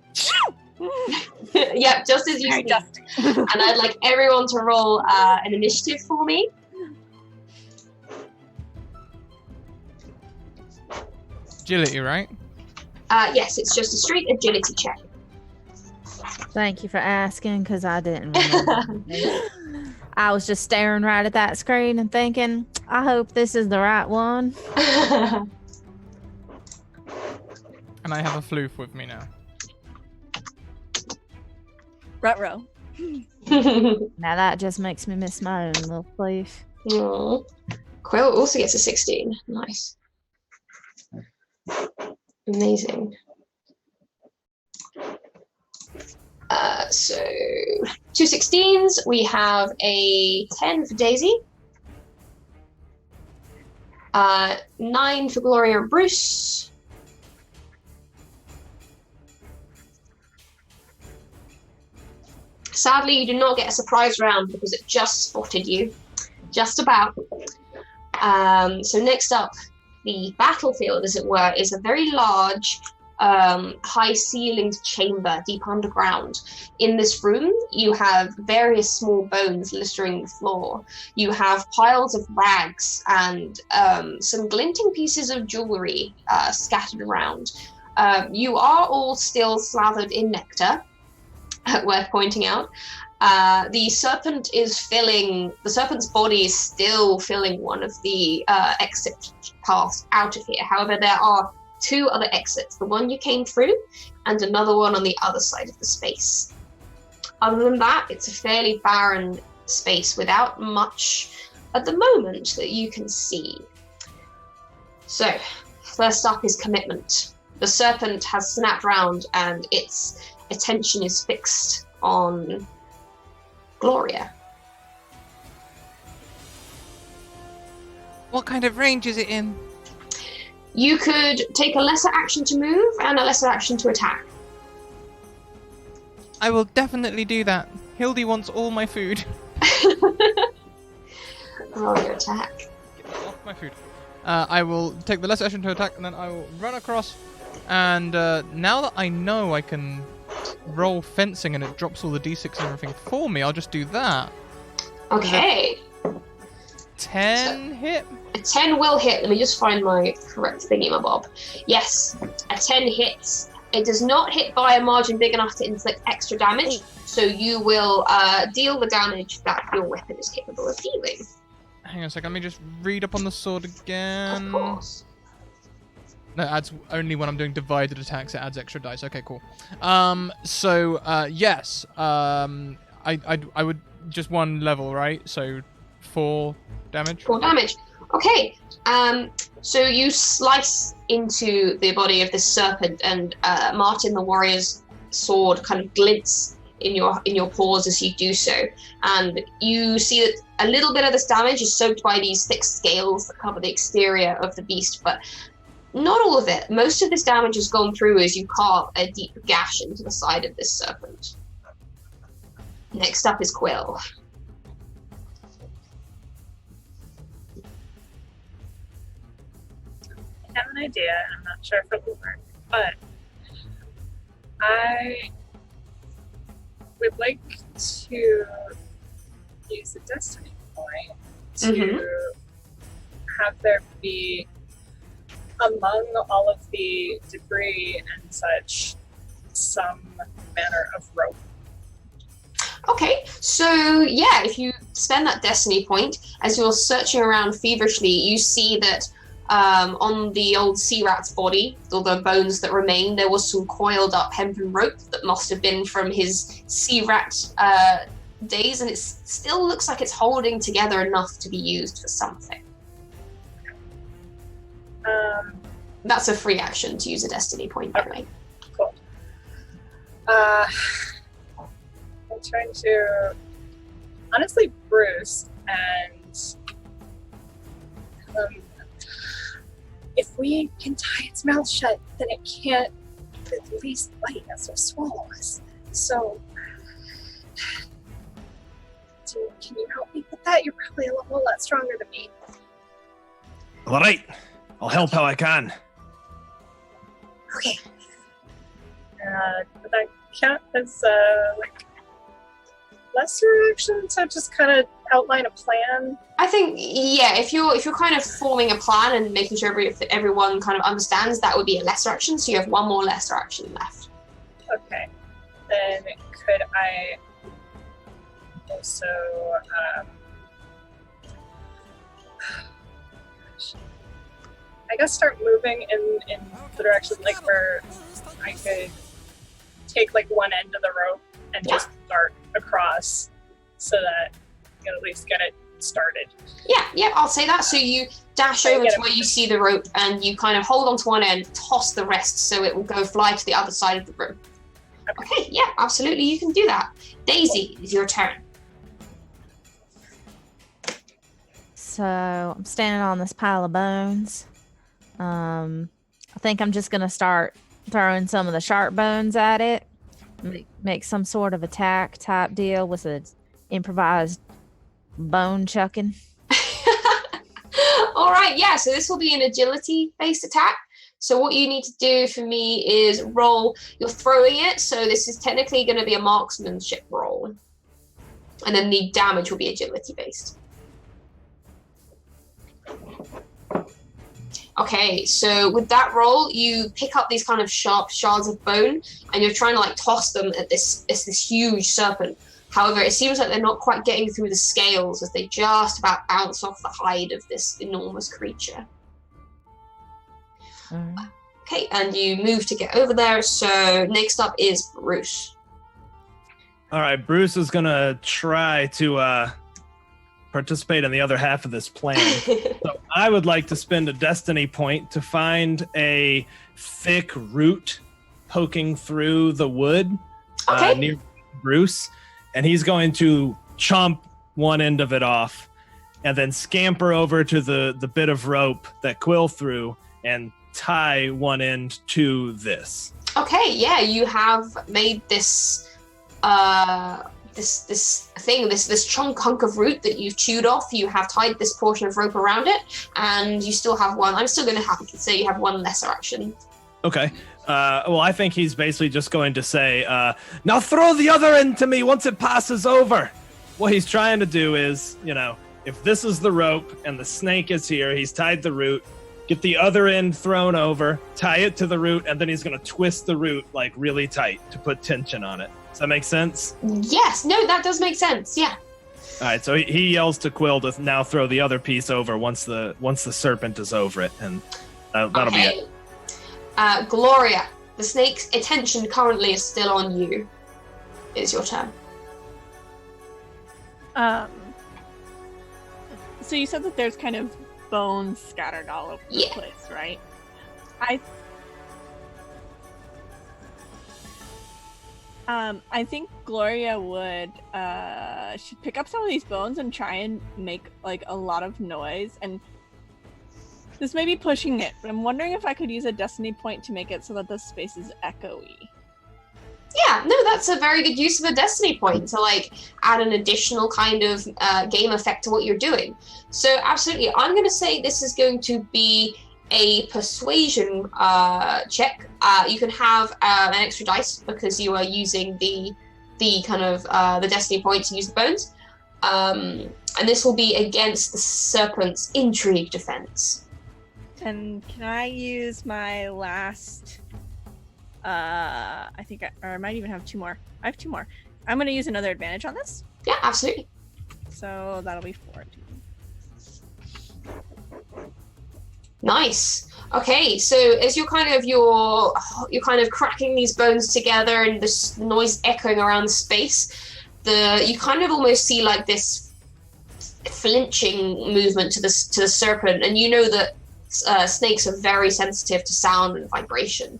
Yeah, just as you sneeze. And I'd like everyone to roll an initiative for me. Agility, right? Yes, it's just a straight agility check. Thank you for asking, because I didn't remember. I was just staring right at that screen and thinking, I hope this is the right one. And I have a floof with me now. Ruh-roh. Now that just makes me miss my own little place. Aww. Quill also gets a 16. Nice. Amazing. So 2 16s. We have a 10 for Daisy. 9 for Gloria and Bruce. Sadly, you do not get a surprise round because it just spotted you. Just about. So next up, the battlefield, as it were, is a very large, high-ceilinged chamber deep underground. In this room, you have various small bones littering the floor. You have piles of rags and some glinting pieces of jewelry scattered around. You are all still slathered in nectar, worth pointing out. The serpent's body is still filling one of the exit paths out of here. However, there are 2 other exits, the one you came through and another one on the other side of the space. Other than that, it's a fairly barren space without much at the moment that you can see. So, first up is commitment. The serpent has snapped round and its attention is fixed on Gloria. What kind of range is it in? You could take a lesser action to move and a lesser action to attack. I will definitely do that. Hildy wants all my food. Roll your attack. Get off my food. I will take the lesser action to attack, and then I will run across. And now that I know I can roll fencing and it drops all the d6 and everything for me, I'll just do that. Okay. 10 hit? A 10 will hit. Let me just find my correct thingamabob. Yes, a 10 hits. It does not hit by a margin big enough to inflict extra damage, so you will deal the damage that your weapon is capable of dealing. Hang on a second, let me just read up on the sword again. Of course. No, it adds only when I'm doing divided attacks, it adds extra dice. Okay, cool. Yes. I would just 1 level, right? So 4 damage? 4 damage. Okay. So you slice into the body of this serpent, and Martin the warrior's sword kind of glints in your paws as you do so, and you see that a little bit of this damage is soaked by these thick scales that cover the exterior of the beast, but not all of it. Most of this damage has gone through as you carve a deep gash into the side of this serpent. Next up is Quill. I have an idea, and I'm not sure if it will work, but I would like to use the destiny point to have there be, among all of the debris and such, some manner of rope. Okay, so yeah, if you spend that destiny point, as you're searching around feverishly, you see that on the old sea rat's body, all the bones that remain, there was some coiled up hempen rope that must have been from his sea rat days, and it still looks like it's holding together enough to be used for something. That's a free action to use a destiny point, by the way. Cool. I'm trying to, honestly, Bruce, and if we can tie its mouth shut, then it can't at least bite us or swallow us. So, can you help me with that? You're probably a whole lot stronger than me. All right, I'll help how I can. Okay. Would that count as like lesser action? So just kind of outline a plan. I think, yeah, if you're kind of forming a plan and making sure everyone kind of understands, that would be a lesser action. So you have 1 more lesser action left. Okay. Then could I also I guess start moving in the direction like where I could take like one end of the rope and just dart across so that you can at least get it started. Yeah, I'll say that. So you dash over to where you see the rope and you kind of hold onto one end, toss the rest so it will go fly to the other side of the room. Okay, yeah, absolutely, you can do that. Daisy, it's your turn. So I'm standing on this pile of bones. I think I'm just gonna start throwing some of the sharp bones at it. Make some sort of attack type deal with an improvised bone chucking. All right, yeah, so this will be an agility-based attack. So what you need to do for me is roll, you're throwing it, so this is technically going to be a marksmanship roll. And then the damage will be agility-based. Okay, so with that roll, you pick up these kind of sharp shards of bone, and you're trying to like toss them at this huge serpent. However, it seems like they're not quite getting through the scales as they just about bounce off the hide of this enormous creature. Okay, and you move to get over there. So next up is Bruce. All right, Bruce is gonna try to participate in the other half of this plan. So I would like to spend a destiny point to find a thick root poking through the wood near Bruce, and he's going to chomp one end of it off and then scamper over to the bit of rope that Quill threw and tie one end to this. Okay, yeah, you have made this this hunk of root that you've chewed off. You have tied this portion of rope around it, and you still have one. I'm still going to have to say you have one lesser action. Okay. Well, I think he's basically just going to say, now throw the other end to me once it passes over. What he's trying to do is, if this is the rope and the snake is here, he's tied the root, get the other end thrown over, tie it to the root, and then he's going to twist the root like really tight to put tension on it. Does that make sense? Yes. No, that does make sense. Yeah. All right. So he yells to Quill to now throw the other piece over once the serpent is over it, and that'll be it. Gloria, the snake's attention currently is still on you. It's your turn. So you said that there's kind of bones scattered all over the place, right? I think Gloria would should pick up some of these bones and try and make like a lot of noise. And this may be pushing it, but I'm wondering if I could use a destiny point to make it so that the space is echoey. Yeah, no, that's a very good use of a destiny point to like add an additional kind of game effect to what you're doing. So absolutely, I'm going to say this is going to be a persuasion check. You can have an extra dice because you are using the kind of the destiny point to use the bones, and this will be against the serpent's intrigue defense. And can I use my last? I think, or I might even have two more. I have two more. I'm going to use another advantage on this. Yeah, absolutely. So that'll be 4. Nice. Okay, so as you're kind of cracking these bones together and this noise echoing around the space, you kind of almost see like this flinching movement to the serpent, and you know that snakes are very sensitive to sound and vibration.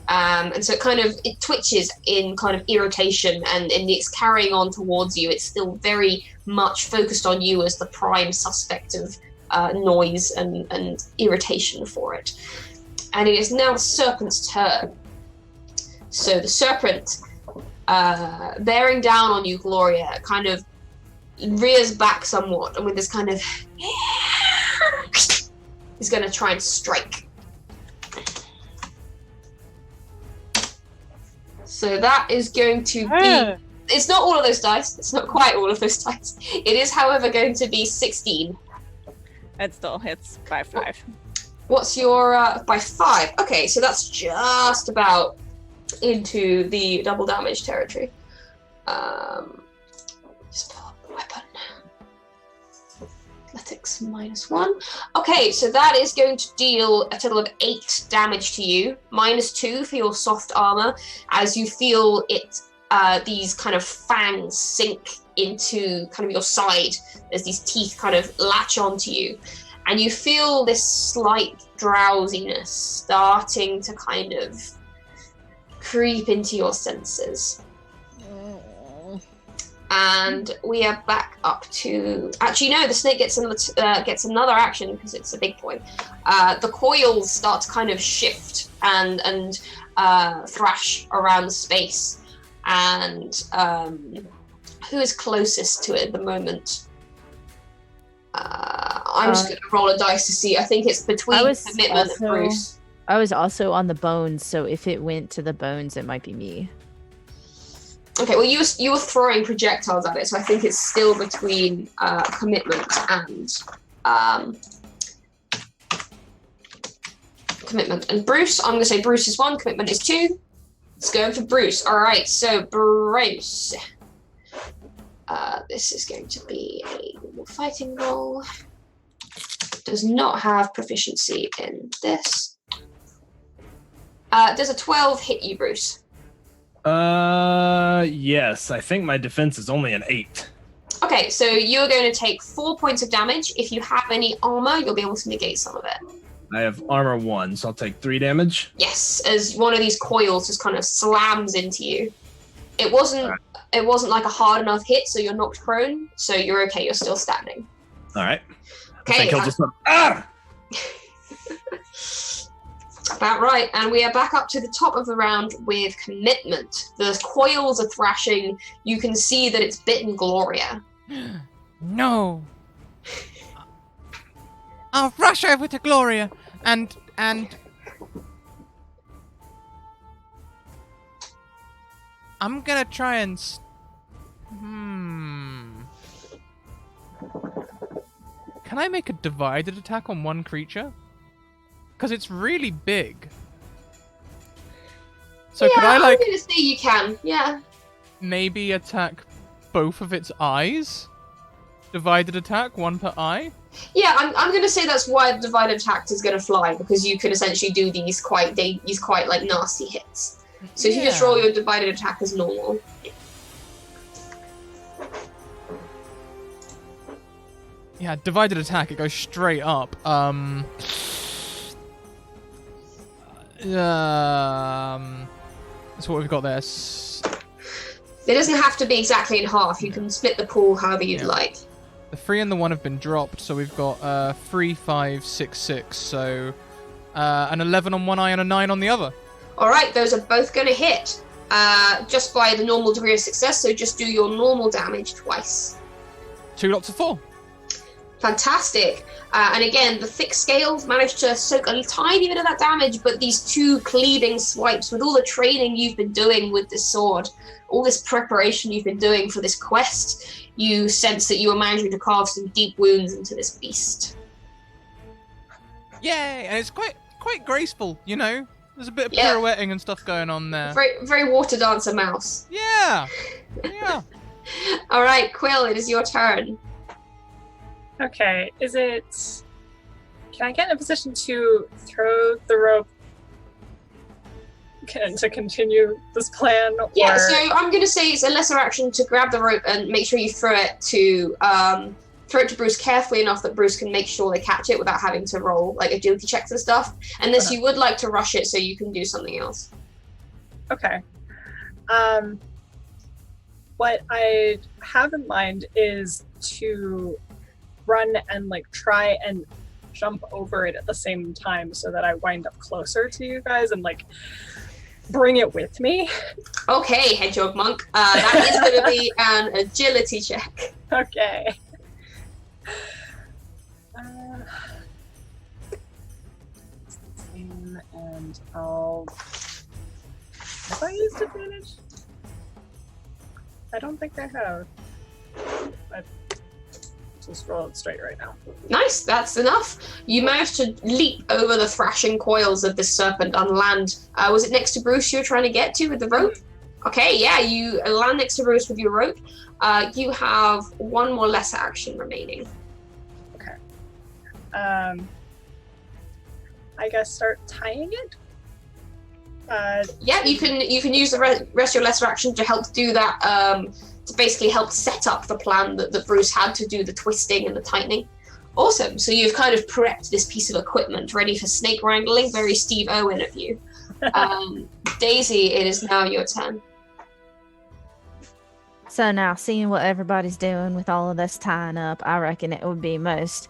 And so it twitches in kind of irritation, and it's carrying on towards you. It's still very much focused on you as the prime suspect of noise and irritation for it. And it is now the serpent's turn. So the serpent, bearing down on you, Gloria, kind of rears back somewhat, and with this kind of is going to try and strike. So that is going to be... It's not all of those dice. It's not quite all of those dice. It is, however, going to be 16. It still hits by 5. What's your... by 5. Okay, so that's just about into the double damage territory. Just pull up the weapon. Athletics -1. Okay, so that is going to deal a total of 8 damage to you, -2 for your soft armor, as you feel it, these kind of fangs sink into kind of your side as these teeth kind of latch onto you, and you feel this slight drowsiness starting to kind of creep into your senses. And we are back up to... Actually, no, the snake gets another action because it's a big boy. The coils start to kind of shift and thrash around the space. And who is closest to it at the moment? I'm just going to roll a dice to see. I think it's between Commitment and Bruce. I was also on the bones, so if it went to the bones, it might be me. Okay, well, you were throwing projectiles at it, so I think it's still between Commitment and Commitment and Bruce. I'm going to say Bruce is 1, Commitment is 2. Let's go for Bruce. All right, so Bruce. This is going to be a normal fighting roll. Does not have proficiency in this. Does a 12 hit you, Bruce? Yes. I think my defense is only an 8. Okay, so you're going to take 4 points of damage. If you have any armor, you'll be able to negate some of it. I have armor 1, so I'll take 3 damage. Yes, as one of these coils just kind of slams into you. It wasn't like a hard enough hit, so you're knocked prone. So you're okay. You're still standing. All right. Okay. I think he'll just About right, and we are back up to the top of the round with Commitment. The coils are thrashing. You can see that it's bitten Gloria. No. I'll rush over to Gloria and I'm gonna try and Can I make a divided attack on one creature? Because it's really big. So could I I'm gonna say you can. Yeah. Maybe attack both of its eyes? Divided attack, one per eye? Yeah, I'm gonna say that's why the divided attack is gonna fly, because you can essentially do these quite like nasty hits. So if you just roll your divided attack as normal. Yeah, divided attack, it goes straight up. That's what we've got there. It doesn't have to be exactly in half. You can split the pool however you'd like. The 3 and the 1 have been dropped, so we've got 3, 5, 6, 6. So an 11 on one eye and a 9 on the other. All right, those are both going to hit just by the normal degree of success. So just do your normal damage twice. 2 lots of 4. Fantastic. And again, the thick scales managed to soak a tiny bit of that damage, but these 2 cleaving swipes, with all the training you've been doing with this sword, all this preparation you've been doing for this quest, you sense that you are managing to carve some deep wounds into this beast. Yay! And it's quite graceful, you know? There's a bit of pirouetting and stuff going on there. Very, very water dancer mouse. Yeah! Yeah! All right, Quill, it is your turn. Okay, can I get in a position to throw the rope to continue this plan? Yeah, so I'm going to say it's a lesser action to grab the rope and make sure you throw it to Bruce carefully enough that Bruce can make sure they catch it without having to roll like agility checks and stuff, unless you would like to rush it so you can do something else. Okay. What I have in mind is to run and like try and jump over it at the same time so that I wind up closer to you guys and like bring it with me. Okay, Hedgehog Monk. That is going to be an agility check. Okay. And I'll... Have I used advantage? I don't think I have. But just roll it straight right now. Nice, that's enough. You managed to leap over the thrashing coils of this serpent and land. Was it next to Bruce you were trying to get to with the rope? Okay, yeah, you land next to Bruce with your rope. You have 1 more lesser action remaining. Okay. I guess start tying it? Yeah, you can use the rest of your lesser action to help do that, to basically help set up the plan that Bruce had to do the twisting and the tightening. Awesome. So you've kind of prepped this piece of equipment ready for snake wrangling. Very Steve Irwin of you. Daisy, it is now your turn. So now, seeing what everybody's doing with all of this tying up, I reckon it would be most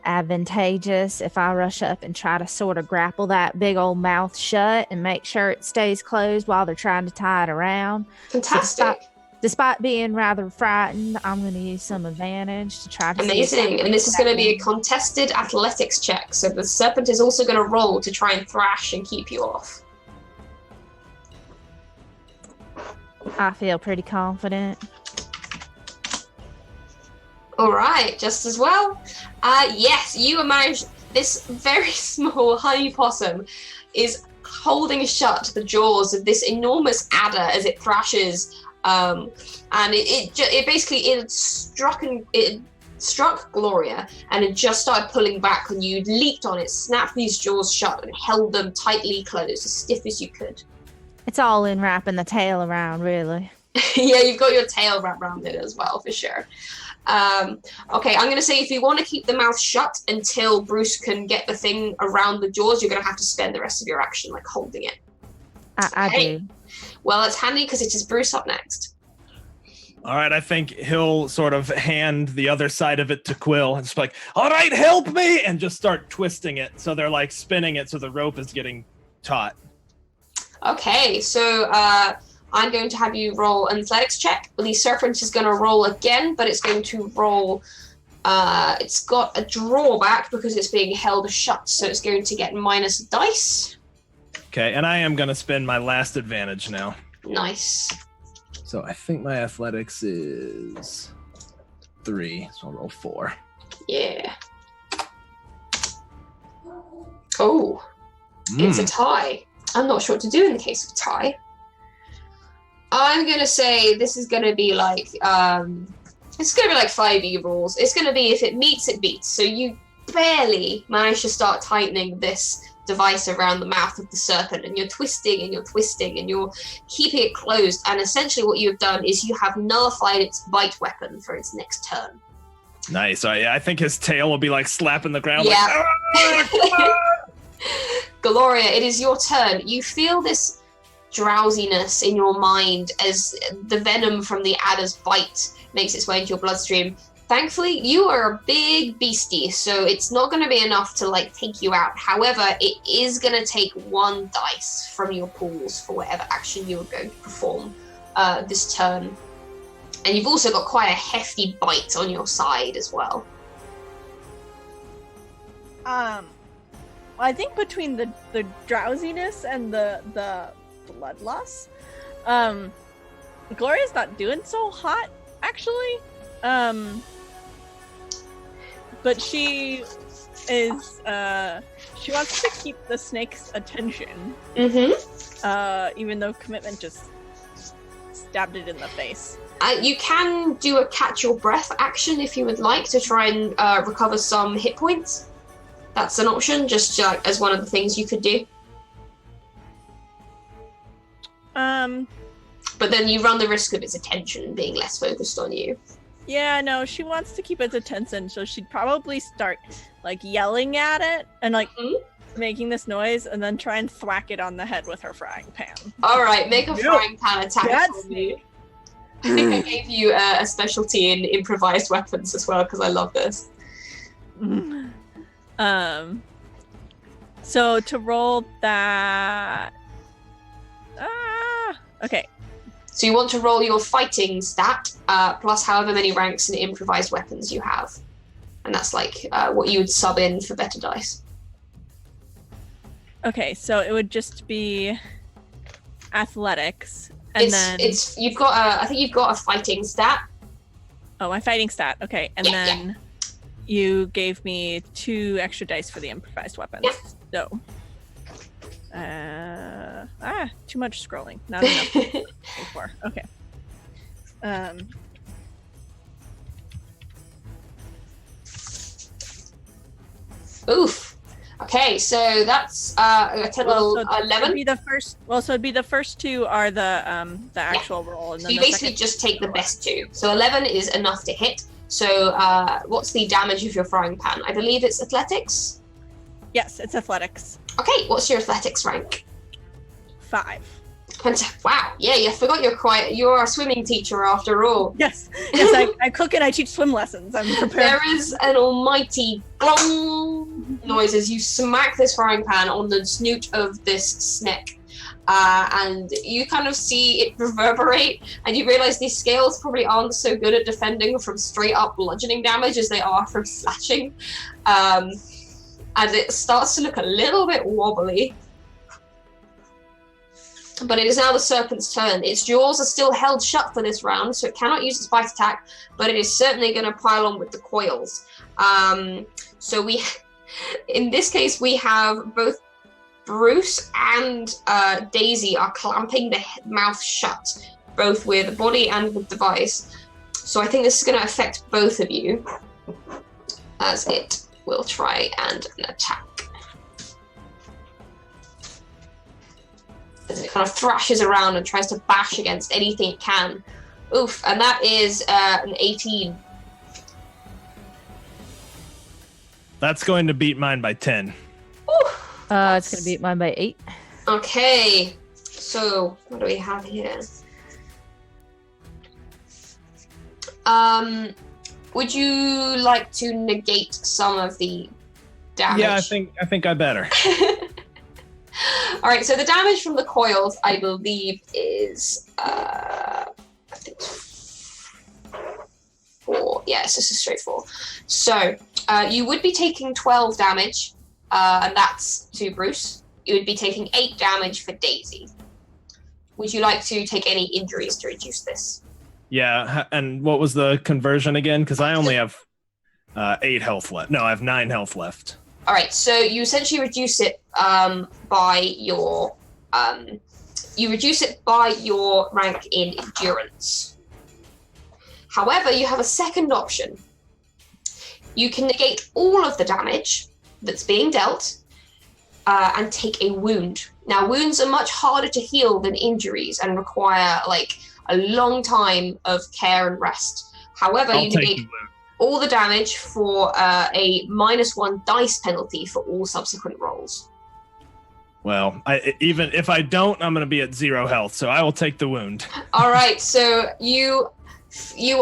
advantageous if I rush up and try to sort of grapple that big old mouth shut and make sure it stays closed while they're trying to tie it around. Fantastic. So despite being rather frightened, I'm going to use some advantage to try to Amazing. And this is going to be a contested athletics check. So the serpent is also going to roll to try and thrash and keep you off. I feel pretty confident. All right, just as well. Yes, you managed. This very small honey possum is holding shut the jaws of this enormous adder as it thrashes, and it struck Gloria, and it just started pulling back, and you leaped on it, snapped these jaws shut, and held them tightly closed, as stiff as you could. It's all in wrapping the tail around, really. Yeah, you've got your tail wrapped around it as well, for sure. Okay, I'm going to say if you want to keep the mouth shut until Bruce can get the thing around the jaws, you're going to have to spend the rest of your action, like, holding it. I do. Well, it's handy because it is Bruce up next. All right, I think he'll sort of hand the other side of it to Quill and just be like, all right, help me, and just start twisting it. So they're like spinning it so the rope is getting taut. Okay, so I'm going to have you roll an athletics check. The serpent is going to roll again, but it's going to roll... it's got a drawback because it's being held shut, so it's going to get minus dice. Okay, and I am going to spend my last advantage now. Nice. So I think my athletics is 3, so I'll roll 4. Yeah. Oh, it's a tie. I'm not sure what to do in the case of tie. I'm going to say this is going to be like, it's going to be like 5e rules. It's going to be if it meets, it beats. So you barely manage to start tightening this device around the mouth of the serpent, and you're twisting and you're twisting and you're keeping it closed. And essentially what you've done is you have nullified its bite weapon for its next turn. Nice. I think his tail will be like slapping the ground. Yeah. Like, ah! Gloria, it is your turn. You feel this drowsiness in your mind as the venom from the adder's bite makes its way into your bloodstream. Thankfully, you are a big beastie, so it's not going to be enough to like take you out. However, it is going to take 1 dice from your pools for whatever action you are going to perform this turn. And you've also got quite a hefty bite on your side as well. I think between the drowsiness and the blood loss, Gloria's not doing so hot, actually. But she is, she wants to keep the snake's attention. Mm-hmm. Even though commitment just stabbed it in the face. You can do a catch your breath action if you would like to try and recover some hit points. That's an option, just as one of the things you could do. But then you run the risk of its attention being less focused on you. Yeah, no, she wants to keep its attention, so she'd probably start, like, yelling at it and, like, making this noise, and then try and thwack it on the head with her frying pan. Alright, make a frying pan attack for me. I think I gave you a specialty in improvised weapons as well, because I love this. So to roll that... okay. So you want to roll your fighting stat, plus however many ranks in improvised weapons you have. And that's like what you would sub in for better dice. Okay, so it would just be athletics, and you've got I think you've got a fighting stat. Oh, my fighting stat. Okay, and then you gave me 2 extra dice for the improvised weapons. Yeah. So, too much scrolling. Not enough. 4. Okay. Oof. Okay, so that's a total 11. Be the first. Well, so it'd be the first 2 are the actual roll, and then so you basically just take the best 2. So 11 is enough to hit. So what's the damage of your frying pan? I believe it's athletics. Yes, it's athletics. Okay, what's your athletics rank? 5. Wow, yeah, you forgot you're a swimming teacher after all. Yes, yes, I cook and I teach swim lessons. I'm prepared. There is an almighty glong noise as you smack this frying pan on the snoot of this snake. And you kind of see it reverberate, and you realize these scales probably aren't so good at defending from straight up bludgeoning damage as they are from slashing. And it starts to look a little bit wobbly. But it is now the serpent's turn. Its jaws are still held shut for this round, so it cannot use its bite attack, but it is certainly going to pile on with the coils. So in this case, we have both Bruce and Daisy are clamping the mouth shut, both with the body and with the device. So I think this is going to affect both of you, as it will try and attack. As it kind of thrashes around and tries to bash against anything it can. Oof, and that is an 18. That's going to beat mine by 10. It's going to beat mine by 8. Okay, so what do we have here? Would you like to negate some of the damage? Yeah, I think I better. All right, so the damage from the coils, I believe, is I think 4. Yes, this is straight 4. So you would be taking 12 damage, and that's to Bruce. You would be taking 8 damage for Daisy. Would you like to take any injuries to reduce this? Yeah, and what was the conversion again? Because I only have 8 health left. No, I have 9 health left. All right, so you essentially reduce it by your rank in endurance. However, you have a second option. You can negate all of the damage that's being dealt and take a wound. Now, wounds are much harder to heal than injuries and require like a long time of care and rest. However, you negate all the damage for a -1 dice penalty for all subsequent rolls. Well, even if I don't, I'm going to be at 0 health, so I will take the wound. All right, so you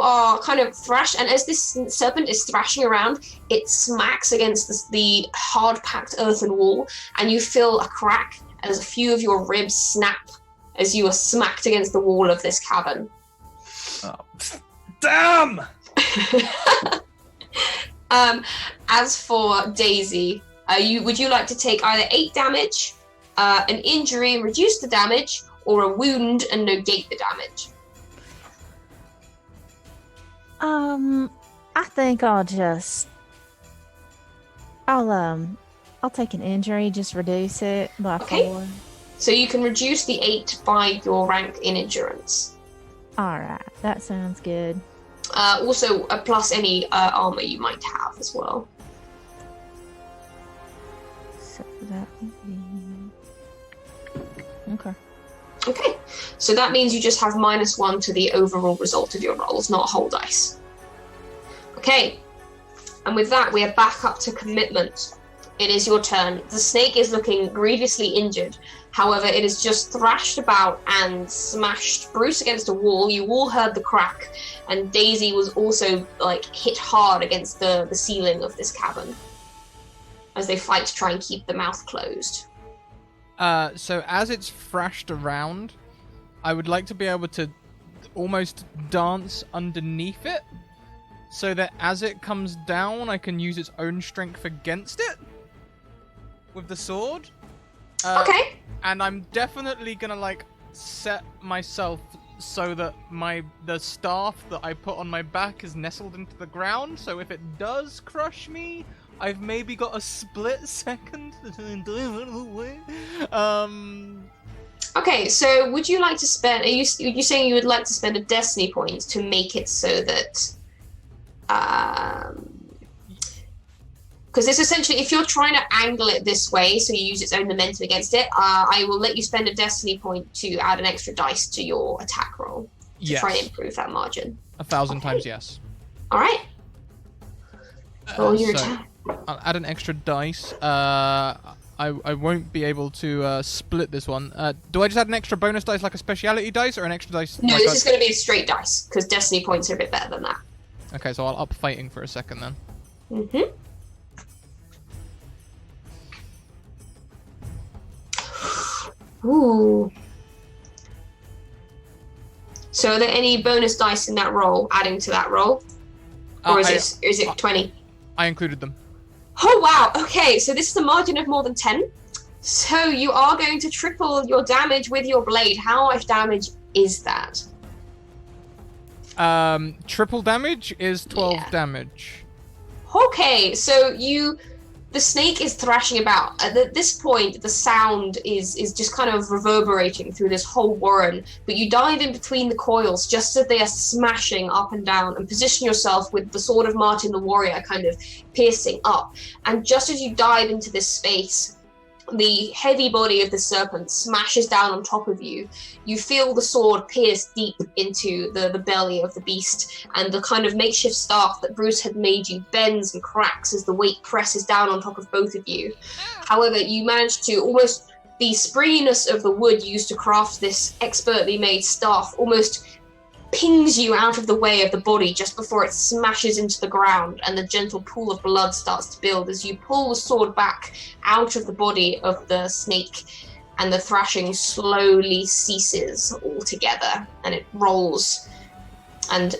are kind of thrashed, and as this serpent is thrashing around, it smacks against the hard-packed earthen wall, and you feel a crack as a few of your ribs snap as you are smacked against the wall of this cavern. Oh, damn! As for Daisy, would you like to take either 8 damage, an injury and reduce the damage, or a wound and negate the damage? I think I'll take an injury, just reduce it by 4. So you can reduce the 8 by your rank in endurance. All right, that sounds good. Also, plus any armor you might have as well. So that would be... Okay. Okay, so that means you just have -1 to the overall result of your rolls, not a whole dice. Okay, and with that, we are back up to commitment. It is your turn. The snake is looking grievously injured. However, it is just thrashed about and smashed Bruce against a wall. You all heard the crack, and Daisy was also hit hard against the ceiling of this cavern as they fight to try and keep the mouth closed. So as it's thrashed around, I would like to be able to almost dance underneath it, so that as it comes down, I can use its own strength against it with the sword. Okay. And I'm definitely gonna set myself so that the staff that I put on my back is nestled into the ground. So if it does crush me, I've maybe got a split second to dive away. Okay, so would you like to spend? Are you saying you would like to spend a destiny point to make it so that? Because it's essentially, if you're trying to angle it this way, so you use its own momentum against it, I will let you spend a destiny point to add an extra dice to your attack roll to try and improve that margin. 1,000 times yes. All right. Roll your attack. I'll add an extra dice. I I won't be able to split this one. Do I just add an extra bonus dice like a speciality dice or an extra dice? No, like this is going to be a straight dice because destiny points are a bit better than that. Okay, so I'll up fighting for a second then. Mm-hmm. Ooh. So are there any bonus dice in that roll, adding to that roll? Or is it 20? I included them. Oh wow, okay, so this is a margin of more than 10. So you are going to triple your damage with your blade. How much damage is that? Triple damage is 12 damage. Okay, so the snake is thrashing about. At this point, the sound is just kind of reverberating through this whole warren, but you dive in between the coils just as they are smashing up and down and position yourself with the sword of Martin the warrior kind of piercing up. And just as you dive into this space, the heavy body of the serpent smashes down on top of you. You feel the sword pierce deep into the belly of the beast, and the kind of makeshift staff that Bruce had made you bends and cracks as the weight presses down on top of both of you. However, you manage to almost, the springiness of the wood used to craft this expertly made staff almost pings you out of the way of the body just before it smashes into the ground, and the gentle pool of blood starts to build as you pull the sword back out of the body of the snake, and the thrashing slowly ceases altogether and it rolls. And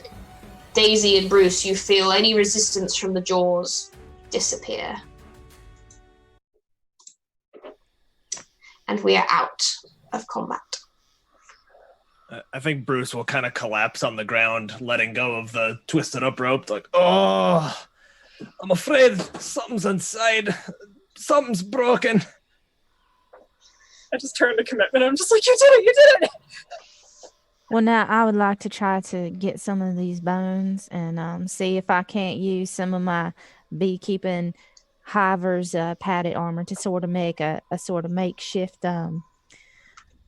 Daisy and Bruce, you feel any resistance from the jaws disappear. And we are out of combat. I think Bruce will kind of collapse on the ground, letting go of the twisted up rope. Like, oh, I'm afraid something's inside. Something's broken. I just turned to commitment. I'm just like, you did it. Well, now I would like to try to get some of these bones and see if I can't use some of my beekeeping hiver's padded armor to sort of make a sort of makeshift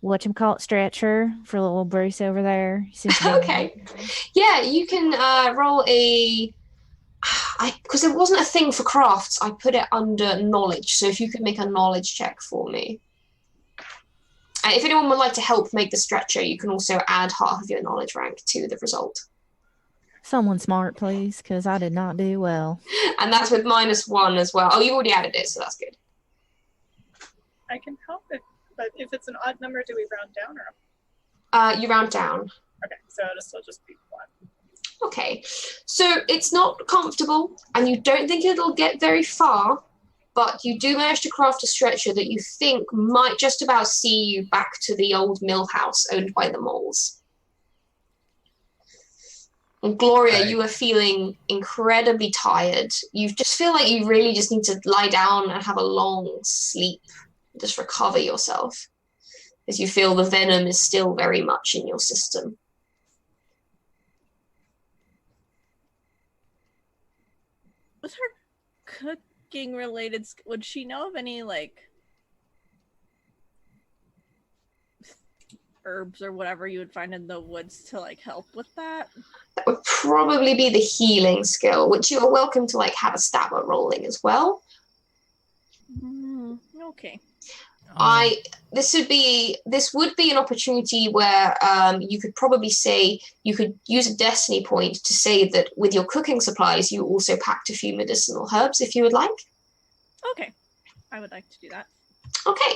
whatchamacallit stretcher for little Bruce over there. Okay. Yeah, you can roll because it wasn't a thing for crafts, I put it under knowledge. So if you could make a knowledge check for me. If anyone would like to help make the stretcher, you can also add half of your knowledge rank to the result. Someone smart, please, because I did not do well. And that's with -1 as well. Oh, you already added it, so that's good. I can help it, but if it's an odd number, do we round down or up? You round down. Okay, so it'll just be 1. Okay, so it's not comfortable, and you don't think it'll get very far, but you do manage to craft a stretcher that you think might just about see you back to the old mill house owned by the moles. And Gloria, you are feeling incredibly tired. You just feel like you really just need to lie down and have a long sleep, just recover yourself, as you feel the venom is still very much in your system. With her cooking related, would she know of any like herbs or whatever you would find in the woods to like help with that? That would probably be the healing skill, which you are welcome to like have a stab at rolling as well. Okay. This would be an opportunity where you could probably say you could use a destiny point to say that with your cooking supplies you also packed a few medicinal herbs if you would like. Okay, I would like to do that. Okay,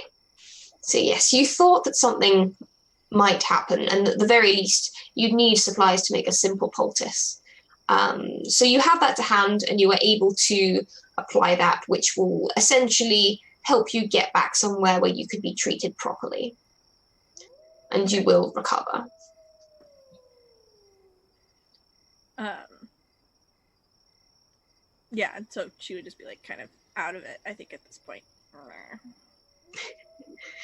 so yes, you thought that something might happen, and at the very least you'd need supplies to make a simple poultice. So you have that to hand, and you are able to apply that, which will essentially help you get back somewhere where you could be treated properly. And you will recover. Yeah, so she would just be like kind of out of it, I think, at this point.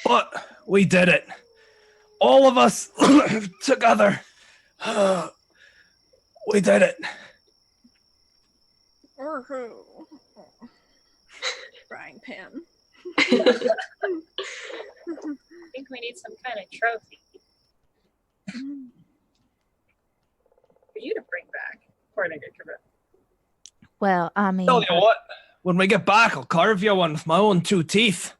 But we did it. All of us together. We did it. Frying pan. I think we need some kind of trophy for you to bring back. Well, I mean, Tell you what, when we get back, I'll carve you one with my own 2 teeth.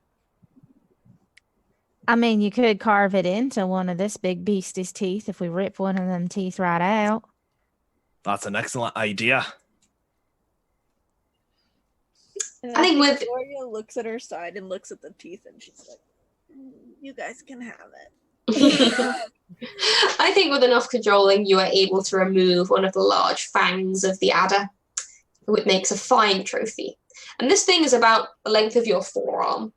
I mean, you could carve it into one of this big beastie's teeth if we rip one of them teeth right out. That's an excellent idea. And I think with Gloria looks at her side and looks at the teeth, and she's like, "You guys can have it." I think with enough cajoling, you are able to remove one of the large fangs of the adder, which makes a fine trophy. And this thing is about the length of your forearm.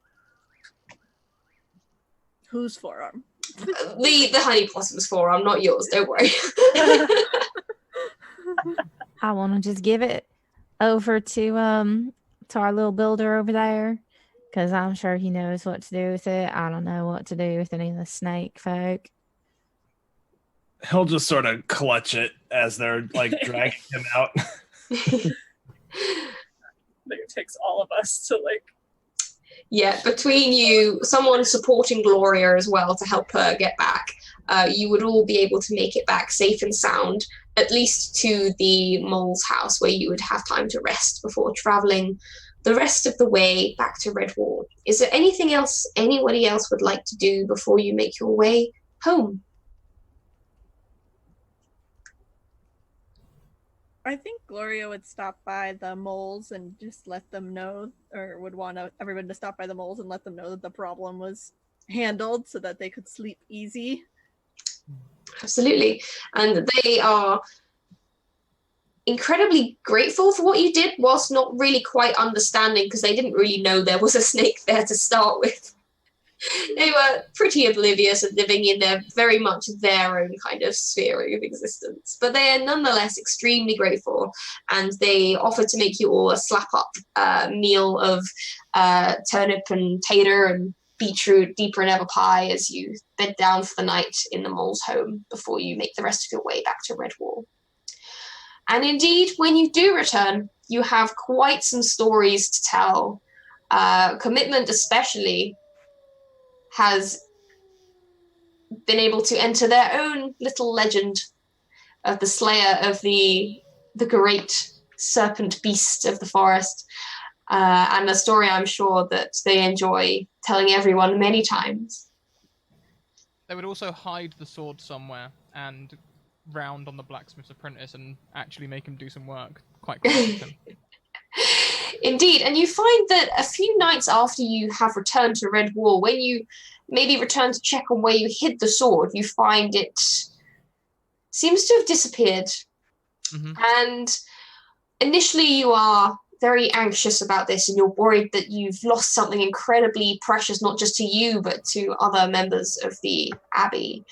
Whose forearm? The honey possum's forearm, not yours. Don't worry. I want to just give it over to our little builder over there, because I'm sure he knows what to do with it. I don't know what to do with any of the snake folk. He'll just sort of clutch it as they're like dragging him out. I think it takes all of us to like. Yeah, between you, someone supporting Gloria as well to help her get back, you would all be able to make it back safe and sound, at least to the mole's house, where you would have time to rest before traveling the rest of the way back to Redwall. Is there anything else anybody else would like to do before you make your way home? I think Gloria would stop by the moles and just let them know, or would want everyone to stop by the moles and let them know that the problem was handled so that they could sleep easy. Absolutely. And they are incredibly grateful for what you did, whilst not really quite understanding, because they didn't really know there was a snake there to start with. They were pretty oblivious and living in very much their own kind of sphere of existence. But they are nonetheless extremely grateful, and they offered to make you all a slap-up meal of turnip and tater and beetroot deeper and ever pie as you bed down for the night in the mole's home before you make the rest of your way back to Redwall. And indeed, when you do return, you have quite some stories to tell. Commitment especially has been able to enter their own little legend of the slayer of the great serpent beast of the forest, and a story I'm sure that they enjoy telling everyone many times. They would also hide the sword somewhere and round on the blacksmith's apprentice and actually make him do some work quite quickly. Indeed, and you find that a few nights after you have returned to Redwall, when you maybe return to check on where you hid the sword, you find it seems to have disappeared. Mm-hmm. And initially you are very anxious about this, and you're worried that you've lost something incredibly precious, not just to you, but to other members of the Abbey.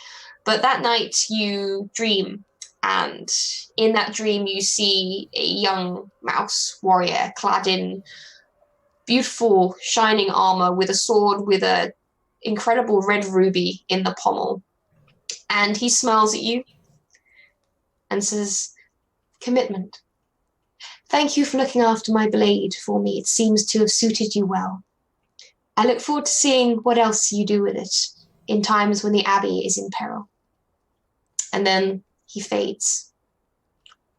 But that night you dream, and in that dream you see a young mouse warrior clad in beautiful shining armor with a sword with a incredible red ruby in the pommel. And he smiles at you and says, "Commitment. Thank you for looking after my blade for me. It seems to have suited you well. I look forward to seeing what else you do with it in times when the Abbey is in peril." And then he fades,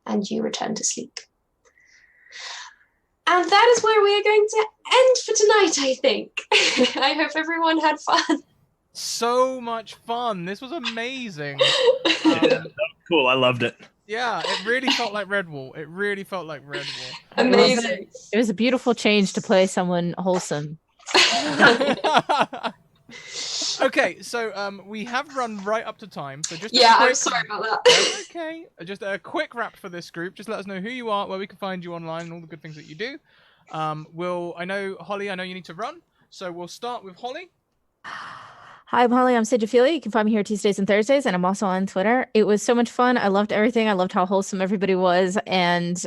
and you return to sleep. And that is where we are going to end for tonight, I think. I hope everyone had fun. So much fun. This was amazing. Cool, I loved it. Yeah, it really felt like Redwall. It really felt like Redwall. Amazing. It was a beautiful change to play someone wholesome. Okay, so we have run right up to time. So just I'm sorry about that. That's okay. Just a quick wrap for this group. Just let us know who you are, where we can find you online, and all the good things that you do. I know Holly. I know you need to run, so we'll start with Holly. Hi, I'm Holly. I'm Sigophilia. You can find me here Tuesdays and Thursdays, and I'm also on Twitter. It was so much fun. I loved everything. I loved how wholesome everybody was, and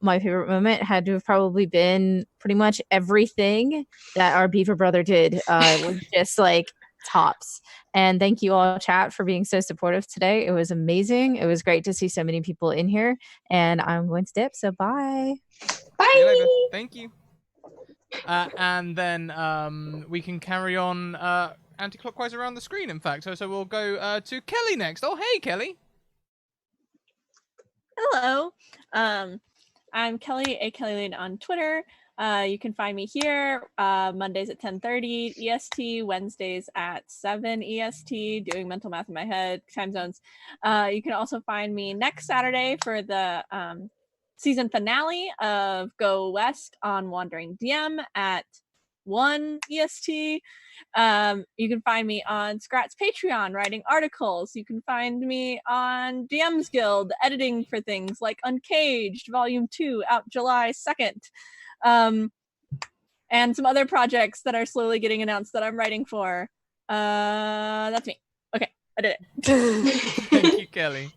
my favorite moment had to have probably been pretty much everything that our Beaver brother did. It was just like tops. And thank you all, chat, for being so supportive today. It was amazing. It was great to see so many people in here. And I'm going to dip, so bye. Bye. See you later. Thank you. And then we can carry on anti-clockwise around the screen, in fact. So we'll go to Kelly next. Oh, hey, Kelly. Hello. I'm Kelly, a Kelly Lane on Twitter. You can find me here Mondays at 10:30 EST, Wednesdays at 7 EST, doing mental math in my head, time zones. You can also find me next Saturday for the season finale of Go West on Wandering DM at 1 EST. You can find me on Scrat's Patreon writing articles. You can find me on DM's Guild editing for things like Uncaged Volume 2 out July 2nd. And some other projects that are slowly getting announced that I'm writing for. That's me. Okay, I did it. Thank you, Kelly.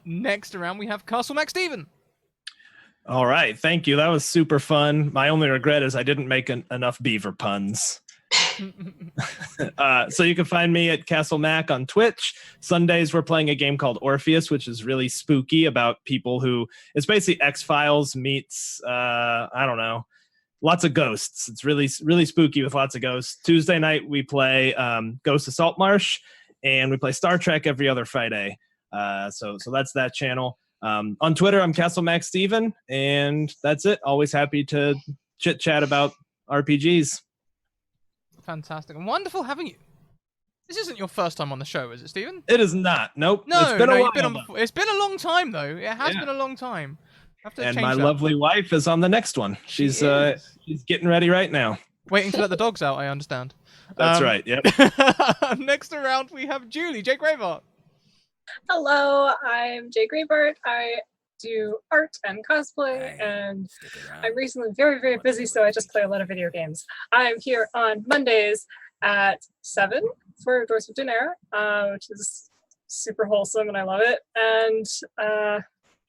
Next around, we have Castle Mac Steven. All right, thank you. That was super fun. My only regret is I didn't make enough beaver puns. So you can find me at Castle Mac on Twitch. Sundays we're playing a game called Orpheus, which is really spooky about people who, it's basically X-Files meets I don't know, lots of ghosts. It's really spooky with lots of ghosts. Tuesday night we play Ghost of Saltmarsh, and we play Star Trek every other Friday. So that's that channel. On Twitter I'm Castle Mac Steven, and that's it. Always happy to chit chat about RPGs. Fantastic and wonderful having you. This isn't your first time on the show, is it, Stephen? It is not. Nope. No, it's been a while, you've been on before. It's been a long time though. It has been a long time. I have to and change my that. lovely wife is on the next one. She's getting ready right now. Waiting to let the dogs out, I understand. That's right. Yep. Next around we have Julie, Jake Ravart. Hello, I'm Jay Gravart. I do art and cosplay, and I'm recently very, very busy, so I just play a lot of video games. I'm here on Mondays at 7 for Doors of Daenerys, which is super wholesome, and I love it. And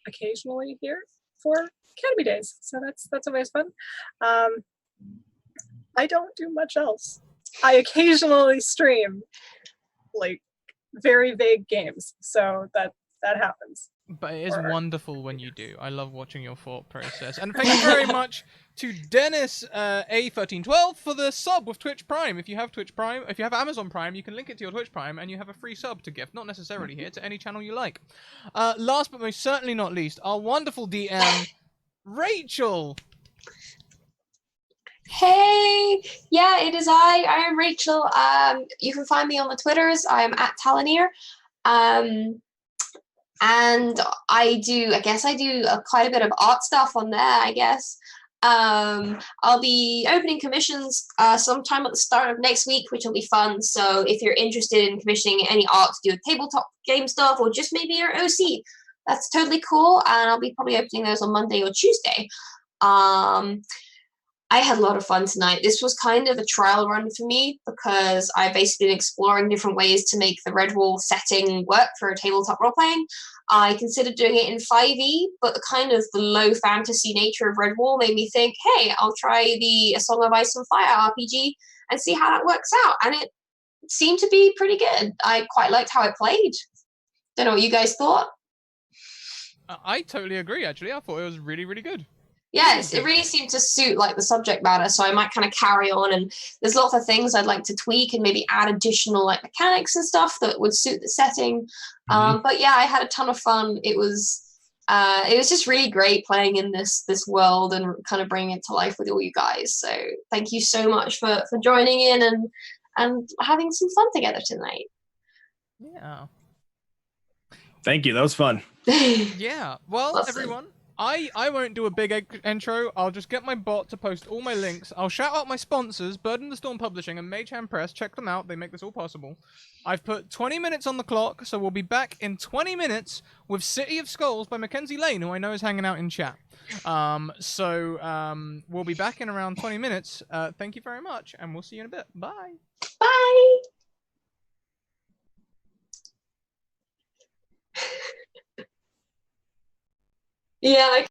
occasionally here for Academy Days, so that's always fun. I don't do much else. I occasionally stream, like, very vague games, so that happens. But it is wonderful when you do. I love watching your thought process. And thank you very much to Dennis A1312 for the sub with Twitch Prime. If you have Twitch Prime, if you have Amazon Prime, you can link it to your Twitch Prime and you have a free sub to gift. Not necessarily here, to any channel you like. Last but most certainly not least, our wonderful DM, Rachel. Hey, yeah, it is I. I am Rachel. You can find me on the Twitters. I am at Tallinier. And I do quite a bit of art stuff on there, I guess. I'll be opening commissions sometime at the start of next week, which will be fun. So if you're interested in commissioning any art to do with tabletop game stuff, or just maybe your OC, that's totally cool. And I'll be probably opening those on Monday or Tuesday. I had a lot of fun tonight. This was kind of a trial run for me because I've basically been exploring different ways to make the Redwall setting work for tabletop role-playing. I considered doing it in 5e, but the low fantasy nature of Redwall made me think, hey, I'll try the A Song of Ice and Fire RPG and see how that works out. And it seemed to be pretty good. I quite liked how it played. Don't know what you guys thought. I totally agree, actually. I thought it was really, really good. Yes, it really seemed to suit like the subject matter, so I might kind of carry on, and there's lots of things I'd like to tweak and maybe add additional like mechanics and stuff that would suit the setting. But yeah, I had a ton of fun. It was just really great playing in this world and kind of bringing it to life with all you guys. So thank you so much for joining in and having some fun together tonight. Yeah. Thank you. That was fun. Yeah. Well, Awesome. everyone. I won't do a big intro. I'll just get my bot to post all my links. I'll shout out my sponsors, Bird in the Storm Publishing and Mage Hand Press. Check them out. They make this all possible. I've put 20 minutes on the clock, so we'll be back in 20 minutes with City of Skulls by Mackenzie Lane, who I know is hanging out in chat. We'll be back in around 20 minutes. Thank you very much, and we'll see you in a bit. Bye. Bye. Yeah, I